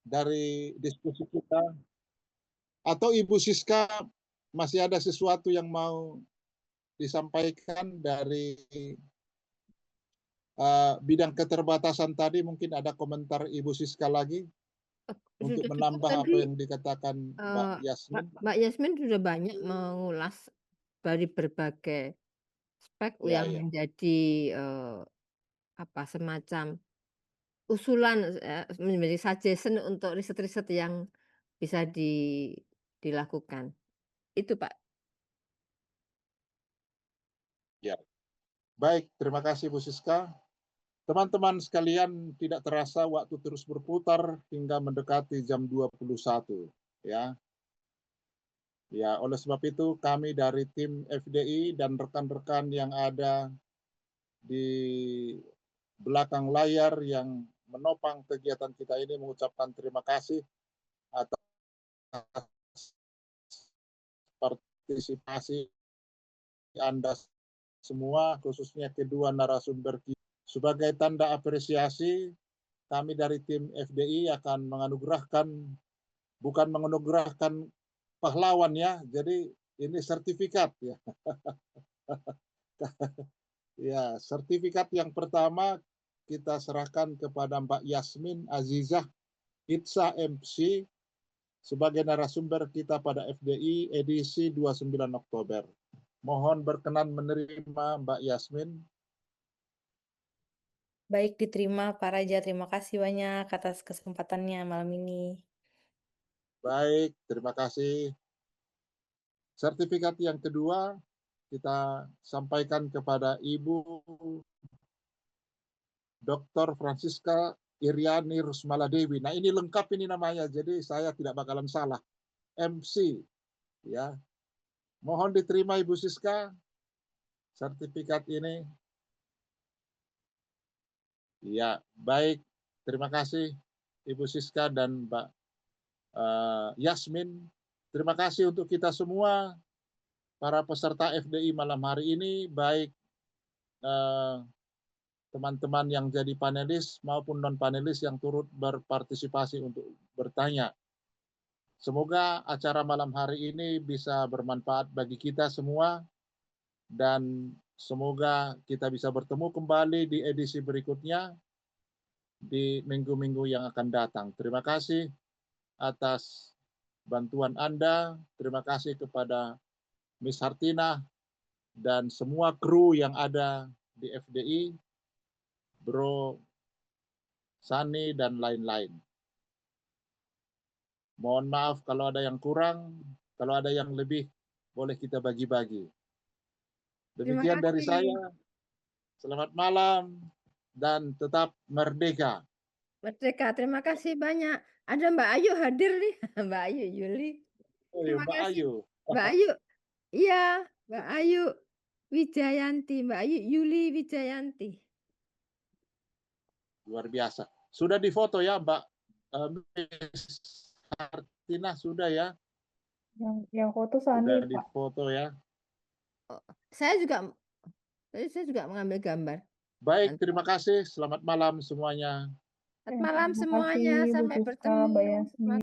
Speaker 6: dari diskusi kita, atau Ibu Siska masih ada sesuatu yang mau disampaikan dari bidang keterbatasan tadi, mungkin ada komentar Ibu Siska lagi untuk
Speaker 3: Sudah cukup
Speaker 6: menambah apa
Speaker 3: tadi,
Speaker 6: yang dikatakan Mbak Yasmin.
Speaker 3: Mbak Yasmin sudah banyak mengulas dari berbagai aspek
Speaker 6: Ya,
Speaker 3: yang
Speaker 6: ya.
Speaker 3: menjadi semacam usulan, menjadi suggestion untuk riset-riset yang bisa dilakukan. Itu, Pak.
Speaker 6: Ya. Baik, terima kasih Bu Siska. Teman-teman sekalian, tidak terasa waktu terus berputar hingga mendekati jam 21, ya. Ya, oleh sebab itu kami dari tim FDI dan rekan-rekan yang ada di belakang layar yang menopang kegiatan kita ini mengucapkan terima kasih atas partisipasi Anda semua, khususnya kedua narasumber kita. Sebagai tanda apresiasi, kami dari tim FDI akan bukan menganugerahkan pahlawan, ya. Jadi ini sertifikat, ya. Ya, sertifikat yang pertama kita serahkan kepada Mbak Yasmin Azizah Itza MC sebagai narasumber kita pada FDI edisi 29 Oktober. Mohon berkenan menerima Mbak Yasmin.
Speaker 5: Baik, diterima Pak Raja. Terima kasih banyak atas kesempatannya malam ini.
Speaker 6: Baik, terima kasih. Sertifikat yang kedua kita sampaikan kepada Ibu Dr. Francisca Iriani Rusmaladewi. Nah, ini lengkap ini namanya, jadi saya tidak bakalan salah. MC, ya. Mohon diterima Ibu Siska sertifikat ini. Ya, baik. Terima kasih Ibu Siska dan Mbak Yasmin. Terima kasih untuk kita semua para peserta FDI malam hari ini, baik teman-teman yang jadi panelis maupun non-panelis yang turut berpartisipasi untuk bertanya. Semoga acara malam hari ini bisa bermanfaat bagi kita semua, dan semoga kita bisa bertemu kembali di edisi berikutnya di minggu-minggu yang akan datang. Terima kasih atas bantuan Anda. Terima kasih kepada Miss Hartinah dan semua kru yang ada di FDI, Bro Sani, dan lain-lain.
Speaker 1: Mohon maaf kalau ada yang kurang, kalau ada yang lebih, boleh kita bagi-bagi.
Speaker 3: Terima
Speaker 1: Demikian dari
Speaker 3: kasih.
Speaker 1: saya. Selamat malam dan tetap merdeka.
Speaker 3: Merdeka, terima kasih banyak. Ada Mbak Ayu hadir nih, Mbak Ayu Yuli.
Speaker 1: Oh,
Speaker 3: Terima
Speaker 1: Mbak
Speaker 3: kasih.
Speaker 1: Ayu.
Speaker 3: Mbak Ayu, iya, Mbak Ayu Wijayanti, Mbak Ayu Yuli Wijayanti.
Speaker 1: Luar biasa. Sudah difoto ya, Mbak Miss Hartina, sudah ya?
Speaker 4: Yang foto Sani,
Speaker 1: Sudah
Speaker 4: Pak.
Speaker 1: difoto ya.
Speaker 3: Saya juga mengambil gambar.
Speaker 1: Baik, terima kasih. Selamat malam semuanya.
Speaker 3: Selamat malam
Speaker 4: Terima
Speaker 3: semuanya,
Speaker 4: kasih Bu
Speaker 3: sampai
Speaker 4: Siska, Mbak
Speaker 3: bertemu.
Speaker 4: Yasmin.